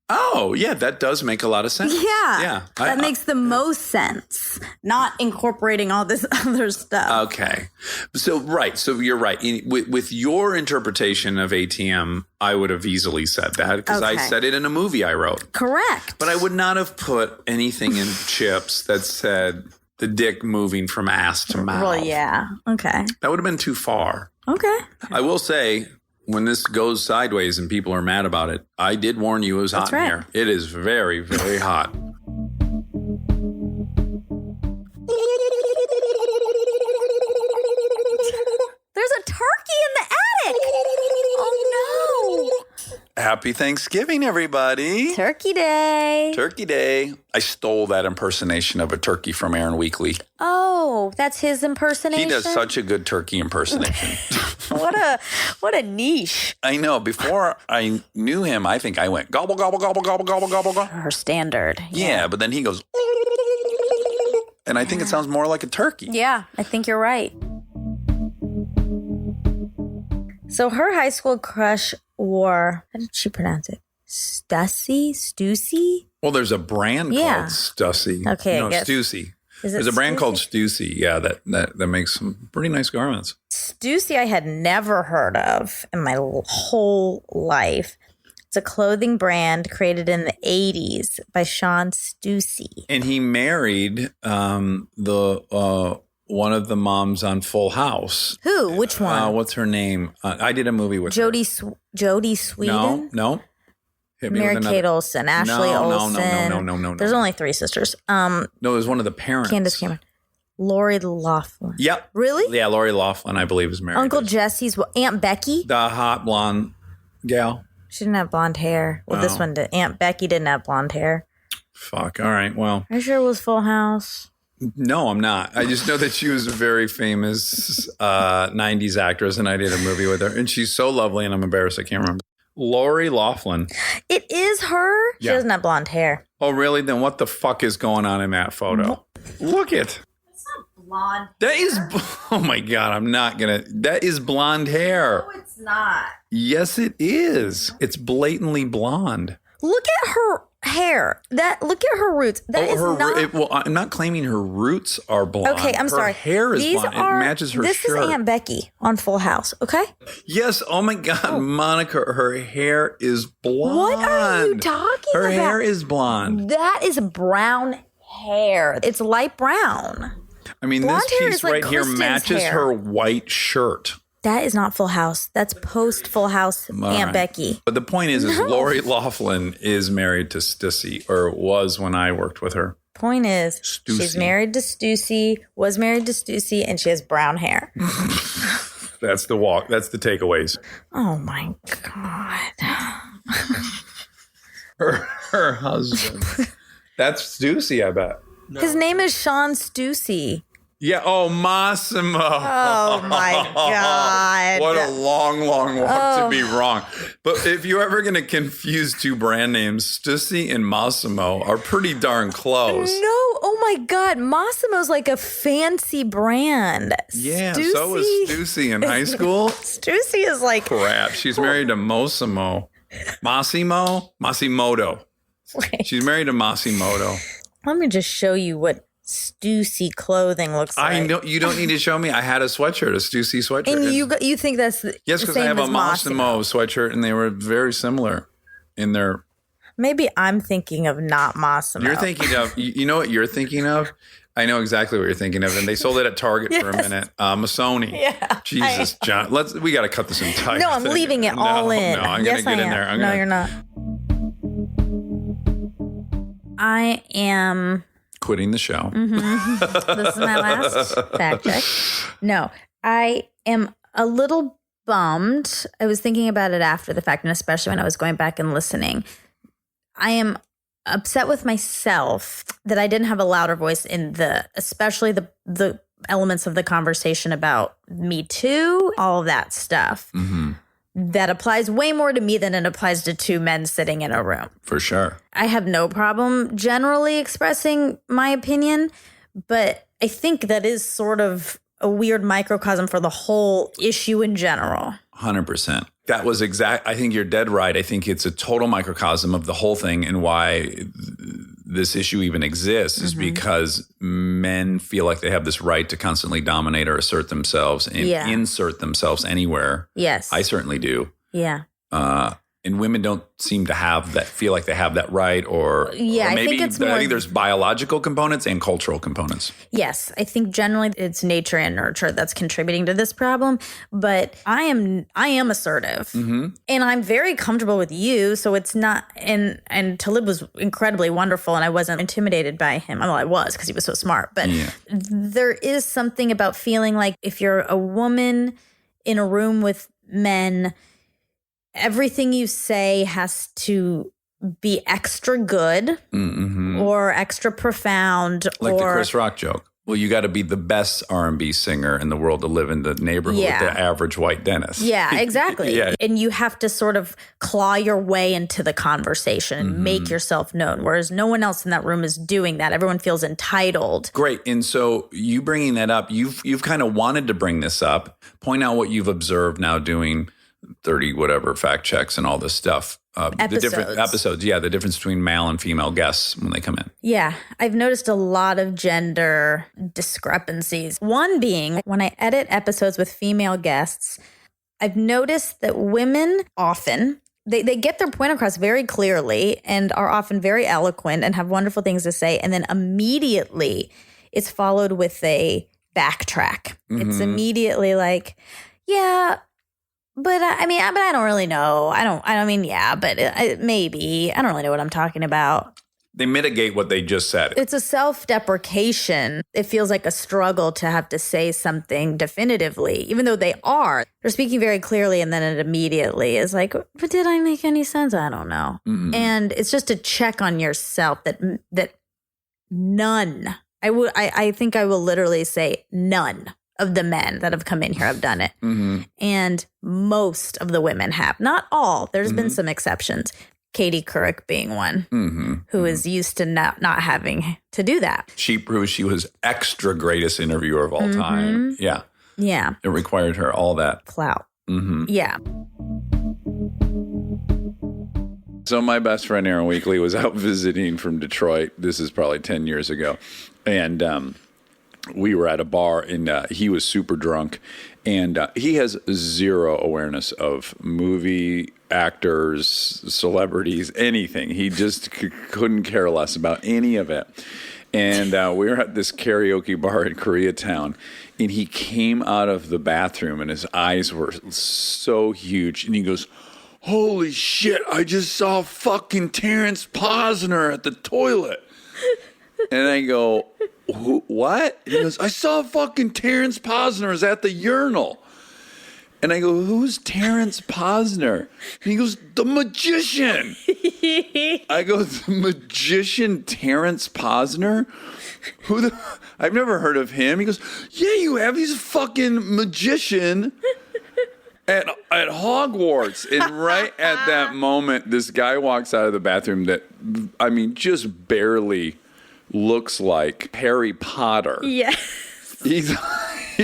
Speaker 1: Oh, yeah, that does make a lot of sense.
Speaker 2: Yeah. That makes the most sense. Not incorporating all this other stuff.
Speaker 1: Okay. So, right. So you're right. With your interpretation of ATM, I would have easily said that because I
Speaker 2: Okay.
Speaker 1: said it in a movie I wrote.
Speaker 2: Correct.
Speaker 1: But I would not have put anything in Chips that said the dick moving from ass to mouth.
Speaker 2: Well, yeah. Okay.
Speaker 1: That would have been too far.
Speaker 2: Okay.
Speaker 1: I will say, when this goes sideways and people are mad about it, I did warn you it was
Speaker 2: That's
Speaker 1: hot in
Speaker 2: right.
Speaker 1: here. It is very, very hot.
Speaker 2: There's a turkey in the attic. Oh, no.
Speaker 1: Happy Thanksgiving, everybody.
Speaker 2: Turkey Day.
Speaker 1: Turkey Day. I stole that impersonation of a turkey from Aaron Weekly.
Speaker 2: Oh, that's his impersonation?
Speaker 1: He does such a good turkey impersonation.
Speaker 2: What a niche.
Speaker 1: I know. Before I knew him, I think I went gobble, gobble, gobble, gobble, gobble, gobble, gobble.
Speaker 2: Her standard.
Speaker 1: Yeah, but then he goes, and I think it sounds more like a turkey.
Speaker 2: Yeah, I think you're right. So her high school crush wore, how did she pronounce it? Stussy?
Speaker 1: Well, there's a brand
Speaker 2: Yeah.
Speaker 1: called Stussy.
Speaker 2: Okay, I
Speaker 1: No,
Speaker 2: guess.
Speaker 1: Stussy.
Speaker 2: Is it
Speaker 1: There's a brand
Speaker 2: Stussy?
Speaker 1: called Stussy. Yeah, that makes some pretty nice garments.
Speaker 2: Stussy I had never heard of in my whole life. It's a clothing brand created in the 80s by Sean Stussy.
Speaker 1: And he married the one of the moms on Full House.
Speaker 2: Who? Which one?
Speaker 1: What's her name? I did a movie with her.
Speaker 2: Jodie Sweden?
Speaker 1: No. Hit me
Speaker 2: Mary
Speaker 1: with another-
Speaker 2: Kate Olsen, Ashley Olsen.
Speaker 1: No.
Speaker 2: There's only 3 sisters.
Speaker 1: No, it was one of the parents.
Speaker 2: Candace Cameron. Lori Loughlin.
Speaker 1: Yep.
Speaker 2: Really?
Speaker 1: Yeah, Lori Loughlin, I believe, is married.
Speaker 2: Uncle Jesse's Aunt Becky?
Speaker 1: The hot blonde gal.
Speaker 2: She didn't have blonde hair. Well, this
Speaker 1: Oh.
Speaker 2: one did. Aunt Becky didn't have blonde hair.
Speaker 1: Fuck. All right. Well,
Speaker 2: Are you sure it was Full House?
Speaker 1: no, I'm not. I just know that she was a very famous 90s actress, and I did a movie with her. And she's so lovely, and I'm embarrassed I can't remember. Lori Loughlin.
Speaker 2: It is her? She
Speaker 1: Yeah.
Speaker 2: doesn't have blonde hair.
Speaker 1: Oh, really? Then what the fuck is going on in that photo? Look it.
Speaker 2: Blonde.
Speaker 1: That is, oh my God, I'm not gonna, that is blonde hair.
Speaker 2: It's not.
Speaker 1: Yes, it is. It's blatantly blonde.
Speaker 2: Look at her hair. Look at her roots. That is not.
Speaker 1: Well, I'm not claiming her roots are blonde.
Speaker 2: Okay, I'm
Speaker 1: her
Speaker 2: sorry.
Speaker 1: Her hair is
Speaker 2: These
Speaker 1: blonde.
Speaker 2: are,
Speaker 1: It matches her
Speaker 2: this
Speaker 1: shirt.
Speaker 2: is Aunt Becky on Full House, okay?
Speaker 1: Yes. Oh my God, Monica, her hair is blonde.
Speaker 2: What are you talking
Speaker 1: Her
Speaker 2: about?
Speaker 1: hair is blonde.
Speaker 2: That is brown hair. It's light brown.
Speaker 1: I mean,
Speaker 2: Blonde
Speaker 1: this
Speaker 2: hair
Speaker 1: piece
Speaker 2: is like
Speaker 1: right here
Speaker 2: Kristen's
Speaker 1: matches
Speaker 2: hair.
Speaker 1: her white shirt.
Speaker 2: That is not Full House. That's post Full House
Speaker 1: All
Speaker 2: Aunt
Speaker 1: right.
Speaker 2: Becky.
Speaker 1: But the point is
Speaker 2: No.
Speaker 1: Lori Loughlin is married to Stussy, or was when I worked with her.
Speaker 2: Point is,
Speaker 1: Stussy.
Speaker 2: she's married to Stussy, was married to Stussy, and she has brown hair.
Speaker 1: That's the walk. That's the takeaways.
Speaker 2: Oh my God.
Speaker 1: Her husband. That's Stussy, I bet.
Speaker 2: His name is Sean Stussy.
Speaker 1: Yeah. Oh, Massimo.
Speaker 2: Oh my God.
Speaker 1: What a long walk
Speaker 2: Oh.
Speaker 1: to be wrong. But if you're ever going to confuse two brand names, Stussy and Massimo are pretty darn close.
Speaker 2: No, oh my God. Massimo's like a fancy brand.
Speaker 1: Yeah, so was Stussy in high school.
Speaker 2: Stussy is like,
Speaker 1: Crap. She's married to Massimoto. She's married to Massimoto.
Speaker 2: let me just show you what Stussy clothing looks like.
Speaker 1: I know you don't need to show me. I had a sweatshirt, a Stussy sweatshirt.
Speaker 2: And
Speaker 1: It's-
Speaker 2: you think that's the
Speaker 1: yes, because
Speaker 2: same
Speaker 1: I have a
Speaker 2: as Massimo.
Speaker 1: Massimo sweatshirt, and they were very similar in their.
Speaker 2: Maybe I'm thinking of not Massimo.
Speaker 1: You're thinking of. You know what you're thinking of? I know exactly what you're thinking of, and they sold it at Target for a
Speaker 2: Yes.
Speaker 1: minute. Missoni.
Speaker 2: Yeah.
Speaker 1: Jesus, John. We got to cut this entire.
Speaker 2: No, I'm
Speaker 1: thing.
Speaker 2: leaving it all in.
Speaker 1: No, I'm
Speaker 2: yes,
Speaker 1: gonna get
Speaker 2: I
Speaker 1: in
Speaker 2: am.
Speaker 1: there. I'm
Speaker 2: no,
Speaker 1: gonna,
Speaker 2: you're not. I am.
Speaker 1: quitting the show.
Speaker 2: Mhm. This is my last fact check. No, I am a little bummed. I was thinking about it after the fact, and especially when I was going back and listening. I am upset with myself that I didn't have a louder voice in especially the elements of the conversation about Me Too, all of that stuff.
Speaker 1: Mm-hmm.
Speaker 2: That applies way more to me than it applies to two men sitting in a room.
Speaker 1: For sure.
Speaker 2: I have no problem generally expressing my opinion, but I think that is sort of a weird microcosm for the whole issue in general.
Speaker 1: 100%. That was I think you're dead right. I think it's a total microcosm of the whole thing, and why this issue even exists is because men feel like they have this right to constantly dominate or assert themselves and insert themselves anywhere.
Speaker 2: Yes.
Speaker 1: I certainly do.
Speaker 2: Yeah.
Speaker 1: And women don't seem to have that, feel like they have that right, or maybe
Speaker 2: I think it's more,
Speaker 1: I think there's biological components and cultural components.
Speaker 2: Yes, I think generally it's nature and nurture that's contributing to this problem. But I am assertive, and I'm very comfortable with you. So it's not. And Talib was incredibly wonderful, and I wasn't intimidated by him. Well, I was because he was so smart. But there is something about feeling like if you're a woman in a room with men, everything you say has to be extra good or extra profound.
Speaker 1: Like the Chris Rock joke. Well, you got to be the best R&B singer in the world to live in the neighborhood with the average white dentist.
Speaker 2: Yeah, exactly. And you have to sort of claw your way into the conversation and make yourself known, whereas no one else in that room is doing that. Everyone feels entitled.
Speaker 1: Great. And so you bringing that up, you've kind of wanted to bring this up, point out what you've observed now doing 30 whatever fact checks and all this stuff. The different episodes. Yeah, the difference between male and female guests when they come in.
Speaker 2: Yeah, I've noticed a lot of gender discrepancies. One being when I edit episodes with female guests, I've noticed that women often, they get their point across very clearly and are often very eloquent and have wonderful things to say. And then immediately it's followed with a backtrack. It's immediately like, yeah, but I don't really know. Maybe. I don't really know what I'm talking about.
Speaker 1: They mitigate what they just said.
Speaker 2: It's a self-deprecation. It feels like a struggle to have to say something definitively, even though they're speaking very clearly, and then it immediately is like, but did I make any sense? I don't know. And it's just a check on yourself that none, I think I will literally say none of the men that have come in here have done it. And most of the women have. Not all. There's been some exceptions. Katie Couric being one, who is used to not having to do that.
Speaker 1: She proved she was extra greatest interviewer of all time. Yeah.
Speaker 2: Yeah.
Speaker 1: It required her all that
Speaker 2: clout. Yeah.
Speaker 1: So my best friend Aaron Weekly was out visiting from Detroit. This is probably 10 years ago. And we were at a bar, and he was super drunk, and he has zero awareness of movie actors, celebrities, anything. He just couldn't care less about any of it. And we were at this karaoke bar in Koreatown, and he came out of the bathroom, and his eyes were so huge, and he goes, "Holy shit, I just saw fucking Terrence Posner at the toilet." And I go, "What?" And he goes, "I saw fucking Terrence Posner is at the urinal." And I go, "Who's Terrence Posner?" And he goes, "The magician." I go, "The magician Terrence Posner? I've never heard of him." He goes, "Yeah, you have. He's a fucking magician at Hogwarts." And right at that moment, this guy walks out of the bathroom that, just barely looks like Harry Potter.
Speaker 2: Yes.
Speaker 1: He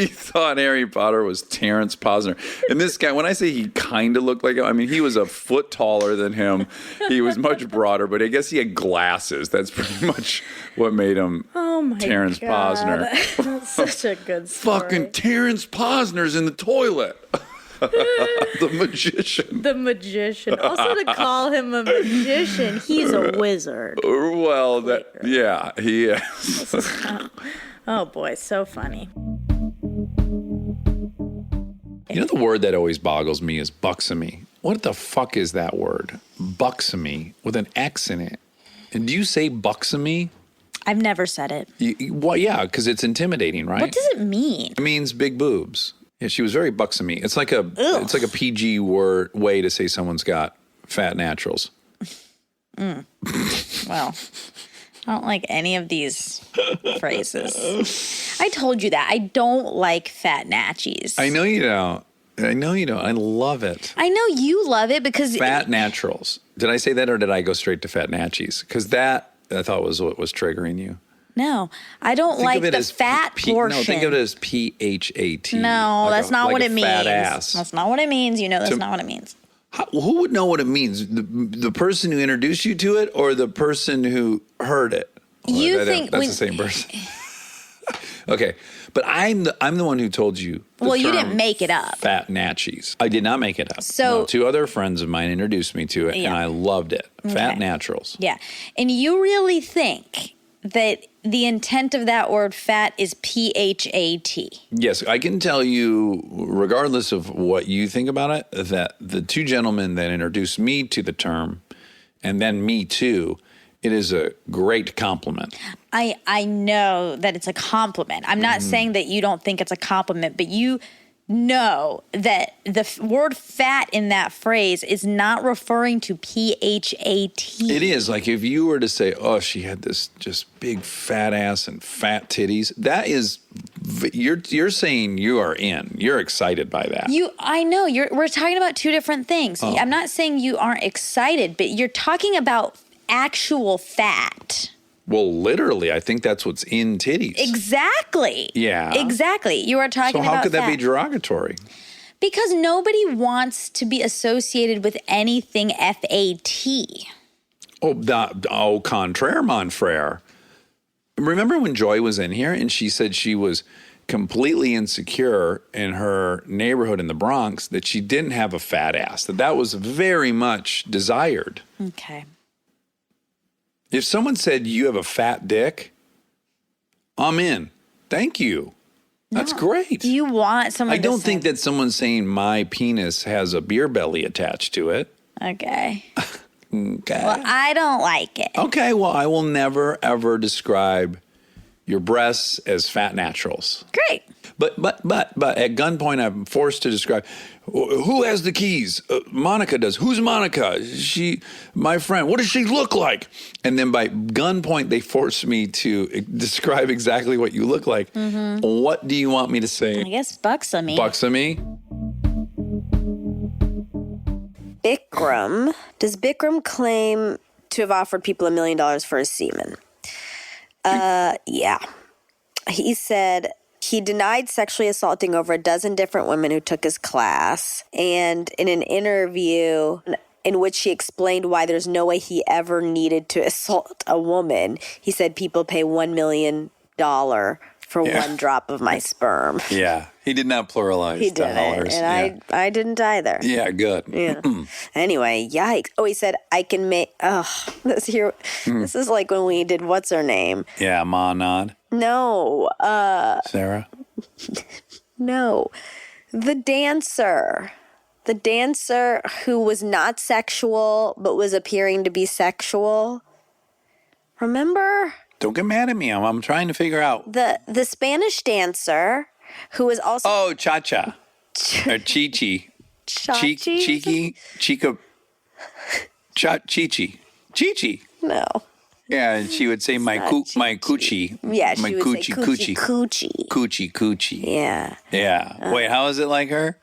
Speaker 1: thought Harry Potter was Terrence Posner. And this guy, when I say he kind of looked like him, he was a foot taller than him. He was much broader, but I guess he had glasses. That's pretty much what made him Terrence Posner.
Speaker 2: That's such a good story.
Speaker 1: Fucking Terrence Posner's in the toilet. The magician.
Speaker 2: The magician. Also, to call him a magician, he's a wizard.
Speaker 1: Well, he is.
Speaker 2: Oh boy, so funny.
Speaker 1: You know, the word that always boggles me is buxomy. What the fuck is that word? Buxomy with an X in it. And do you say buxomy?
Speaker 2: I've never said it.
Speaker 1: Well, yeah, because it's intimidating, right?
Speaker 2: What does it mean?
Speaker 1: It means big boobs. Yeah, she was very buxomy. It's like a PG way to say someone's got fat naturals.
Speaker 2: Well, I don't like any of these phrases. I told you that. I don't like fat natchies.
Speaker 1: I know you don't. I love it.
Speaker 2: I know you love it because...
Speaker 1: Fat naturals. Did I say that, or did I go straight to fat natchies? Because that, I thought, was what was triggering you.
Speaker 2: No, I don't
Speaker 1: Think
Speaker 2: like
Speaker 1: of it
Speaker 2: the
Speaker 1: as
Speaker 2: fat portion.
Speaker 1: No, think of it as PHAT.
Speaker 2: No,
Speaker 1: Like
Speaker 2: that's not what it means.
Speaker 1: Fat ass.
Speaker 2: That's not what it means. You know, that's not what it means.
Speaker 1: Who would know what it means? The person who introduced you to it, or the person who heard it?
Speaker 2: You think
Speaker 1: that's the same person? Okay, but I'm the one who told you.
Speaker 2: Well, you didn't make it up.
Speaker 1: Fat Natchies. I did not make it up.
Speaker 2: So-
Speaker 1: No, 2 other friends of mine introduced me to it, and I loved it. Fat
Speaker 2: Okay.
Speaker 1: Naturals.
Speaker 2: Yeah, and you really think that the intent of that word "fat" is PHAT?
Speaker 1: Yes, I can tell you, regardless of what you think about it, that the 2 gentlemen that introduced me to the term, and then me too, it is a great compliment.
Speaker 2: I know that it's a compliment. I'm not saying that you don't think it's a compliment, but you know that the word "fat" in that phrase is not referring to PHAT.
Speaker 1: It is like if you were to say, "Oh, she had this just big fat ass and fat titties." That is, you're saying you are in. You're excited by that.
Speaker 2: I know we're talking about 2 different things.
Speaker 1: Oh.
Speaker 2: I'm not saying you aren't excited, but you're talking about actual fat.
Speaker 1: Well, literally, I think that's what's in titties.
Speaker 2: Exactly.
Speaker 1: Yeah.
Speaker 2: Exactly. You are talking
Speaker 1: So
Speaker 2: about
Speaker 1: how could that be
Speaker 2: fat.
Speaker 1: derogatory?
Speaker 2: Because nobody wants to be associated with anything FAT.
Speaker 1: Au contraire, mon frere. Remember when Joy was in here and she said she was completely insecure in her neighborhood in the Bronx, that she didn't have a fat ass, that was very much desired.
Speaker 2: Okay.
Speaker 1: If someone said you have a fat dick, I'm in. Thank you. That's great.
Speaker 2: Do you want someone
Speaker 1: I
Speaker 2: to
Speaker 1: don't
Speaker 2: say-
Speaker 1: think that someone saying my penis has a beer belly attached to it.
Speaker 2: Okay.
Speaker 1: Okay.
Speaker 2: Well, I don't like it.
Speaker 1: Okay, well, I will never, ever describe your breasts as fat naturals.
Speaker 2: Great.
Speaker 1: But at gunpoint, I'm forced to describe who has the keys. Monica does. Who's Monica? My friend. What does she look like? And then by gunpoint, they force me to describe exactly what you look like.
Speaker 2: Mhm.
Speaker 1: What do you want me to say?
Speaker 2: I guess buxomy.
Speaker 1: Buxomy?
Speaker 13: Bikram. Does Bikram claim to have offered people $1 million for his semen? Yeah. He said he denied sexually assaulting over a dozen different women who took his class. And in an interview in which he explained why there's no way he ever needed to assault a woman, he said people pay $1 million for one drop of my sperm.
Speaker 1: Yeah, he did not pluralize
Speaker 13: He
Speaker 1: the
Speaker 13: didn't,
Speaker 1: dollars.
Speaker 13: and I didn't either.
Speaker 1: Yeah, good.
Speaker 13: Yeah. Anyway, yikes. Oh, he said, I can make, this is like when we did What's Her Name?
Speaker 1: Yeah, Ma Nod.
Speaker 13: No,
Speaker 1: Sarah?
Speaker 13: no. The dancer who was not sexual, but was appearing to be sexual. Remember?
Speaker 1: Don't get mad at me. I'm trying to figure out.
Speaker 13: The Spanish dancer who was also...
Speaker 1: Oh, Cha-Cha. Or Chi-Chi.
Speaker 13: Chachi?
Speaker 1: Cheeky. Chica. Chi-Chi. Chi-Chi.
Speaker 13: No.
Speaker 1: Yeah, and she would say my coochie.
Speaker 13: Yeah, she
Speaker 1: my
Speaker 13: would say coochie.
Speaker 1: Coochie.
Speaker 13: Yeah.
Speaker 1: Yeah. Wait, how is it like her?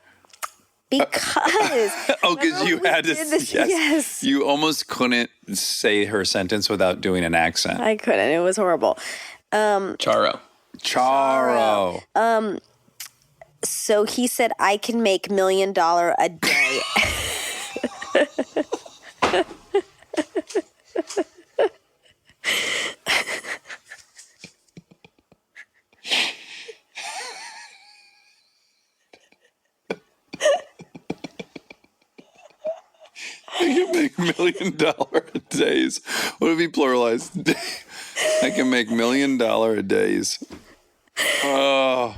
Speaker 13: Because
Speaker 1: because you had to.
Speaker 13: Yes.
Speaker 1: You almost couldn't say her sentence without doing an accent.
Speaker 13: I couldn't. It was horrible.
Speaker 1: Charo.
Speaker 13: So he said, I can make $1 million a day.
Speaker 1: I can make $1 million a days. What if he pluralized? I can make $1 million a days. Oh.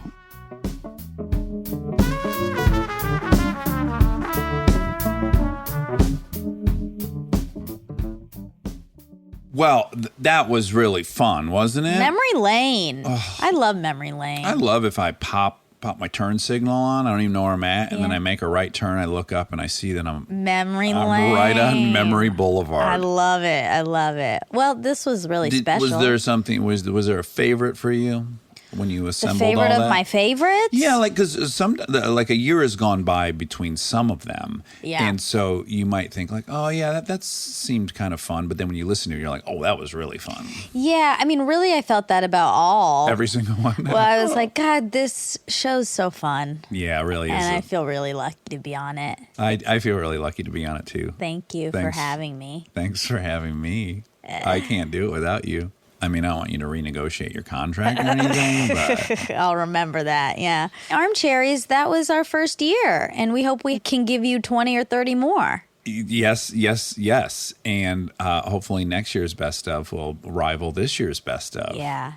Speaker 1: Well, that was really fun, wasn't it?
Speaker 2: Memory Lane. I love Memory Lane.
Speaker 1: I love if I pop my turn signal on. I don't even know where I'm at, and then I make a right turn. I look up and I see that I'm
Speaker 2: Memory
Speaker 1: I'm
Speaker 2: Lane.
Speaker 1: right on Memory Boulevard.
Speaker 2: I love it. I love it. Well, this was really special.
Speaker 1: Was there something? Was there a favorite for you? when you
Speaker 2: The
Speaker 1: assembled
Speaker 2: favorite
Speaker 1: all that?
Speaker 2: of my favorites?
Speaker 1: Yeah, like because like a year has gone by between some of them,
Speaker 2: Yeah.
Speaker 1: and so you might think like, oh yeah, that seemed kind of fun, but then when you listen to it, you're like, oh, that was really fun.
Speaker 2: Yeah, I mean, really, I felt that about all.
Speaker 1: Every single one.
Speaker 2: Well, I was like, God, this show's so fun.
Speaker 1: Yeah, it really is.
Speaker 2: And I feel really lucky to be on it.
Speaker 1: I feel really lucky to be on it too.
Speaker 2: Thank you for
Speaker 1: Thanks.
Speaker 2: having me.
Speaker 1: Thanks for having me. I can't do it without you. I mean, I don't want you to renegotiate your contract or anything, but
Speaker 2: I'll remember that. Yeah. Armcherries, that was our first year, and we hope we can give you 20 or 30 more.
Speaker 1: yes. And hopefully next year's best of will rival this year's best of.
Speaker 2: Yeah.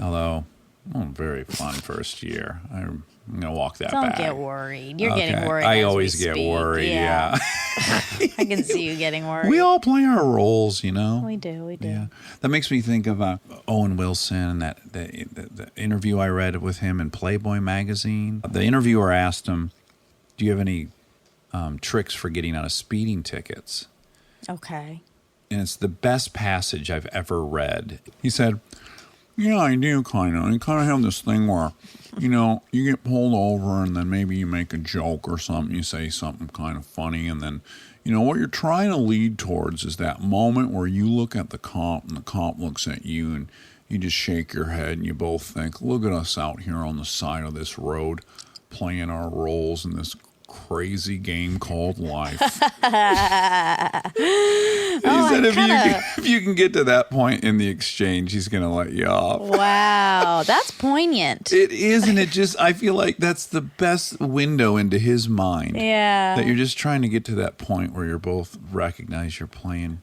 Speaker 1: Although, very fun first year. I'm going to walk that
Speaker 2: Don't
Speaker 1: back.
Speaker 2: get worried. You're
Speaker 1: Okay.
Speaker 2: getting worried.
Speaker 1: I
Speaker 2: as
Speaker 1: always
Speaker 2: we
Speaker 1: get
Speaker 2: speak.
Speaker 1: worried, yeah.
Speaker 2: I can see you getting worried.
Speaker 1: We all play our roles, you know?
Speaker 2: We do.
Speaker 1: Yeah. That makes me think of Owen Wilson, the interview I read with him in Playboy magazine. The interviewer asked him, do you have any tricks for getting out of speeding tickets?
Speaker 2: Okay.
Speaker 1: And it's the best passage I've ever read. He said, yeah, I do kind of. I kind of have this thing where, you get pulled over and then maybe you make a joke or something. You say something kind of funny. And then, what you're trying to lead towards is that moment where you look at the cop and the cop looks at you and you just shake your head and you both think, look at us out here on the side of this road playing our roles in this crazy game called life. He said if you can get to that point in the exchange, he's going to let you off.
Speaker 2: Wow, that's poignant.
Speaker 1: It is, and I feel like that's the best window into his mind.
Speaker 2: Yeah.
Speaker 1: That you're just trying to get to that point where you're both recognize you're playing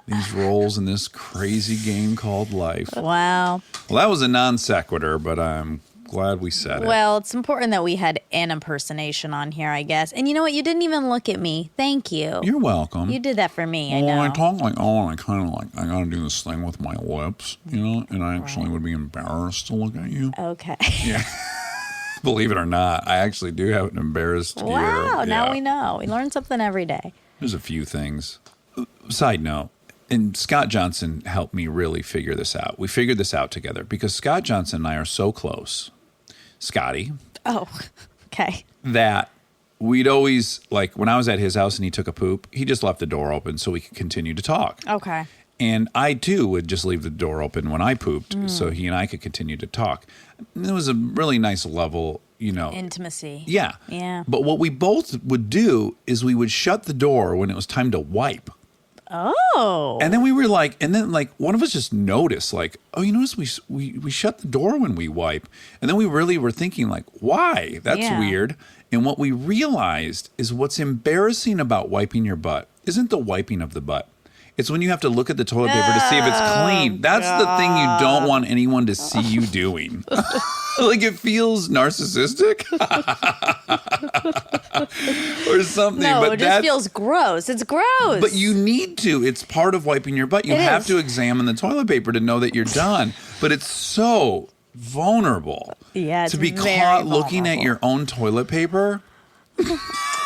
Speaker 1: these roles in this crazy game called life.
Speaker 2: Wow.
Speaker 1: Well, that was a non sequitur, but I'm glad we said it.
Speaker 2: Well, it's important that we had an impersonation on here, I guess. And you know what? You didn't even look at me. Thank you.
Speaker 1: You're welcome.
Speaker 2: You did that for me. I
Speaker 1: Well,
Speaker 2: know.
Speaker 1: I talk like, and I kind of like, I got to do this thing with my lips, and I actually would be embarrassed to look at you.
Speaker 2: Okay.
Speaker 1: Yeah. Believe it or not, I actually do have an embarrassed ear.
Speaker 2: Wow. Now
Speaker 1: Yeah.
Speaker 2: we know. We learn something every day.
Speaker 1: There's a few things. Side note, and Scott Johnson helped me really figure this out. We figured this out together because Scott Johnson and I are so close, Scotty,
Speaker 2: Oh, okay.
Speaker 1: that we'd always, like when I was at his house and he took a poop, he just left the door open so we could continue to talk.
Speaker 2: Okay.
Speaker 1: And I, too, would just leave the door open when I pooped so he and I could continue to talk. And it was a really nice level,
Speaker 2: Intimacy.
Speaker 1: Yeah.
Speaker 2: Yeah.
Speaker 1: But what we both would do is we would shut the door when it was time to wipe.
Speaker 2: Oh.
Speaker 1: And then we were like, one of us just noticed, like, oh, you notice we shut the door when we wipe. And then we really were thinking, like, why? That's weird. And what we realized is what's embarrassing about wiping your butt isn't the wiping of the butt. It's when you have to look at the toilet paper to see if it's clean. That's the thing you don't want anyone to see you doing. Like it feels narcissistic or something.
Speaker 2: No,
Speaker 1: but
Speaker 2: it just feels gross. It's gross.
Speaker 1: But you need to. It's part of wiping your butt. You have to examine the toilet paper to know that you're done. But it's so vulnerable.
Speaker 2: Yeah, it's
Speaker 1: to be
Speaker 2: very
Speaker 1: caught looking at
Speaker 2: vulnerable.
Speaker 1: your own toilet paper.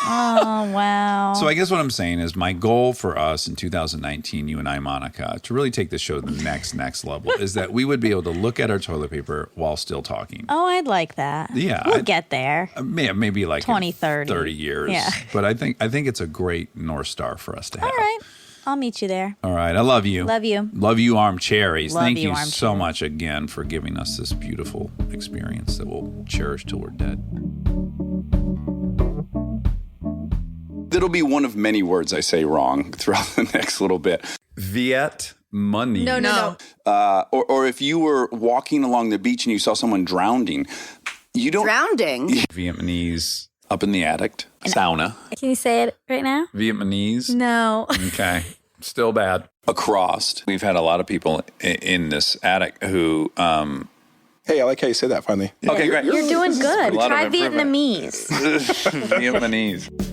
Speaker 2: Oh, wow.
Speaker 1: So I guess what I'm saying is my goal for us in 2019, you and I, Monica, to really take this show to the next level is that we would be able to look at our toilet paper while still talking.
Speaker 2: Oh, I'd like that.
Speaker 1: Yeah,
Speaker 2: We'll get there.
Speaker 1: Maybe like
Speaker 2: 20, 30.
Speaker 1: 30 years.
Speaker 2: Yeah.
Speaker 1: But I think it's a great North Star for us to have.
Speaker 2: All right. I'll meet you there.
Speaker 1: All right. I love you.
Speaker 2: Love you.
Speaker 1: Love you, Armcherries.
Speaker 2: Love
Speaker 1: Thank
Speaker 2: you,
Speaker 1: you so
Speaker 2: Armcherries.
Speaker 1: much again for giving us this beautiful experience that we'll cherish till we're dead. That'll be one of many words I say wrong throughout the next little bit. Viet money.
Speaker 2: No.
Speaker 1: Or if you were walking along the beach and you saw someone drowning, you don't.
Speaker 23: Drowning?
Speaker 1: Vietnamese up in the attic. Sauna.
Speaker 2: Can you say it right now?
Speaker 1: Vietnamese.
Speaker 2: No.
Speaker 1: Okay. Still bad. Across. We've had a lot of people in this attic who.
Speaker 16: Hey, I like how you say that finally.
Speaker 1: Okay, great.
Speaker 2: You're doing good.
Speaker 1: A lot of
Speaker 2: Try
Speaker 1: improvement.
Speaker 2: Vietnamese.
Speaker 1: Vietnamese.